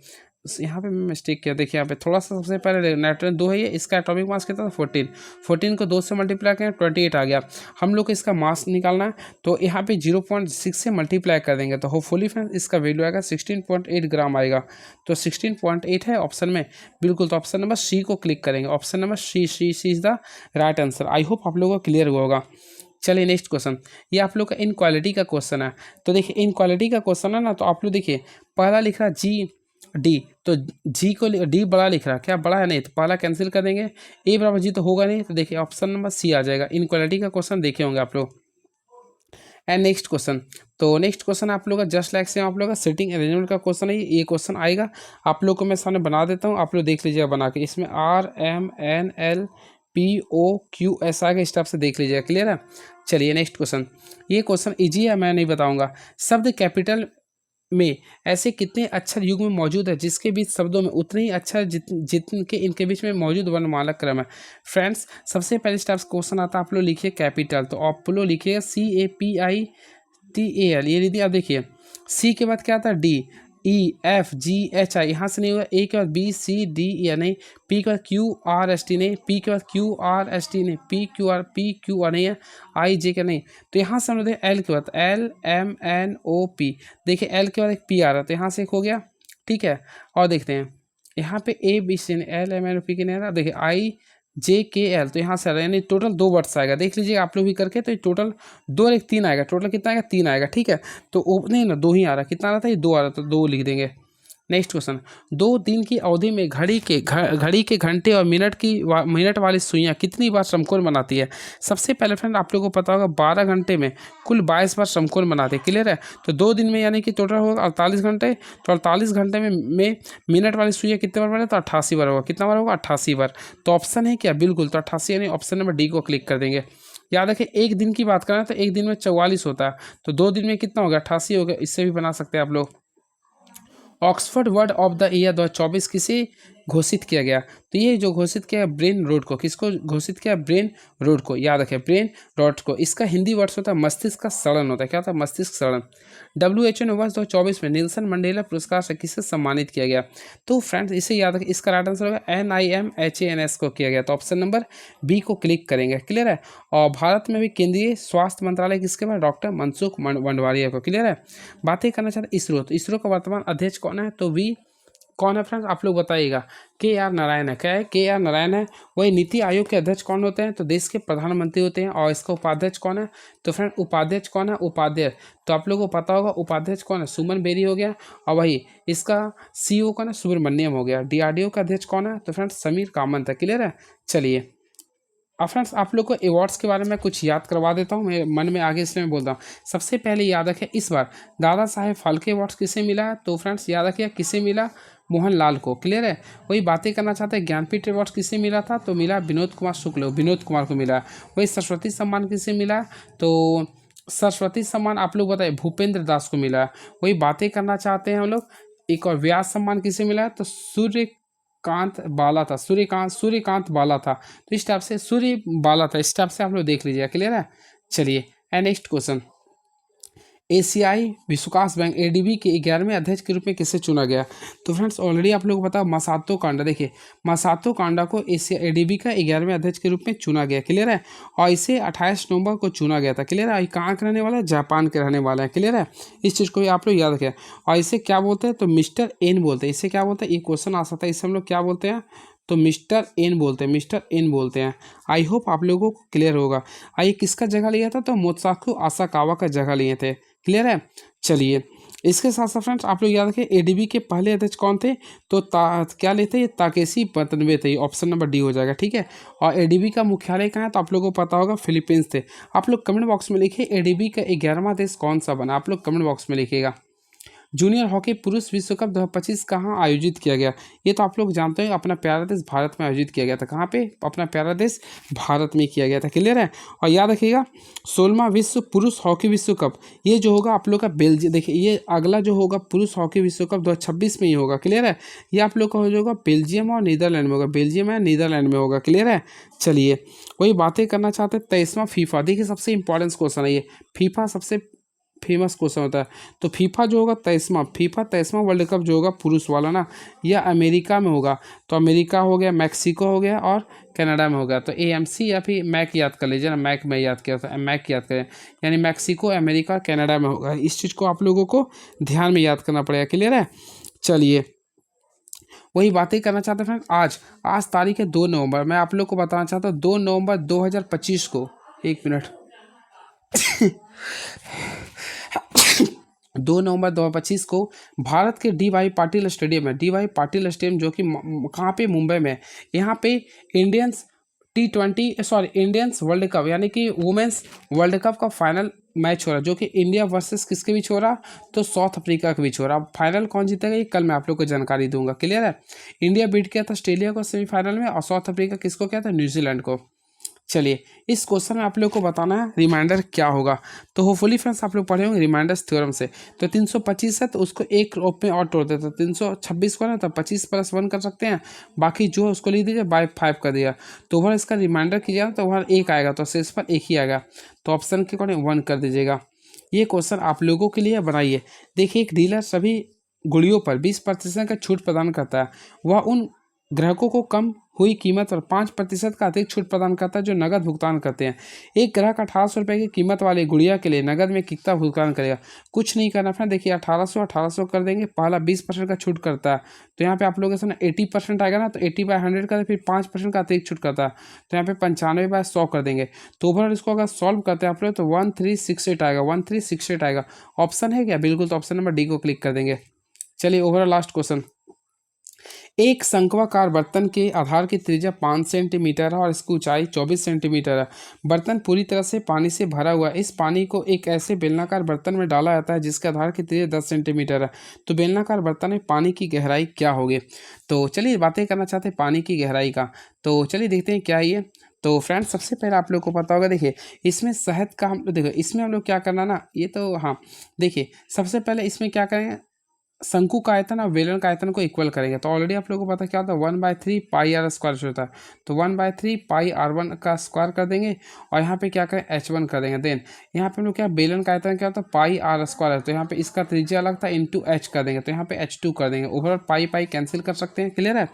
यहाँ पे मैं मिस्टेक किया। देखिए यहाँ पे थोड़ा सा, सबसे पहले नाइट्रोजन 2 है ये, इसका एटॉमिक मास कितना था, 14। 14 को 2 से मल्टीप्लाई करें, 28 आ गया। हम लोग को इसका मास निकालना है, तो यहाँ पे 0.6 से मल्टीप्लाई कर देंगे तो होपफुली फ्रेंड्स इसका वैल्यू आएगा 16.8 ग्राम आएगा। तो 16.8 है ऑप्शन में, बिल्कुल। तो ऑप्शन नंबर सी को क्लिक करेंगे। Option number C is the right answer. I hope आप लोगों को क्लियर हुआ होगा। चलिए नेक्स्ट क्वेश्चन, ये आप लोग का इनक्वालिटी का क्वेश्चन है। तो देखिए इनक्वालिटी का क्वेश्चन है ना, तो आप लोग देखिए पहला लिख रहा है G D, तो G को D बड़ा लिख रहा है, क्या बड़ा है नहीं, तो पहला कैंसिल कर देंगे। A=G तो होगा नहीं, तो देखिए ऑप्शन नंबर सी आ जाएगा। इनक्वालिटी का क्वेश्चन देखे होंगे आप लोग। एंड नेक्स्ट क्वेश्चन, तो नेक्स्ट क्वेश्चन आप लोग का जस्ट लाइक से आप लोग का सिटिंग अरेंजमेंट का क्वेश्चन है। ये क्वेश्चन आएगा, आप लोग को मैं सामने बना देता हूँ, आप लोग देख लीजिएगा बना के। इसमें RMNLPOQS आएगा, इस टाइप से देख लीजिएगा। क्लियर है? चलिए नेक्स्ट क्वेश्चन, ये क्वेश्चन ईजी है, मैं नहीं बताऊंगा। शब्द कैपिटल में ऐसे कितने अक्षर युग में मौजूद है जिसके बीच शब्दों में उतने ही अक्षर जितने के इनके बीच में मौजूद वर्णमाला क्रम है? फ्रेंड्स सबसे पहले स्टेप्स क्वेश्चन आता है, आप लोग लिखिए कैपिटल, तो आप लोग लिखिएगा CAPITAL। ये दीदी आप देखिए, सी के बाद क्या आता है, DEFGHI, यहाँ से नहीं हुआ। ए के बाद BCDE नहीं, पी के बाद QRST नहीं, पी के बाद QRST नहीं, PQR नहीं है, IJ का नहीं। तो यहाँ से हम लोग एल के बाद LMNOP, देखिए एल के बाद एक P आ रहा है, तो यहाँ से एक हो गया। ठीक है, और देखते हैं यहाँ पे ABC नहीं, LMNOP के नहीं आ रहा। देखिए IJKL, तो यहाँ से आ रहा है, यानी टोटल 2 वर्ड्स आएगा। देख लीजिए आप लोग भी करके, तो टोटल 2 और 1 3 आएगा। टोटल कितना आएगा, 3 आएगा। ठीक है, तो नहीं ना 2 ही आ रहा, कितना आ रहा था ये, 2 आ रहा, तो 2 लिख देंगे। नेक्स्ट क्वेश्चन, 2 दिन की अवधि में घड़ी के घंटे और मिनट वाली सुइयां कितनी बार समकोण बनाती है? सबसे पहले फ्रेंड आप लोगों को पता होगा 12 घंटे में कुल 22 बार समकोण बनाते हैं। क्लियर है? तो 2 दिन में यानी कि टोटल होगा 48 घंटे। तो 48 घंटे में मिनट वाली सुइयां कितने बार बने, तो 88 बार होगा। कितना बार होगा, 88 बार। तो ऑप्शन है क्या, बिल्कुल, तो 88 यानी ऑप्शन नंबर डी को क्लिक कर देंगे। याद रखें एक दिन की बात करें तो एक दिन में 44 होता है, तो 2 दिन में कितना होगा, 88 हो गया। इससे भी बना सकते हैं आप लोग। Oxford word of the year 2024 किसे घोषित किया गया? तो ये जो घोषित किया ब्रेन रोड को, किसको घोषित किया, ब्रेन रोड को। याद रखें ब्रेन रोड को। इसका हिंदी वर्ड होता है मस्तिष्क का सड़न होता है। क्या होता है, मस्तिष्क सड़न। WHO ने वर्ष 2024 में नेल्सन मंडेला पुरस्कार से किसे सम्मानित किया गया? तो फ्रेंड्स इसे याद रखें, इसका राइट आंसर होगा NIMHANS को किया गया। तो ऑप्शन नंबर बी को क्लिक करेंगे। क्लियर है? और भारत में भी केंद्रीय स्वास्थ्य मंत्रालय किसके बाद, डॉक्टर मनसुख मंडवारिया को। क्लियर है? बातें करना चाहते इसरो, तो इसरो का वर्तमान अध्यक्ष कौन है? तो वी कौन है फ्रेंड्स, आप लोग बताइएगा। KR नारायण है। क्या है, KR नारायण है। वही नीति आयोग के अध्यक्ष कौन होते हैं? तो देश के प्रधानमंत्री होते हैं। और इसका उपाध्यक्ष कौन है? तो फ्रेंड उपाध्यक्ष कौन है, उपाध्यक्ष, तो आप लोगों को पता होगा उपाध्यक्ष कौन है, सुमन बेरी हो गया। और वही इसका CEO कौन है, सुब्रमण्यम हो गया। DRDO का अध्यक्ष कौन है? तो फ्रेंड्स समीर कामत है। क्लियर है? चलिए अब फ्रेंड्स आप लोग को अवार्ड्स के बारे में कुछ याद करवा देता हूँ, मेरे मन में आगे इसलिए मैं बोलता हूँ। सबसे पहले याद रखें इस बार दादा साहेब फाल्के अवार्ड्स किसे मिला है, तो फ्रेंड्स याद रखिए किसे मिला, मोहनलाल को। क्लियर है। वही बातें करना चाहते हैं ज्ञानपीठ अवार्ड्स किसे मिला था, तो मिला विनोद कुमार शुक्ल, विनोद कुमार को मिला। वही सरस्वती सम्मान किसे मिला, तो सरस्वती सम्मान आप लोग बताइए भूपेंद्र दास को मिला। वही बातें करना चाहते हैं हम लोग एक और व्यास सम्मान किसे मिला है, तो सूर्यकांत बाला था, सूर्यकांत बाला था। तो इस टाइप से सूर्य बाला था, इस टाइप से आप लोग देख लीजिए। क्लियर है। चलिए नेक्स्ट क्वेश्चन, एशियाई विकास बैंक एडीबी के 11वें अध्यक्ष के रूप में किसे चुना गया, तो फ्रेंड्स ऑलरेडी आप लोग को पता मसातो कांडा। देखिए मसातो कांडा को एशिया एडीबी का 11वें अध्यक्ष के रूप में चुना गया। क्लियर है। और इसे 28 नवंबर को चुना गया था। क्लियर है। कहाँ के रहने वाला है, जापान के रहने वाला है। क्लियर है। इस चीज़ को भी आप लोग याद रखें। और इसे क्या बोलते हैं, तो मिस्टर एन बोलते हैं। इसे क्या बोलते हैं, ये क्वेश्चन आ सकता है, इसे हम लोग क्या बोलते हैं, तो मिस्टर एन बोलते हैं, मिस्टर एन बोलते हैं। आई होप आप लोगों को क्लियर होगा। आइए किसका जगह लिया था, तो मोत्साकु आसाकावा का जगह लिए थे। क्लियर है। चलिए इसके साथ साथ फ्रेंड्स आप लोग याद रखें एडीबी के पहले अध्यक्ष कौन थे, तो क्या लेते ये ताकेशी वतनबे थे। ऑप्शन नंबर डी हो जाएगा। ठीक है। और एडीबी का मुख्यालय कहाँ है, तो आप लोगों को पता होगा फिलीपींस थे। आप लोग कमेंट बॉक्स में लिखिए एडीबी का 11वां देश कौन सा बना, आप लोग कमेंट बॉक्स में लिखिएगा। जूनियर हॉकी पुरुष विश्व कप 2025 कहाँ आयोजित किया गया, ये तो आप लोग जानते हैं अपना प्यारा देश भारत में आयोजित किया गया था। कहाँ पे, अपना प्यारा देश भारत में किया गया था। क्लियर है। और याद रखिएगा 16वां विश्व पुरुष हॉकी विश्व कप ये जो होगा आप लोग का बेल्जियम, देखिए ये अगला जो होगा पुरुष हॉकी विश्व कप 2026 में ही होगा। क्लियर है। ये आप लोग का हो जाएगा बेल्जियम और नीदरलैंड में होगा, बेल्जियम या नीदरलैंड में होगा। क्लियर है। चलिए वही बातें करना चाहते हैं 23वां फीफा। देखिए सबसे इंपॉर्टेंट क्वेश्चन है ये, फीफा सबसे फेमस क्वेश्चन होता है। तो फीफा जो होगा 23वां वर्ल्ड कप जो होगा पुरुष वाला ना, यह अमेरिका में होगा। तो अमेरिका हो गया, मैक्सिको हो गया और कनाडा में होगा। तो एएमसी या फिर मैक याद कर लीजिए ना, मैक में याद किया था, मैक याद करें, यानी मैक्सिको अमेरिका कनाडा में होगा। इस चीज़ को आप लोगों को ध्यान में याद करना पड़ेगा। क्लियर है। चलिए वही बातें करना चाहते हैं फ्रेंड, आज तारीख है 2 नवंबर। मैं आप लोग को बताना चाहता हूँ 2 नवंबर 2025 को, एक मिनट 2 नवंबर 2025 को भारत के डी.वाई. पाटिल स्टेडियम है, डी.वाई. पाटिल स्टेडियम जो कि कहाँ पे, मुंबई में। यहाँ पे इंडियंस वर्ल्ड कप यानी कि वुमेंस वर्ल्ड कप का फाइनल मैच हो रहा है, जो कि इंडिया वर्सेस किसके बीच हो रहा, तो साउथ अफ्रीका के बीच हो रहा। अब फाइनल कौन जीतेगा ये कल मैं आप लोग को जानकारी दूंगा। क्लियर है। इंडिया बीट किया था ऑस्ट्रेलिया को सेमीफाइनल में, और साउथ अफ्रीका किसको किया था, न्यूजीलैंड को। चलिए इस क्वेश्चन में आप लोग को बताना है रिमाइंडर क्या होगा। तो होपफुली फ्रेंड्स आप लोग पढ़े होंगे रिमाइंडर्स थ्योरम से। तो 325 है तो उसको एक रूप में और तोड़ देते, 326 को ना तो 25 + 1 कर सकते हैं, बाकी जो है उसको लिख दीजिए बाय 5 कर दिया। तो ओवर इसका रिमाइंडर कीजिएगा तो ओवर 1 आएगा, तो शेष पर 1 ही आएगा। तो ऑप्शन के अकॉर्डिंग 1 कर दीजिएगा। ये क्वेश्चन आप लोगों के लिए बनाइए। देखिए एक डीलर सभी गुड़ियों पर 20% का छूट प्रदान करता है। वह उन ग्राहकों को कम हुई कीमत पर 5% का अधिक छूट प्रदान करता है जो नगद भुगतान करते हैं। एक ग्राहक 1800 रुपये की कीमत वाली गुड़िया के लिए नगद में कितना भुगतान करेगा, कुछ नहीं करना फ्रेंड। देखिए 1800 कर देंगे, पहला 20% का छूट करता है, तो यहाँ पे आप लोगों से 80% आएगा ना, तो 80/100 का, फिर 5% का अतिरिक्त छूट करता है, तो यहाँ पे 95/100 कर देंगे। तो ओवरऑल इसको अगर सॉल्व करते हैं आप लोग तो 1368 आएगा, 1368 आएगा। ऑप्शन है क्या, बिल्कुल। तो ऑप्शन नंबर डी को क्लिक कर देंगे। चलिए ओवरऑल लास्ट क्वेश्चन, एक शंक्वाकार बर्तन के आधार की त्रिज्या 5 सेंटीमीटर है और इसकी ऊंचाई 24 सेंटीमीटर है। बर्तन पूरी तरह से पानी से भरा हुआ है। इस पानी को एक ऐसे बेलनाकार बर्तन में डाला जाता है जिसके आधार की त्रिज्या 10 सेंटीमीटर है। तो बेलनाकार बर्तन में पानी की गहराई क्या होगी। तो चलिए बातें करना चाहते हैं पानी की गहराई का। तो चलिए देखते हैं क्या है ये। तो फ्रेंड्स सबसे पहले आप लोग को पता होगा, देखिए इसमें शहद का हम देखो इसमें हम लोग क्या करना ना, ये तो हाँ देखिए सबसे पहले इसमें क्या करेंगे, शंकु का आयतन और बेलन का आयतन को इक्वल करेंगे। तो ऑलरेडी आप लोगों को पता क्या होता है 1/3 πr² होता है। तो 1/3 πr1 का स्क्वायर कर देंगे और यहाँ पे क्या करें h1 कर देंगे। देन यहाँ पे हम लोग क्या, बेलन का आयतन क्या होता है πr² है, तो यहाँ पे इसका त्रिज्या अलग था इंटू h कर देंगे, तो यहाँ पे h2 कर देंगे। ओवरऑल पाई कैंसिल कर सकते हैं। क्लियर है।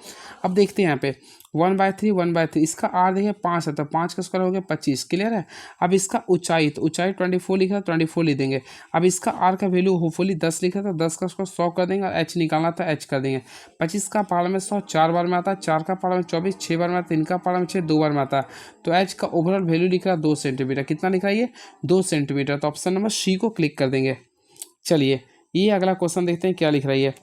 अब देखते हैं यहाँ पे 1/3 इसका r देखिए 5 है, तो 5 का स्क्वायर हो गया 25। क्लियर है। अब इसका ऊंचाई, तो ऊंचाई 24 लिखा, 24 लिख देंगे। अब इसका r का वैल्यू होपफुली 10 लिखा था, 10 का स्क्वायर 100 कर देंगे और h निकालना था, h कर देंगे। 25 का पारा में 100 4 बार में आता है, 4 का पारा में 24 6 बार में आता है, 3 का पारा में 6 2 बार में आता है। तो h का ओवरऑल वैल्यू लिख रहा है 2 सेंटीमीटर। कितना लिखा है ये, 2 सेंटीमीटर। तो ऑप्शन नंबर सी को क्लिक कर देंगे। चलिए ये अगला क्वेश्चन देखते हैं क्या लिख रहा है ये।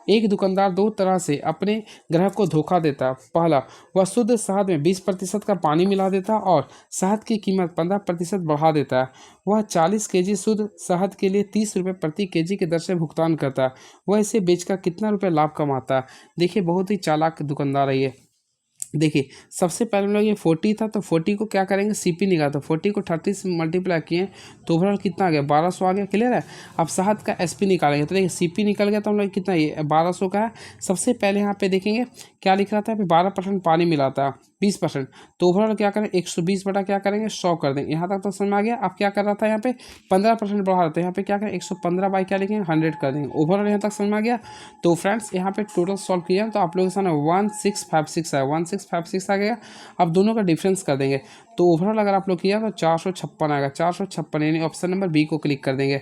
एक दुकानदार दो तरह से अपने ग्राहक को धोखा देता। पहला, वह शुद्ध शहद में 20% का पानी मिला देता और शहद की कीमत 15% बढ़ा देता है। वह 40 केजी शुद्ध शहद के लिए 30 रुपये प्रति केजी की दर से भुगतान करता है। वह इसे बेचकर कितना रुपये लाभ कमाता है? देखिए, बहुत ही चालाक दुकानदार है ये। देखिए, सबसे पहले हम लोग ये 40 था, तो 40 को क्या करेंगे, सीपी निकाला, तो 40 को 30 से मल्टीप्लाई किए तो ओवरऑल कितना आ गया, 1200 आ गया। क्लियर है। अब शहद का एसपी निकालेंगे, तो देखिए सीपी निकल गया, तो हम लोग कितना, ये 1200 का है। सबसे पहले यहाँ पे देखेंगे क्या लिख रहा था, 12% पानी मिलाता है, 20%, तो ओवरऑल क्या करें, 120 बटा क्या करेंगे, 100 कर देंगे। यहाँ तक तो समझ में आ गया। अब क्या कर रहा था, यहाँ पे 15% बढ़ा देते हैं, यहाँ पे क्या करें, 115 बाई क्या लिखेंगे, 100 कर देंगे। ओवरऑल यहाँ तक समझ में आ गया। तो फ्रेंड्स यहाँ पे टोटल सॉल्व किया तो आप लोगों के सामने 1656 है, 1656 आ गया। अब दोनों का डिफरेंस कर देंगे, तो ओवरऑल अगर आप लोग किया तो 456 आएगा, 456, यानी ऑप्शन नंबर बी को क्लिक कर देंगे।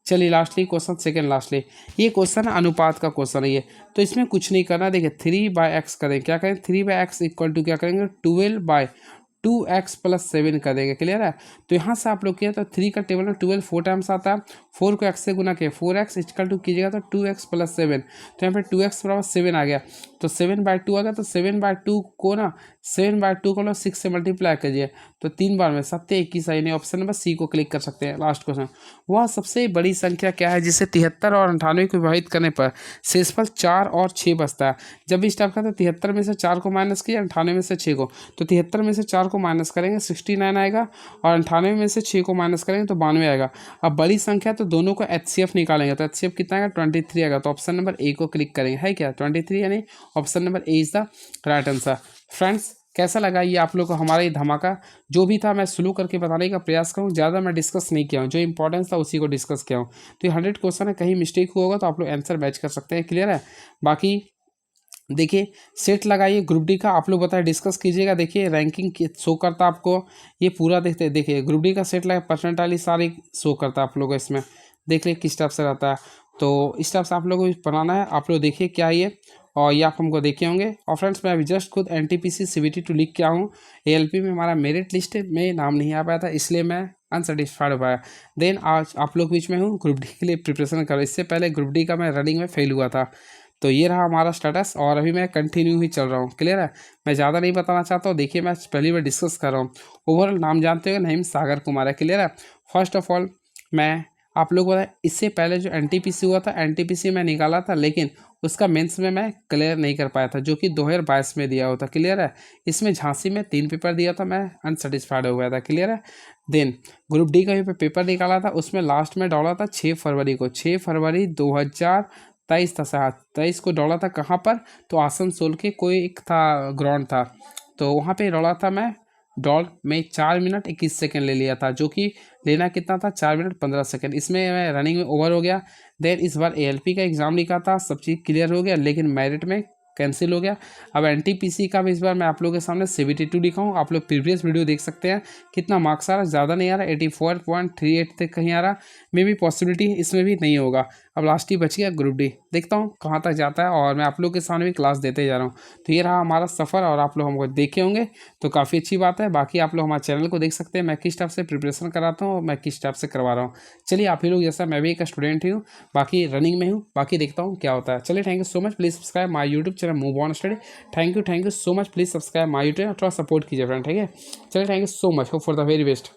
चलिए लास्टली क्वेश्चन, सेकंड लास्टली, ये क्वेश्चन है अनुपात का क्वेश्चन है ये, तो इसमें कुछ नहीं करना। देखिए 3/x करें, क्या करें, 3/x इक्वल टू क्या करेंगे, 12/2x + 7 कर देंगे। क्लियर है। तो यहाँ से आप लोग किया तो 3 का टेबल में 12 4 टाइम्स आता है, 4 को x से गुना किया, 4x इक्वल टू कीजिएगा तो 2x + 7, तो यहाँ पे 2x बराबर 7 आ गया, तो 7/2 आ गया। तो 7/2 को ना 7/2 को 6 से मल्टीप्लाई कीजिए, तो 3 बार में 7 21 यानी ऑप्शन नंबर सी को क्लिक कर सकते हैं। लास्ट क्वेश्चन, वह सबसे बड़ी संख्या क्या है जिसे 73 और 98 को विभाजित करने पर शेषफल 4 और 6 बचता है? जब भी स्टार्ट करते हैं 73 में से 4 को माइनस किया, 98 में से 6 को, तो 73 में से 4 को माइनस करेंगे 69 आएगा, और 98 में से 6 को माइनस करेंगे तो 92 आएगा। अब बड़ी संख्या तो दोनों को HCF निकालेंगे, तो HCF कितना आएगा, 23 आएगा, तो ऑप्शन नंबर ए को क्लिक करेंगे। है क्या, 23, यानी option number A is the right answer. Friends कैसा लगा ये आप लोग को हमारा ये धमाका, जो भी था मैं स्लो करके बताने का प्रयास करूँ, ज़्यादा मैं डिस्कस नहीं किया हूँ, जो इंपॉर्टेंस था उसी को डिस्कस किया हूँ। तो ये 100 क्वेश्चन है, कहीं मिस्टेक हुआ होगा तो आप लोग आंसर मैच कर सकते हैं। क्लियर है। बाकी देखिए सेट लगाइए ग्रुप डी का, आप लोग बताए डिस्कस कीजिएगा। देखिए रैंकिंग शो करता आपको, ये पूरा देखते देखिए ग्रुप डी का सेट लगा, परसेंटाइल सारी शो करता है आप लोगों को। इसमें देख लीजिए किस टाइप से रहता है, तो इस टाइप से आप लोगों को बनाना है। आप लोग देखिए क्या ये, और ये आप हमको देखे होंगे। और फ्रेंड्स मैं अभी जस्ट खुद NTPC CBT 2 लिख के आया हूँ। ALP में हमारा मेरिट लिस्ट में नाम नहीं आ पाया था, इसलिए मैं अनसेटिस्फाइड हो पाया। देन आज आप लोग बीच में हूँ, ग्रुप डी के लिए प्रिपरेशन कर, इससे पहले ग्रुप डी का मैं रनिंग में फेल हुआ था। तो ये रहा हमारा स्टेटस, और अभी मैं कंटिन्यू ही चल रहा हूँ। क्लियर है। मैं ज़्यादा नहीं बताना चाहता हूँ। देखिए मैं पहली बार डिस्कस कर रहा हूँ। ओवरऑल नाम जानते हो, नेम सागर कुमार है। क्लियर है। फर्स्ट ऑफ ऑल मैं आप लोग बताए, इससे पहले जो NTPC हुआ था, NTPC में निकाला था, लेकिन उसका मेंस में मैं क्लियर नहीं कर पाया था, जो कि 2022 में दिया हुआ था। क्लियर है। इसमें झांसी में 3 पेपर दिया था, मैं अनसेटिस्फाइड हो गया था। क्लियर है। देन ग्रुप डी का भी पेपर निकाला था, उसमें लास्ट में डाला था 6 फरवरी को, 6 फरवरी 2023 था शायद, 23 को डाला था। कहाँ पर, तो आसनसोल के कोई एक था ग्राउंड था, तो वहाँ पे डाला था मैं। डॉल में 4 मिनट 21 सेकंड ले लिया था, जो कि लेना कितना था, 4 मिनट 15 सेकंड। इसमें मैं रनिंग में ओवर हो गया। देन इस बार ALP का एग्ज़ाम लिखा था, सब चीज़ क्लियर हो गया, लेकिन मेरिट में कैंसिल हो गया। अब NTPC का भी इस बार मैं आप लोगों के सामने CBT 2 लिखा हूँ। आप लोग प्रीवियस वीडियो देख सकते हैं कितना मार्क्स आ रहा है, ज़्यादा नहीं आ रहा, 84.38 तक कहीं आ रहा। मे भी पॉसिबिलिटी इसमें भी नहीं होगा। अब लास्ट ही बच गया ग्रुप डी, देखता हूँ कहाँ तक जाता है, और मैं आप लोग के सामने भी क्लास देते जा रहा हूँ। तो ये रहा हमारा सफ़र, और आप लोग हमको देखे होंगे तो काफ़ी अच्छी बात है। बाकी आप लोग हमारे चैनल को देख सकते हैं, मैं किस टाइप से प्रिपरेशन कराता हूँ और मैं किस टाइप से करवा रहा हूँ। चलिए आप ही लोग जैसा, मैं भी एक स्टूडेंट ही हूँ, बाकी रनिंग में हूँ, बाकी देखता हूँ क्या होता है। चलिए thank you so much, please subscribe my YouTube channel move on study. Thank you so much, please subscribe my YouTube, थोड़ा सपोर्ट कीजिए फ्रेंड। ठीक है। चलिए thank you so much, hope for the very best.